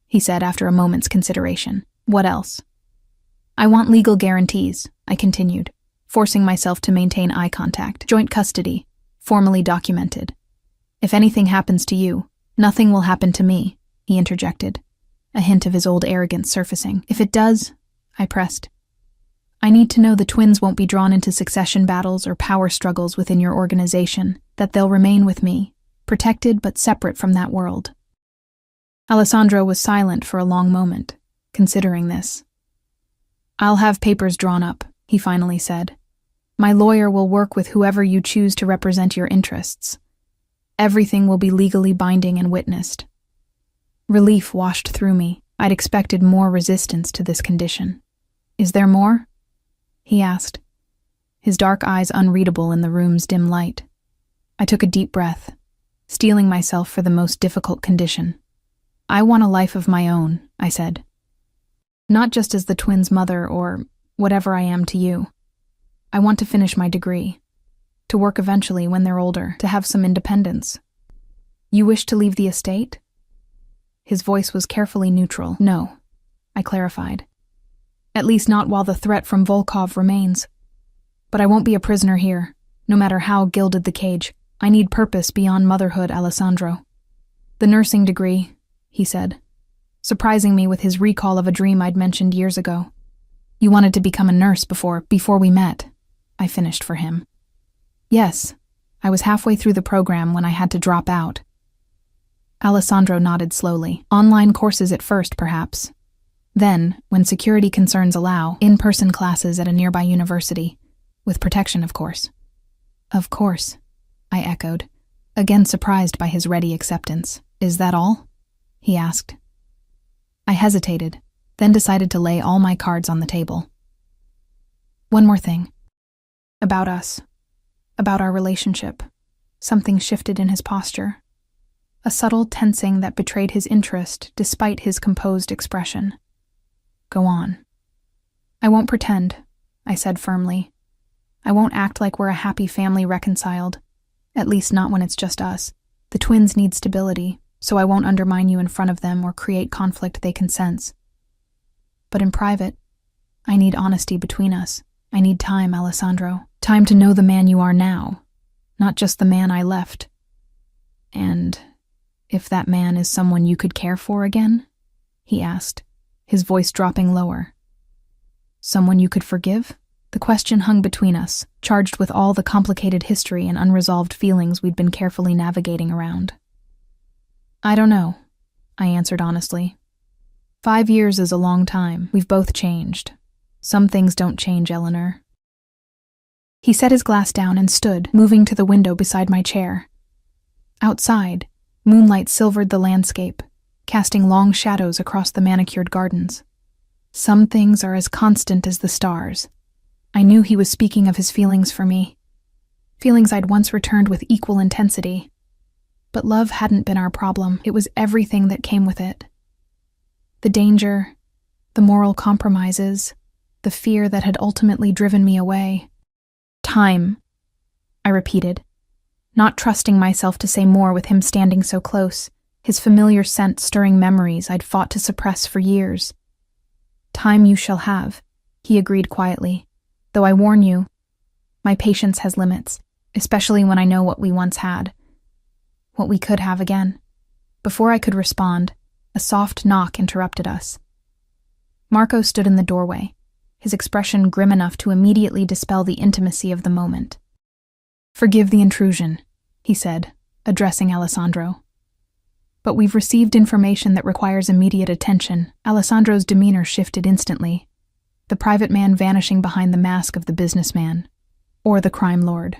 A: he said after a moment's consideration. What else? I want legal guarantees, I continued, forcing myself to maintain eye contact. Joint custody, formally documented. If anything happens to you, nothing will happen to me, he interjected, a hint of his old arrogance surfacing. If it does, I pressed, I need to know the twins won't be drawn into succession battles or power struggles within your organization, that they'll remain with me, protected but separate from that world. Alessandro was silent for a long moment, considering this. I'll have papers drawn up, he finally said. My lawyer will work with whoever you choose to represent your interests. Everything will be legally binding and witnessed. Relief washed through me. I'd expected more resistance to this condition. Is there more? He asked, his dark eyes unreadable in the room's dim light. I took a deep breath, steeling myself for the most difficult condition. I want a life of my own, I said. Not just as the twins' mother or whatever I am to you. I want to finish my degree, to work eventually when they're older, to have some independence. You wish to leave the estate? His voice was carefully neutral. No, I clarified. At least not while the threat from Volkov remains. But I won't be a prisoner here, no matter how gilded the cage. I need purpose beyond motherhood, Alessandro. The nursing degree, he said, surprising me with his recall of a dream I'd mentioned years ago. You wanted to become a nurse before we met, I finished for him. Yes, I was halfway through the program when I had to drop out. Alessandro nodded slowly. Online courses at first, perhaps. Then, when security concerns allow, in-person classes at a nearby university. With protection, of course. Of course, I echoed, again surprised by his ready acceptance. Is that all? He asked. I hesitated, then decided to lay all my cards on the table. One more thing. About us. About our relationship. Something shifted in his posture. A subtle tensing that betrayed his interest despite his composed expression. Go on. I won't pretend, I said firmly. I won't act like we're a happy family reconciled, at least not when it's just us. The twins need stability, so I won't undermine you in front of them or create conflict they can sense. But in private, I need honesty between us. I need time, Alessandro. Time to know the man you are now, not just the man I left. And if that man is someone you could care for again? He asked, his voice dropping lower. Someone you could forgive? The question hung between us, charged with all the complicated history and unresolved feelings we'd been carefully navigating around. I don't know, I answered honestly. 5 years is a long time. We've both changed. Some things don't change, Eleanor. He set his glass down and stood, moving to the window beside my chair. Outside, moonlight silvered the landscape, casting long shadows across the manicured gardens. Some things are as constant as the stars. I knew he was speaking of his feelings for me, feelings I'd once returned with equal intensity. But love hadn't been our problem. It was everything that came with it. The danger, the moral compromises, the fear that had ultimately driven me away. Time, I repeated, not trusting myself to say more with him standing so close, his familiar scent stirring memories I'd fought to suppress for years. Time you shall have, he agreed quietly, though I warn you, my patience has limits, especially when I know what we once had, what we could have again. Before I could respond, a soft knock interrupted us. Marco stood in the doorway, his expression grim enough to immediately dispel the intimacy of the moment. "Forgive the intrusion," he said, addressing Alessandro. "But we've received information that requires immediate attention." Alessandro's demeanor shifted instantly, the private man vanishing behind the mask of the businessman, or the crime lord.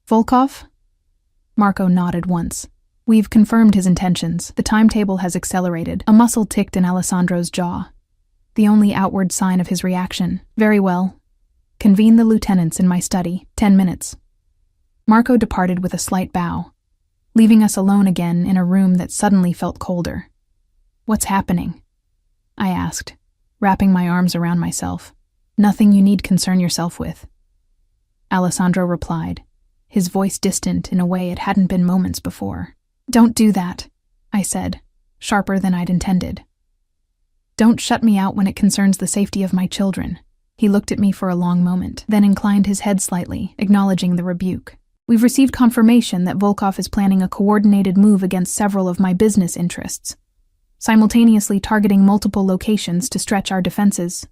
A: "Volkov?" Marco nodded once. "We've confirmed his intentions. The timetable has accelerated." A muscle ticked in Alessandro's jaw, the only outward sign of his reaction. "Very well. Convene the lieutenants in my study. 10 minutes. Marco departed with a slight bow, leaving us alone again in a room that suddenly felt colder. "What's happening?" I asked, wrapping my arms around myself. "Nothing you need concern yourself with," Alessandro replied, his voice distant in a way it hadn't been moments before. "Don't do that," I said, sharper than I'd intended. "Don't shut me out when it concerns the safety of my children." He looked at me for a long moment, then inclined his head slightly, acknowledging the rebuke. "We've received confirmation that Volkov is planning a coordinated move against several of my business interests, simultaneously targeting multiple locations to stretch our defenses."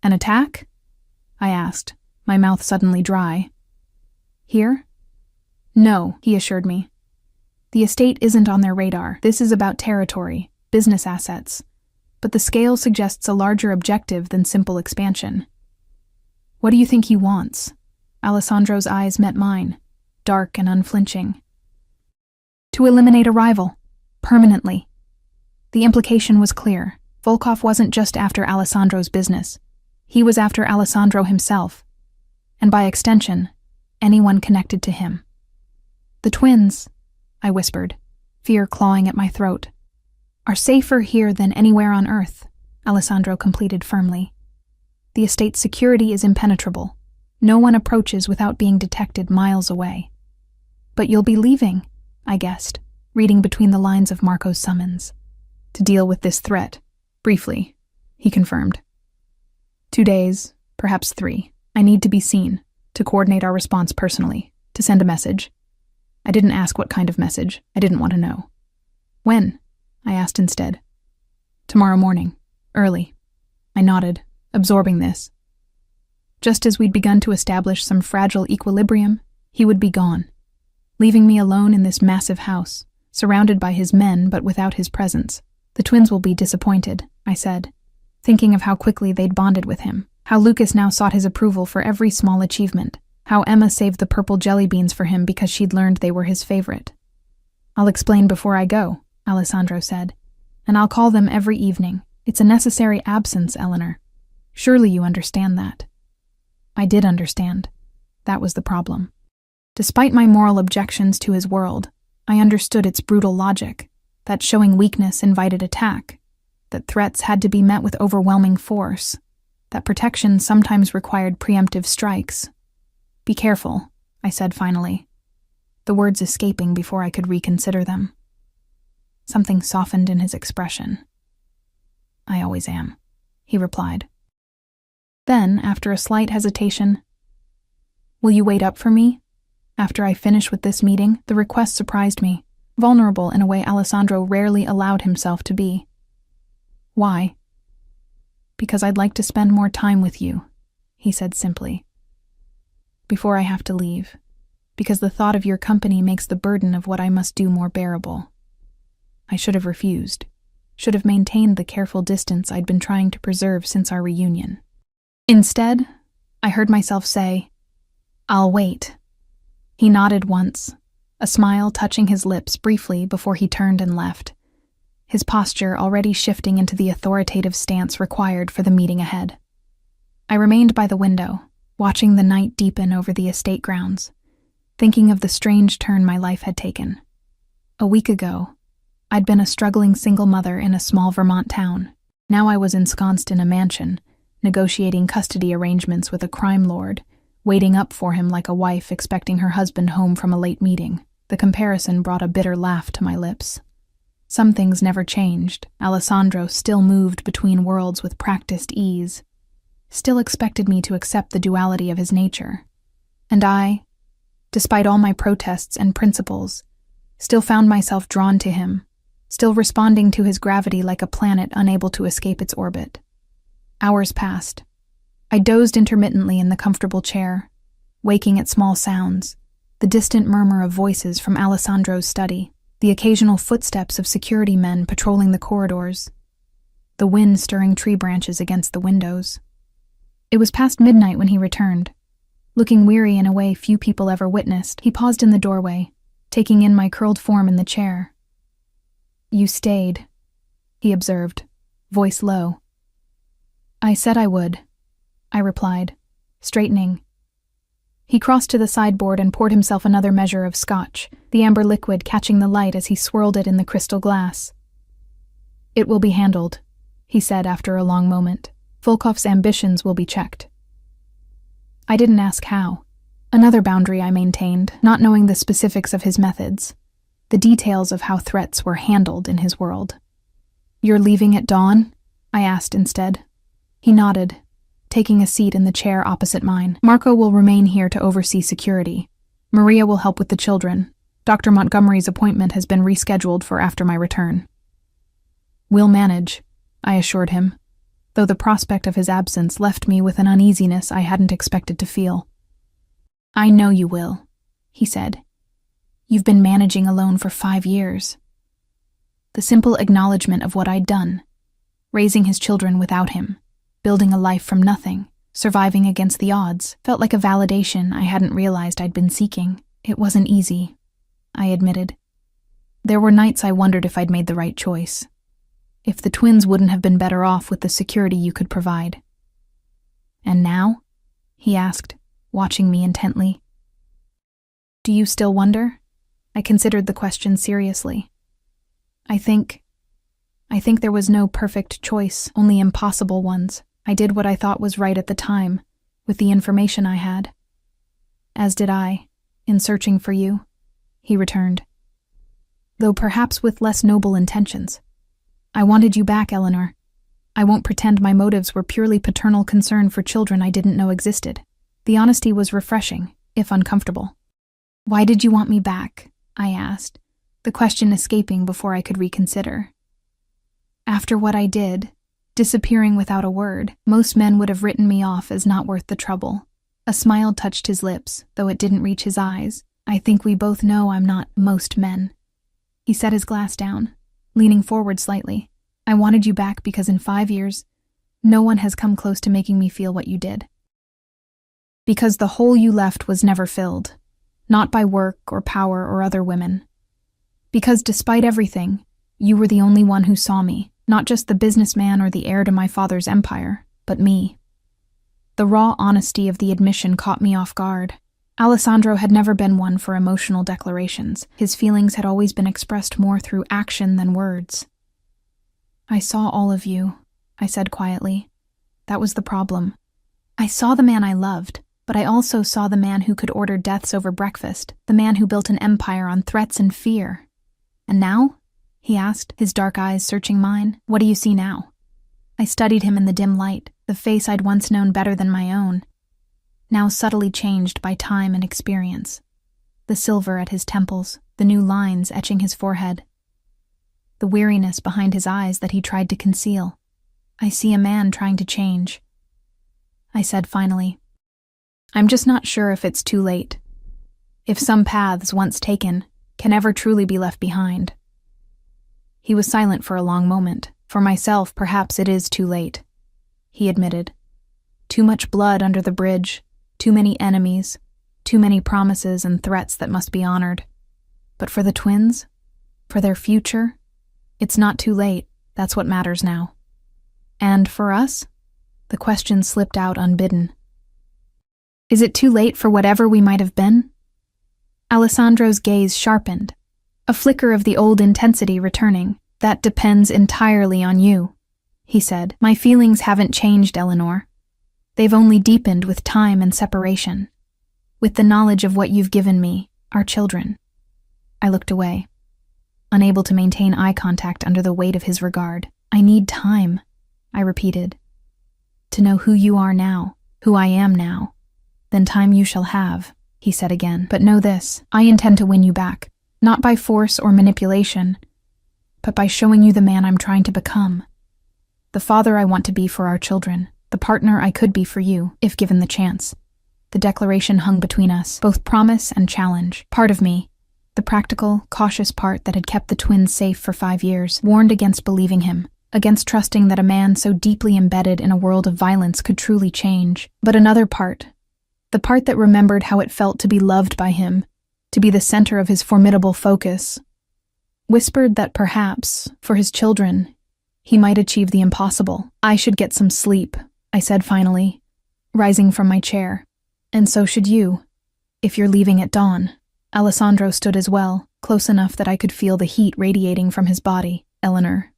A: "An attack?" I asked, my mouth suddenly dry. "Here?" "No," he assured me. "The estate isn't on their radar. This is about territory, business assets, but the scale suggests a larger objective than simple expansion." "What do you think he wants?" Alessandro's eyes met mine, dark and unflinching. "To eliminate a rival, permanently." The implication was clear. Volkov wasn't just after Alessandro's business. He was after Alessandro himself, and by extension, anyone connected to him. "The twins," I whispered, fear clawing at my throat, "are safer here than anywhere on Earth," Alessandro completed firmly. "The estate's security is impenetrable. No one approaches without being detected miles away." "But you'll be leaving," I guessed, reading between the lines of Marco's summons. "To deal with this threat, briefly," he confirmed. 2 days, perhaps 3. I need to be seen, to coordinate our response personally, to send a message. I didn't ask what kind of message. I didn't want to know. "When?" I asked instead. "Tomorrow morning, early." I nodded, absorbing this. Just as we'd begun to establish some fragile equilibrium, he would be gone, leaving me alone in this massive house, surrounded by his men but without his presence. "The twins will be disappointed," I said, thinking of how quickly they'd bonded with him, how Lucas now sought his approval for every small achievement, how Emma saved the purple jelly beans for him because she'd learned they were his favorite. "I'll explain before I go," Alessandro said, "and I'll call them every evening. It's a necessary absence, Eleanor. Surely you understand that." I did understand. That was the problem. Despite my moral objections to his world, I understood its brutal logic, that showing weakness invited attack, that threats had to be met with overwhelming force, that protection sometimes required preemptive strikes. "Be careful," I said finally, the words escaping before I could reconsider them. Something softened in his expression. "I always am," he replied. Then, after a slight hesitation, "Will you wait up for me? After I finish with this meeting?" The request surprised me, vulnerable in a way Alessandro rarely allowed himself to be. "Why?" "Because I'd like to spend more time with you," he said simply. "Before I have to leave, because the thought of your company makes the burden of what I must do more bearable." I should have refused, should have maintained the careful distance I'd been trying to preserve since our reunion. Instead, I heard myself say, "I'll wait." He nodded once, a smile touching his lips briefly before he turned and left, his posture already shifting into the authoritative stance required for the meeting ahead. I remained by the window, watching the night deepen over the estate grounds, thinking of the strange turn my life had taken. A week ago, I'd been a struggling single mother in a small Vermont town, Now I was ensconced in a mansion, negotiating custody arrangements with a crime lord, waiting up for him like a wife expecting her husband home from a late meeting. The comparison brought a bitter laugh to my lips. Some things never changed. Alessandro still moved between worlds with practiced ease, still expected me to accept the duality of his nature. And I, despite all my protests and principles, still found myself drawn to him, still responding to his gravity like a planet unable to escape its orbit. Hours passed. I dozed intermittently in the comfortable chair, waking at small sounds, the distant murmur of voices from Alessandro's study, the occasional footsteps of security men patrolling the corridors, the wind stirring tree branches against the windows. It was past midnight when he returned. Looking weary in a way few people ever witnessed, he paused in the doorway, taking in my curled form in the chair. "You stayed," he observed, voice low. "I said I would," I replied, straightening. He crossed to the sideboard and poured himself another measure of scotch, the amber liquid catching the light as he swirled it in the crystal glass. "It will be handled," he said after a long moment. "Volkov's ambitions will be checked." I didn't ask how. Another boundary I maintained, not knowing the specifics of his methods, the details of how threats were handled in his world. "You're leaving at dawn?" I asked instead. He nodded, taking a seat in the chair opposite mine. "Marco will remain here to oversee security. Maria will help with the children. Dr. Montgomery's appointment has been rescheduled for after my return." "We'll manage," I assured him, though the prospect of his absence left me with an uneasiness I hadn't expected to feel. "I know you will," he said. "You've been managing alone for 5 years." The simple acknowledgement of what I'd done, raising his children without him, building a life from nothing, surviving against the odds, felt like a validation I hadn't realized I'd been seeking. It wasn't easy, I admitted. There were nights I wondered if I'd made the right choice, if the twins wouldn't have been better off with the security you could provide. "And now?" he asked, watching me intently. "Do you still wonder?" I considered the question seriously. I think there was no perfect choice, only impossible ones. I did what I thought was right at the time, with the information I had. "As did I, in searching for you," he returned, though perhaps with less noble intentions. "I wanted you back, Eleanor. I won't pretend my motives were purely paternal concern for children I didn't know existed." The honesty was refreshing, if uncomfortable. "Why did you want me back?" I asked, the question escaping before I could reconsider. "After what I did, disappearing without a word, most men would have written me off as not worth the trouble." A smile touched his lips, though it didn't reach his eyes. "I think we both know I'm not most men." He set his glass down, leaning forward slightly. "I wanted you back because in 5 years, no one has come close to making me feel what you did. Because the hole you left was never filled, not by work or power or other women. Because despite everything, you were the only one who saw me, not just the businessman or the heir to my father's empire, but me." The raw honesty of the admission caught me off guard. Alessandro had never been one for emotional declarations. His feelings had always been expressed more through action than words. "I saw all of you," I said quietly. "That was the problem. I saw the man I loved, but I also saw the man who could order deaths over breakfast, the man who built an empire on threats and fear. And now?" he asked, his dark eyes searching mine. "What do you see now?" I studied him in the dim light, the face I'd once known better than my own, now subtly changed by time and experience. The silver at his temples, the new lines etching his forehead, the weariness behind his eyes that he tried to conceal. "I see a man trying to change," I said finally. "I'm just not sure if it's too late. If some paths, once taken, can ever truly be left behind." He was silent for a long moment. "For myself, perhaps it is too late," he admitted. "Too much blood under the bridge, too many enemies, too many promises and threats that must be honored. But for the twins, for their future, it's not too late. That's what matters now." "And for us?" The question slipped out unbidden. "Is it too late for whatever we might have been?" Alessandro's gaze sharpened, a flicker of the old intensity returning. "That depends entirely on you." he said. My feelings haven't changed, Eleanor. They've only deepened with time and separation. With the knowledge of what you've given me, our children. I looked away, unable to maintain eye contact under the weight of his regard. I need time, I repeated. To know who you are now, who I am now. Then time you shall have, he said again. But know this, I intend to win you back, not by force or manipulation, but by showing you the man I'm trying to become. The father I want to be for our children, the partner I could be for you, if given the chance. The declaration hung between us, both promise and challenge. Part of me, the practical, cautious part that had kept the twins safe for 5 years, warned against believing him, against trusting that a man so deeply embedded in a world of violence could truly change. But another part, the part that remembered how it felt to be loved by him, to be the center of his formidable focus, whispered that perhaps, for his children, he might achieve the impossible. I should get some sleep, I said finally, rising from my chair. And so should you, if you're leaving at dawn. Alessandro stood as well, close enough that I could feel the heat radiating from his body. Eleanor,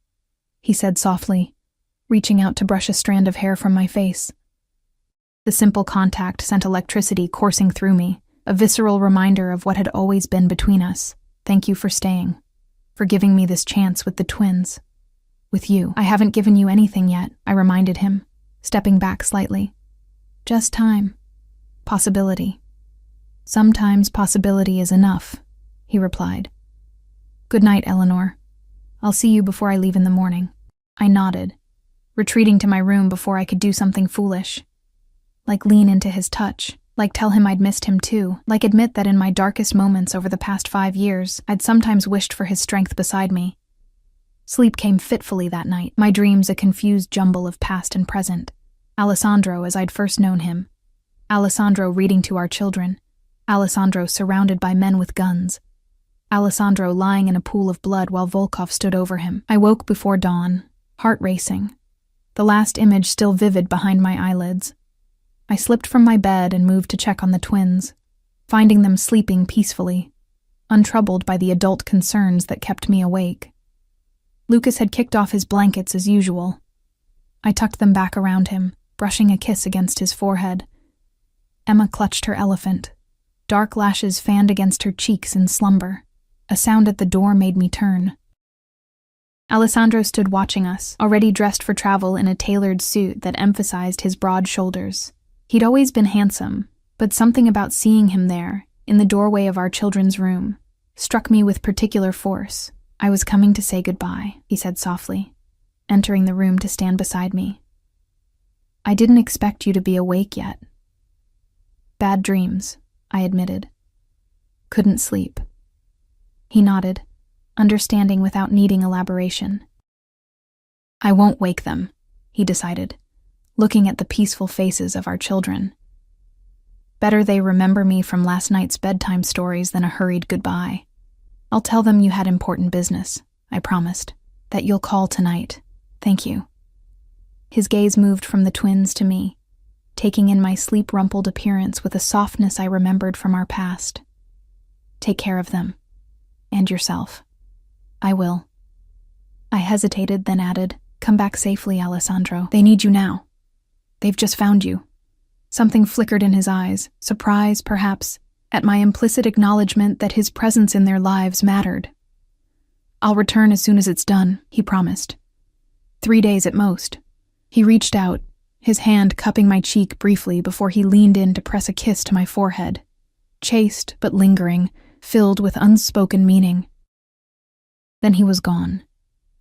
A: he said softly, reaching out to brush a strand of hair from my face. The simple contact sent electricity coursing through me, a visceral reminder of what had always been between us. Thank you for staying, for giving me this chance with the twins. With you. I haven't given you anything yet, I reminded him, stepping back slightly. Just time. Possibility. Sometimes possibility is enough, he replied. Good night, Eleanor. I'll see you before I leave in the morning. I nodded, retreating to my room before I could do something foolish. Like lean into his touch, like tell him I'd missed him too, like admit that in my darkest moments over the past 5 years, I'd sometimes wished for his strength beside me. Sleep came fitfully that night, my dreams a confused jumble of past and present. Alessandro as I'd first known him. Alessandro reading to our children. Alessandro surrounded by men with guns. Alessandro lying in a pool of blood while Volkov stood over him. I woke before dawn, heart racing, the last image still vivid behind my eyelids. I slipped from my bed and moved to check on the twins, finding them sleeping peacefully, untroubled by the adult concerns that kept me awake. Lucas had kicked off his blankets as usual. I tucked them back around him, brushing a kiss against his forehead. Emma clutched her elephant. Dark lashes fanned against her cheeks in slumber. A sound at the door made me turn. Alessandro stood watching us, already dressed for travel in a tailored suit that emphasized his broad shoulders. He'd always been handsome, but something about seeing him there, in the doorway of our children's room, struck me with particular force. I was coming to say goodbye, he said softly, entering the room to stand beside me. I didn't expect you to be awake yet. Bad dreams, I admitted. Couldn't sleep. He nodded, understanding without needing elaboration. I won't wake them, he decided, looking at the peaceful faces of our children. Better they remember me from last night's bedtime stories than a hurried goodbye. I'll tell them you had important business, I promised, that you'll call tonight. Thank you. His gaze moved from the twins to me, taking in my sleep-rumpled appearance with a softness I remembered from our past. Take care of them. And yourself. I will. I hesitated, then added, Come back safely, Alessandro. They need you now. They've just found you. Something flickered in his eyes, surprise, perhaps, at my implicit acknowledgement that his presence in their lives mattered. I'll return as soon as it's done, he promised. 3 days at most. He reached out, his hand cupping my cheek briefly before he leaned in to press a kiss to my forehead. Chaste but lingering, filled with unspoken meaning. Then he was gone,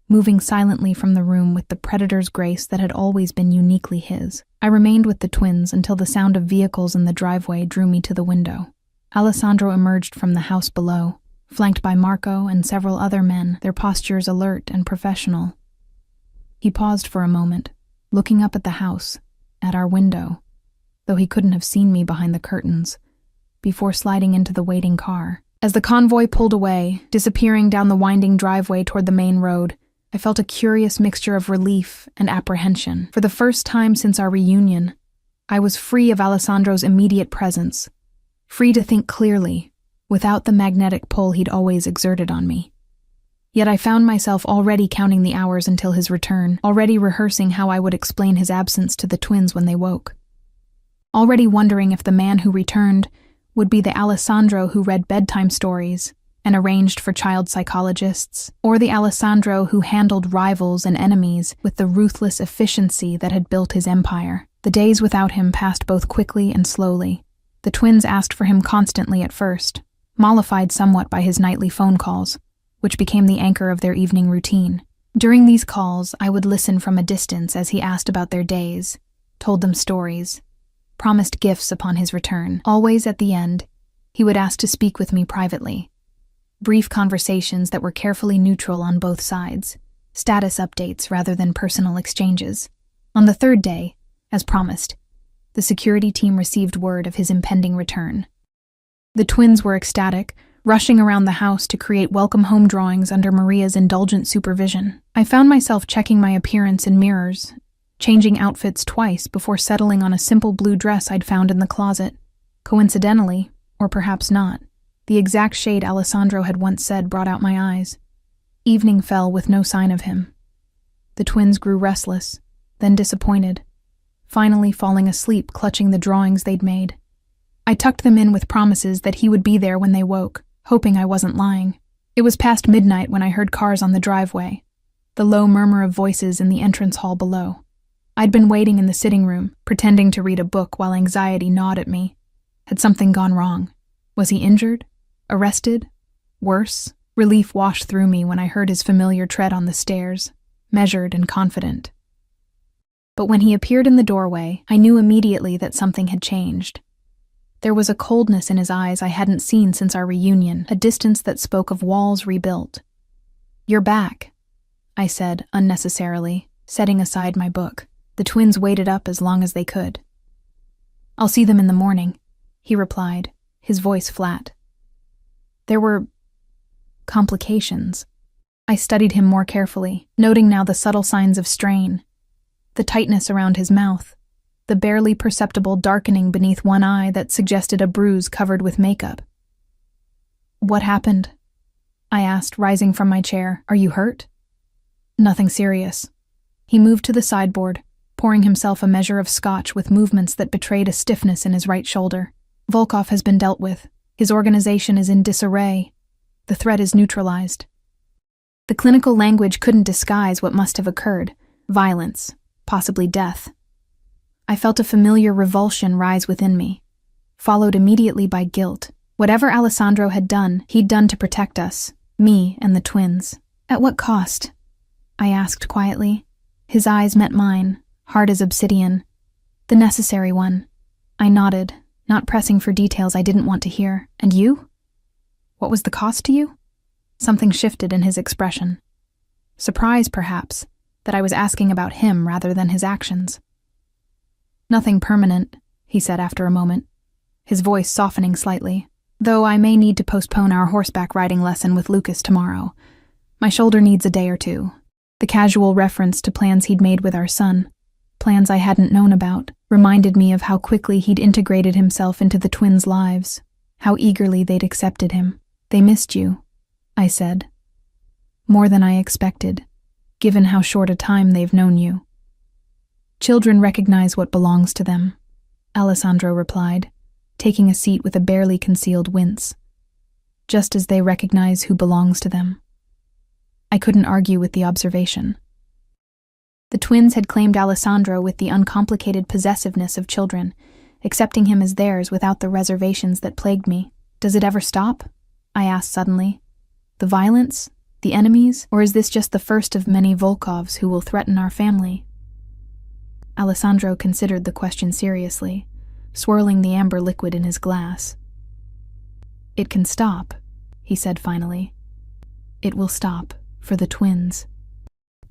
A: moving silently from the room with the predator's grace that had always been uniquely his. I remained with the twins until the sound of vehicles in the driveway drew me to the window. Alessandro emerged from the house below, flanked by Marco and several other men, their postures alert and professional. He paused for a moment, looking up at the house, at our window, though he couldn't have seen me behind the curtains, before sliding into the waiting car. As the convoy pulled away, disappearing down the winding driveway toward the main road, I felt a curious mixture of relief and apprehension. For the first time since our reunion, I was free of Alessandro's immediate presence, free to think clearly, without the magnetic pull he'd always exerted on me. Yet I found myself already counting the hours until his return, already rehearsing how I would explain his absence to the twins when they woke. Already wondering if the man who returned would be the Alessandro who read bedtime stories and arranged for child psychologists, or the Alessandro who handled rivals and enemies with the ruthless efficiency that had built his empire. The days without him passed both quickly and slowly. The twins asked for him constantly at first, mollified somewhat by his nightly phone calls, which became the anchor of their evening routine. During these calls, I would listen from a distance as he asked about their days, told them stories, promised gifts upon his return. Always at the end, he would ask to speak with me privately. Brief conversations that were carefully neutral on both sides, status updates rather than personal exchanges. On the third day, as promised, the security team received word of his impending return. The twins were ecstatic, rushing around the house to create welcome home drawings under Maria's indulgent supervision. I found myself checking my appearance in mirrors, changing outfits twice before settling on a simple blue dress I'd found in the closet. Coincidentally, or perhaps not, the exact shade Alessandro had once said brought out my eyes. Evening fell with no sign of him. The twins grew restless, then disappointed, finally falling asleep clutching the drawings they'd made. I tucked them in with promises that he would be there when they woke, hoping I wasn't lying. It was past midnight when I heard cars on the driveway, the low murmur of voices in the entrance hall below. I'd been waiting in the sitting room, pretending to read a book while anxiety gnawed at me. Had something gone wrong? Was he injured? Arrested? Worse? Relief washed through me when I heard his familiar tread on the stairs, measured and confident. But when he appeared in the doorway, I knew immediately that something had changed. There was a coldness in his eyes I hadn't seen since our reunion, a distance that spoke of walls rebuilt. "You're back," I said, unnecessarily, setting aside my book. The twins waited up as long as they could. "I'll see them in the morning," he replied, his voice flat. There were complications. I studied him more carefully, noting now the subtle signs of strain, the tightness around his mouth, the barely perceptible darkening beneath one eye that suggested a bruise covered with makeup. "What happened?" I asked, rising from my chair. "Are you hurt?" "Nothing serious." He moved to the sideboard, pouring himself a measure of scotch with movements that betrayed a stiffness in his right shoulder. "Volkov has been dealt with. His organization is in disarray. The threat is neutralized." The clinical language couldn't disguise what must have occurred: violence, possibly death. I felt a familiar revulsion rise within me, followed immediately by guilt. Whatever Alessandro had done, he'd done to protect us, me and the twins. "At what cost?" I asked quietly. His eyes met mine, hard as obsidian. "The necessary one." I nodded, not pressing for details I didn't want to hear. "And you? What was the cost to you?" Something shifted in his expression. Surprise, perhaps, that I was asking about him rather than his actions. "Nothing permanent," he said after a moment, his voice softening slightly. "Though I may need to postpone our horseback riding lesson with Lucas tomorrow. My shoulder needs a day or two." The casual reference to plans he'd made with our son, plans I hadn't known about, reminded me of how quickly he'd integrated himself into the twins' lives, how eagerly they'd accepted him. "They missed you," I said. "More than I expected, given how short a time they've known you." "Children recognize what belongs to them," Alessandro replied, taking a seat with a barely concealed wince. "Just as they recognize who belongs to them." I couldn't argue with the observation. The twins had claimed Alessandro with the uncomplicated possessiveness of children, accepting him as theirs without the reservations that plagued me. "Does it ever stop?" I asked suddenly. "The violence? The enemies? Or is this just the first of many Volkovs who will threaten our family?" Alessandro considered the question seriously, swirling the amber liquid in his glass. "It can stop," he said finally. "It will stop, for the twins.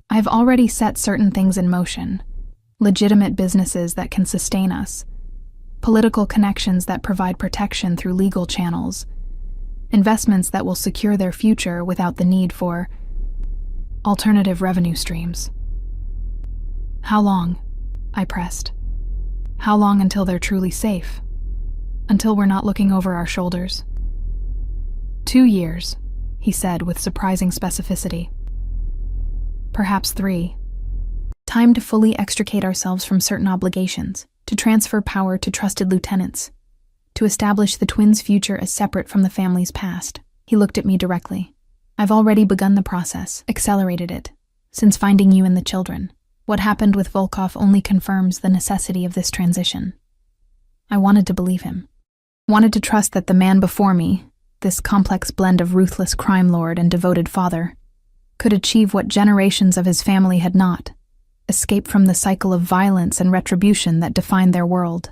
A: I've already set certain things in motion, legitimate businesses that can sustain us, political connections that provide protection through legal channels, investments that will secure their future without the need for alternative revenue streams." "How long?" I pressed. "How long until they're truly safe? Until we're not looking over our shoulders?" 2 years, he said with surprising specificity. Perhaps 3. Time to fully extricate ourselves from certain obligations, to transfer power to trusted lieutenants, to establish the twins' future as separate from the family's past. He looked at me directly. I've already begun the process, accelerated it, since finding you and the children. What happened with Volkov only confirms the necessity of this transition. I wanted to believe him. Wanted to trust that the man before me, this complex blend of ruthless crime lord and devoted father, could achieve what generations of his family had not, escape from the cycle of violence and retribution that defined their world.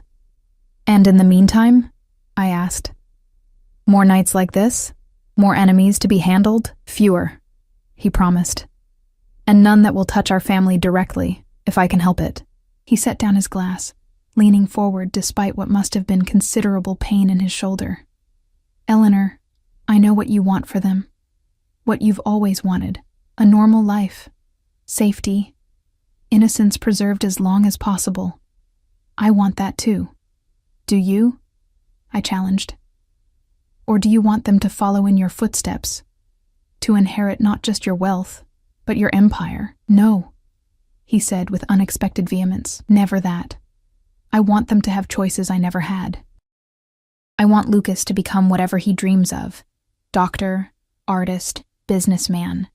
A: And in the meantime, I asked, more nights like this? More enemies to be handled? Fewer, he promised. And none that will touch our family directly, if I can help it. He set down his glass, leaning forward despite what must have been considerable pain in his shoulder. Eleanor, I know what you want for them. What you've always wanted. A normal life. Safety. Innocence preserved as long as possible. I want that too. Do you? I challenged. Or do you want them to follow in your footsteps? To inherit not just your wealth, but your empire? No, he said with unexpected vehemence. Never that. I want them to have choices I never had. I want Lucas to become whatever he dreams of. Doctor, artist, businessman.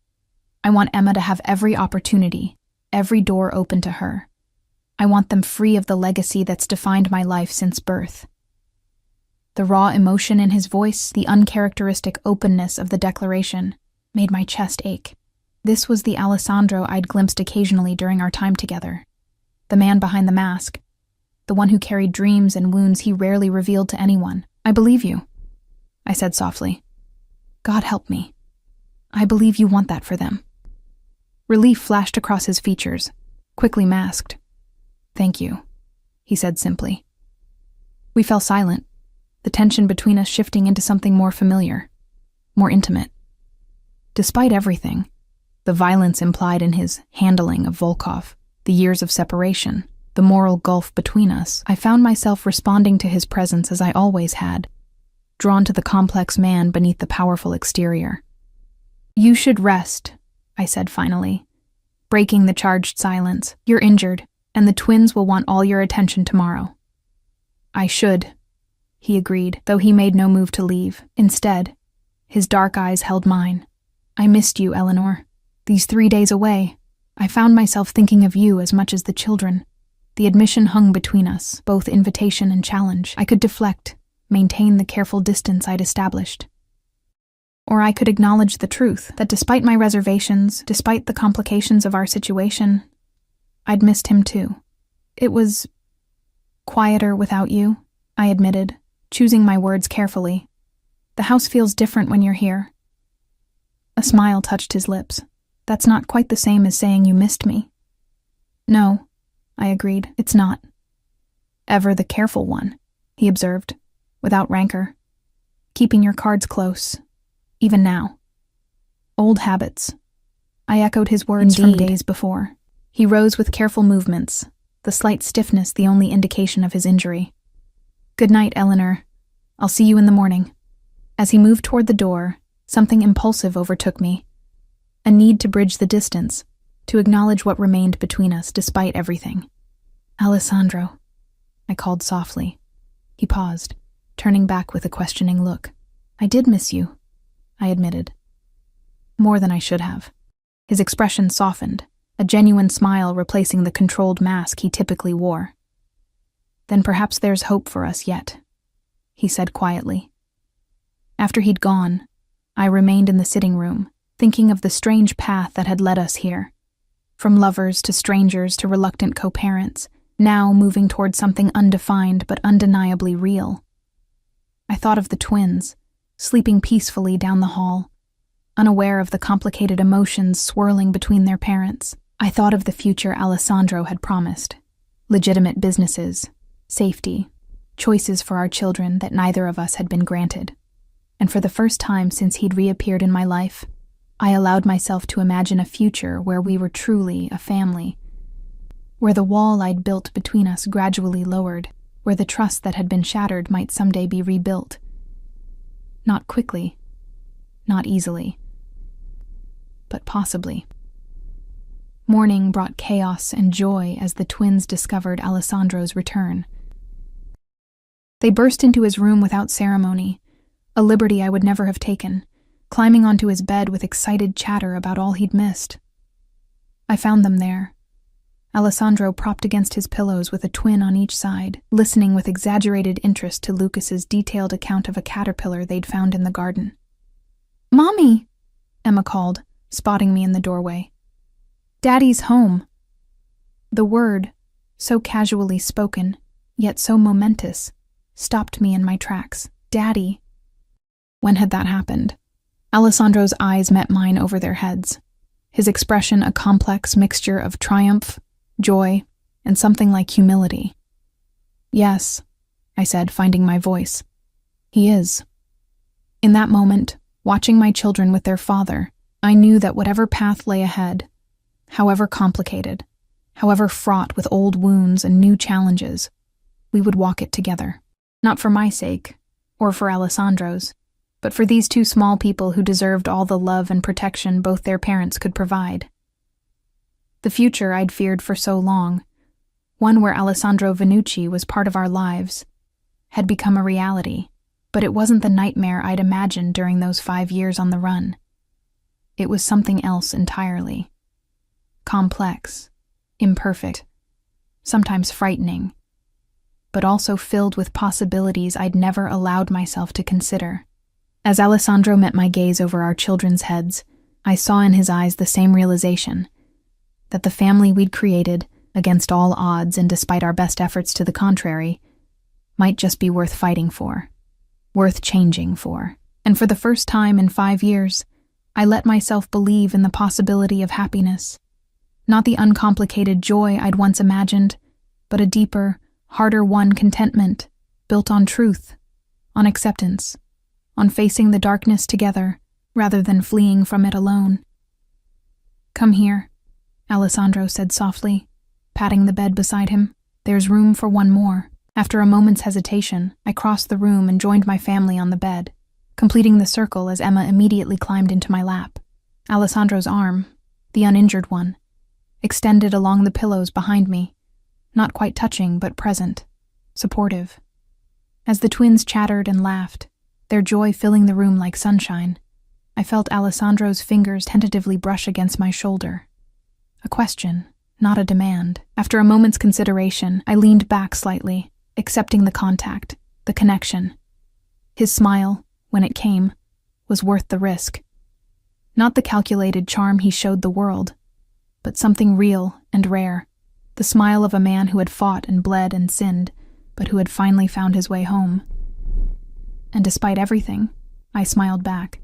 A: I want Emma to have every opportunity, every door open to her. I want them free of the legacy that's defined my life since birth. The raw emotion in his voice, the uncharacteristic openness of the declaration, made my chest ache. This was the Alessandro I'd glimpsed occasionally during our time together. The man behind the mask. The one who carried dreams and wounds he rarely revealed to anyone. I believe you, I said softly. God help me. I believe you want that for them. Relief flashed across his features, quickly masked. Thank you, he said simply. We fell silent, the tension between us shifting into something more familiar, more intimate. Despite everything, the violence implied in his handling of Volkov, the years of separation, the moral gulf between us, I found myself responding to his presence as I always had, drawn to the complex man beneath the powerful exterior. You should rest, I said finally, breaking the charged silence. You're injured, and the twins will want all your attention tomorrow. I should, he agreed, though he made no move to leave. Instead, his dark eyes held mine. I missed you, Eleanor. These 3 days away, I found myself thinking of you as much as the children. The admission hung between us, both invitation and challenge. I could deflect, maintain the careful distance I'd established. Or I could acknowledge the truth, that despite my reservations, despite the complications of our situation, I'd missed him too. It was quieter without you, I admitted, choosing my words carefully. The house feels different when you're here. A smile touched his lips. That's not quite the same as saying you missed me. No, I agreed, it's not. Ever the careful one, he observed, without rancor. Keeping your cards close, even now. Old habits. I echoed his words from days before. He rose with careful movements, the slight stiffness the only indication of his injury. Good night, Eleanor. I'll see you in the morning. As he moved toward the door, something impulsive overtook me. A need to bridge the distance, to acknowledge what remained between us despite everything. Alessandro, I called softly. He paused, turning back with a questioning look. I did miss you, I admitted. More than I should have. His expression softened, a genuine smile replacing the controlled mask he typically wore. Then perhaps there's hope for us yet, he said quietly. After he'd gone, I remained in the sitting room, thinking of the strange path that had led us here. From lovers to strangers to reluctant co-parents, now moving toward something undefined but undeniably real. I thought of the twins, sleeping peacefully down the hall, unaware of the complicated emotions swirling between their parents. I thought of the future Alessandro had promised. Legitimate businesses, safety, choices for our children that neither of us had been granted. And for the first time since he'd reappeared in my life, I allowed myself to imagine a future where we were truly a family, where the wall I'd built between us gradually lowered, where the trust that had been shattered might someday be rebuilt. Not quickly, not easily, but possibly. Morning brought chaos and joy as the twins discovered Alessandro's return. They burst into his room without ceremony, a liberty I would never have taken, climbing onto his bed with excited chatter about all he'd missed. I found them there, Alessandro propped against his pillows with a twin on each side, listening with exaggerated interest to Lucas's detailed account of a caterpillar they'd found in the garden. "Mommy!" Emma called, spotting me in the doorway. "Daddy's home." The word, so casually spoken, yet so momentous, stopped me in my tracks. Daddy. When had that happened? Alessandro's eyes met mine over their heads, his expression a complex mixture of triumph, joy, and something like humility. "Yes," I said, finding my voice. "He is." In that moment, watching my children with their father, I knew that whatever path lay ahead, however complicated, however fraught with old wounds and new challenges, we would walk it together. Not for my sake, or for Alessandro's, but for these two small people who deserved all the love and protection both their parents could provide. The future I'd feared for so long, one where Alessandro Vannucci was part of our lives, had become a reality, but it wasn't the nightmare I'd imagined during those 5 years on the run. It was something else entirely. Complex, imperfect, sometimes frightening, but also filled with possibilities I'd never allowed myself to consider. As Alessandro met my gaze over our children's heads, I saw in his eyes the same realization, that the family we'd created, against all odds and despite our best efforts to the contrary, might just be worth fighting for, worth changing for. And for the first time in 5 years, I let myself believe in the possibility of happiness. Not the uncomplicated joy I'd once imagined, but a deeper, harder-won contentment, built on truth, on acceptance, on facing the darkness together, rather than fleeing from it alone. "Come here," Alessandro said softly, patting the bed beside him. "There's room for one more." After a moment's hesitation, I crossed the room and joined my family on the bed, completing the circle as Emma immediately climbed into my lap. Alessandro's arm, the uninjured one, extended along the pillows behind me, not quite touching but present, supportive. As the twins chattered and laughed, their joy filling the room like sunshine, I felt Alessandro's fingers tentatively brush against my shoulder. A question, not a demand. After a moment's consideration, I leaned back slightly, accepting the contact, the connection. His smile, when it came, was worth the risk. Not the calculated charm he showed the world, but something real and rare, the smile of a man who had fought and bled and sinned, but who had finally found his way home. And despite everything, I smiled back.